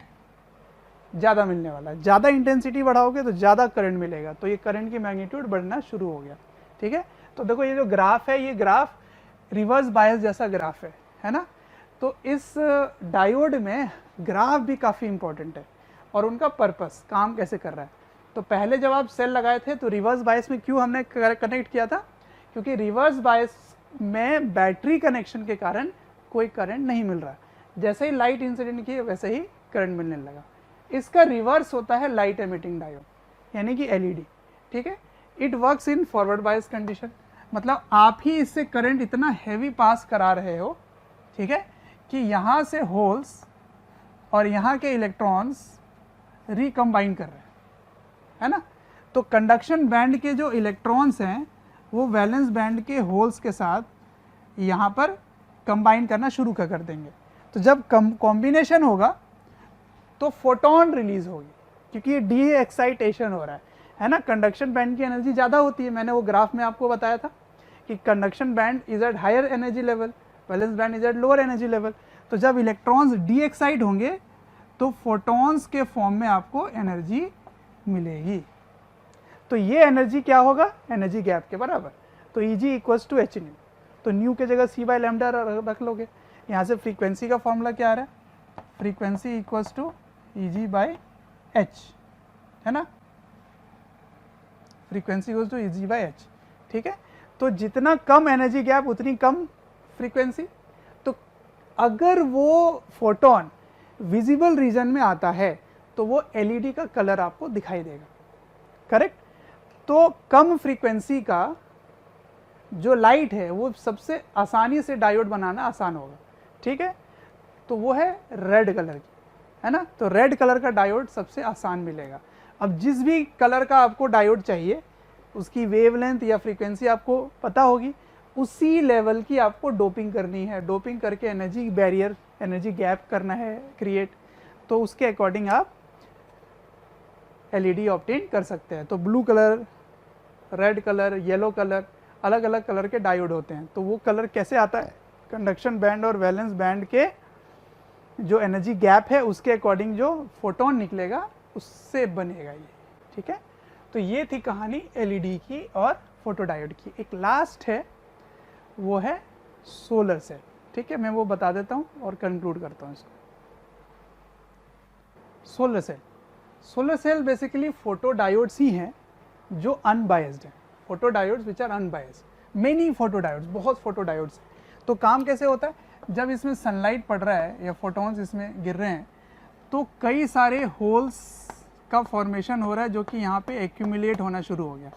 A: ज़्यादा मिलने वाला है, ज़्यादा इंटेंसिटी बढ़ाओगे तो ज़्यादा करंट मिलेगा, तो ये करंट की मैग्नीट्यूड बढ़ना शुरू हो गया, ठीक है। तो देखो ये जो ग्राफ है, ये ग्राफ रिवर्स बायस जैसा ग्राफ है ना। तो इस डायोड में ग्राफ भी काफ़ी इंपॉर्टेंट है, और उनका पर्पस काम कैसे कर रहा है। तो पहले जब आप सेल लगाए थे तो रिवर्स बायस में क्यों हमने कनेक्ट किया था, क्योंकि रिवर्स बायस में बैटरी कनेक्शन के कारण कोई करंट नहीं मिल रहा, जैसे ही लाइट इंसिडेंट की वैसे ही करंट मिलने लगा। इसका रिवर्स होता है लाइट एमिटिंग डायोड, यानी कि LED, ठीक है। It works in forward bias condition, मतलब आप ही इससे करंट इतना हैवी पास करा रहे हो, ठीक है, कि यहाँ से होल्स और यहाँ के इलेक्ट्रॉन्स रिकम्बाइन कर रहे हैं, है ना। तो कंडक्शन बैंड के जो इलेक्ट्रॉन्स हैं वो वैलेंस बैंड के होल्स के साथ यहाँ पर कंबाइन करना शुरू कर देंगे। तो जब कॉम्बिनेशन होगा तो फोटोन रिलीज होगी, क्योंकि ये डी एक्साइटेशन हो रहा है ना। कंडक्शन बैंड की एनर्जी ज़्यादा होती है, मैंने वो ग्राफ में आपको बताया था कि conduction band is at higher energy level, valence band is at lower energy level. तो जब इलेक्ट्रॉन्स डी एक्साइट होंगे तो फोटॉन्स के फॉर्म में आपको एनर्जी मिलेगी। तो ये एनर्जी क्या होगा, एनर्जी गैप के बराबर। तो Eg equals to H nu, तो न्यू की जगह c बाई लैम्डा रख लोगे। यहाँ से फ्रीक्वेंसी का फॉर्मूला क्या आ रहा है, frequency equals to Eg by H, है ना, frequency equals to Eg by H, ठीक है। तो जितना कम एनर्जी गैप उतनी कम फ्रीक्वेंसी। तो अगर वो फोटोन विजिबल रीजन में आता है तो वो एलईडी का कलर आपको दिखाई देगा, करेक्ट। तो कम फ्रीक्वेंसी का जो लाइट है वो सबसे आसानी से डायोड बनाना आसान होगा, ठीक है। तो वो है रेड कलर की, है ना। तो रेड कलर का डायोड सबसे आसान मिलेगा। अब जिस भी कलर का आपको डायोड चाहिए उसकी वेवलेंथ या फ्रीक्वेंसी आपको पता होगी, उसी लेवल की आपको डोपिंग करनी है, डोपिंग करके एनर्जी बैरियर, एनर्जी गैप करना है क्रिएट। तो उसके अकॉर्डिंग आप एलईडी ऑब्टेन कर सकते हैं। तो blue colour, red colour, yellow colour, अलग अलग कलर के डायोड होते हैं। तो वो कलर कैसे आता है, कंडक्शन बैंड और वैलेंस बैंड के जो एनर्जी गैप है उसके अकॉर्डिंग जो फोटोन निकलेगा उससे बनेगा ये, ठीक है। तो ये थी कहानी एलईडी की और फोटोडायोड की। एक लास्ट है, वो है सोलर सेल, ठीक है। मैं वो बता देता हूँ और कंक्लूड करता हूँ इसको। Solar cell, solar cell basically photodiodes ही हैं जो अनबायस्ड हैं, photodiodes which are unbiased, many photodiodes, बहुत फोटोडायोड्स। तो काम कैसे होता है, जब इसमें सनलाइट पड़ रहा है या फोटॉन्स इसमें गिर रहे हैं तो कई सारे होल्स का फॉर्मेशन हो रहा है जो कि यहाँ पे एक्यूमुलेट होना शुरू हो गया,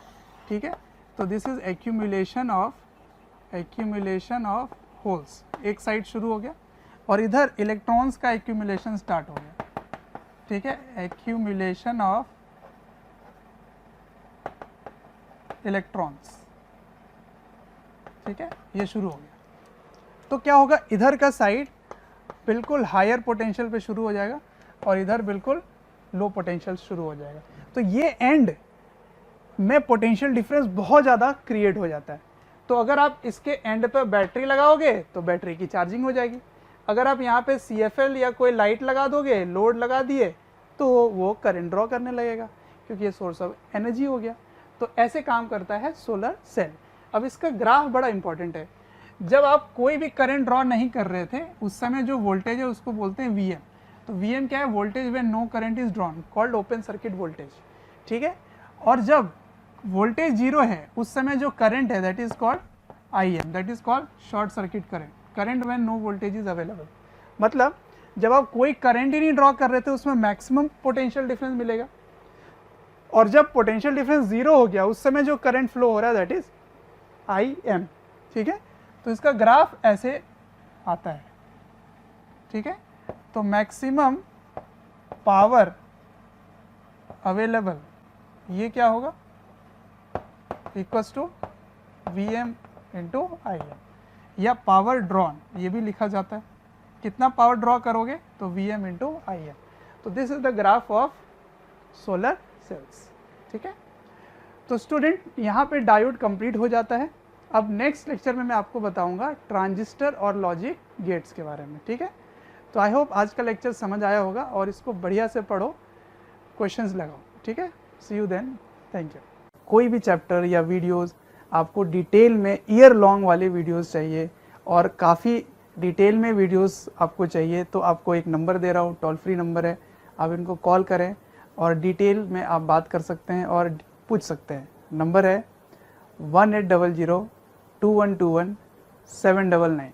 A: ठीक है। तो this is accumulation of holes, एक साइड शुरू हो गया और इधर इलेक्ट्रॉन्स का एक्यूमुलेशन स्टार्ट हो गया, ठीक है। एक्यूमुलेशन ऑफ इलेक्ट्रॉन्स, ठीक है, ये शुरू हो गया। तो क्या होगा, इधर का साइड बिल्कुल हायर पोटेंशियल पे शुरू हो जाएगा और इधर बिल्कुल लो पोटेंशियल शुरू हो जाएगा। तो ये एंड में पोटेंशियल डिफरेंस बहुत ज़्यादा क्रिएट हो जाता है। तो अगर आप इसके एंड पे बैटरी लगाओगे तो बैटरी की चार्जिंग हो जाएगी। अगर आप यहाँ पे CFL या कोई लाइट लगा दोगे, लोड लगा दिए, तो वो करंट ड्रॉ करने लगेगा क्योंकि ये सोर्स ऑफ एनर्जी हो गया। तो ऐसे काम करता है सोलर सेल। अब इसका ग्राफ बड़ा इंपॉर्टेंट है। जब आप कोई भी करंट ड्रॉ नहीं कर रहे थे उस समय जो वोल्टेज है उसको बोलते हैं VM। तो VM क्या है, voltage when no current is drawn, called open circuit voltage, ठीक है। और जब वोल्टेज जीरो है उस समय जो करंट है that is called IM, that is called short circuit current, current when no voltage is available. मतलब जब आप कोई करंट ही नहीं ड्रॉ कर रहे थे उसमें मैक्सिमम पोटेंशियल डिफरेंस मिलेगा, और जब पोटेंशियल डिफरेंस जीरो हो गया उस समय जो करंट फ्लो हो रहा है दैट इज IM, ठीक है। तो इसका ग्राफ ऐसे आता है, ठीक है। तो मैक्सिमम पावर अवेलेबल ये क्या होगा, equals to VM into IM, या पावर ड्रॉन ये भी लिखा जाता है, कितना पावर ड्रॉ करोगे तो VM इंटू IM। तो this is the graph of solar cells, ठीक है। तो स्टूडेंट यहाँ पे डायोड कंप्लीट हो जाता है। अब नेक्स्ट लेक्चर में मैं आपको बताऊंगा ट्रांजिस्टर और लॉजिक गेट्स के बारे में, ठीक है। तो आई होप आज का लेक्चर समझ आया होगा और इसको बढ़िया से पढ़ो, क्वेश्चंस लगाओ, ठीक है। सी यू देन, थैंक यू। कोई भी चैप्टर या वीडियोस आपको डिटेल में ईयर लॉन्ग वाले वीडियोस चाहिए और काफ़ी डिटेल में वीडियोस आपको चाहिए तो आपको एक नंबर दे रहा हूँ, टोल फ्री नंबर है, आप इनको कॉल करें और डिटेल में आप बात कर सकते हैं और पूछ सकते हैं। नंबर है 1800 2121 799।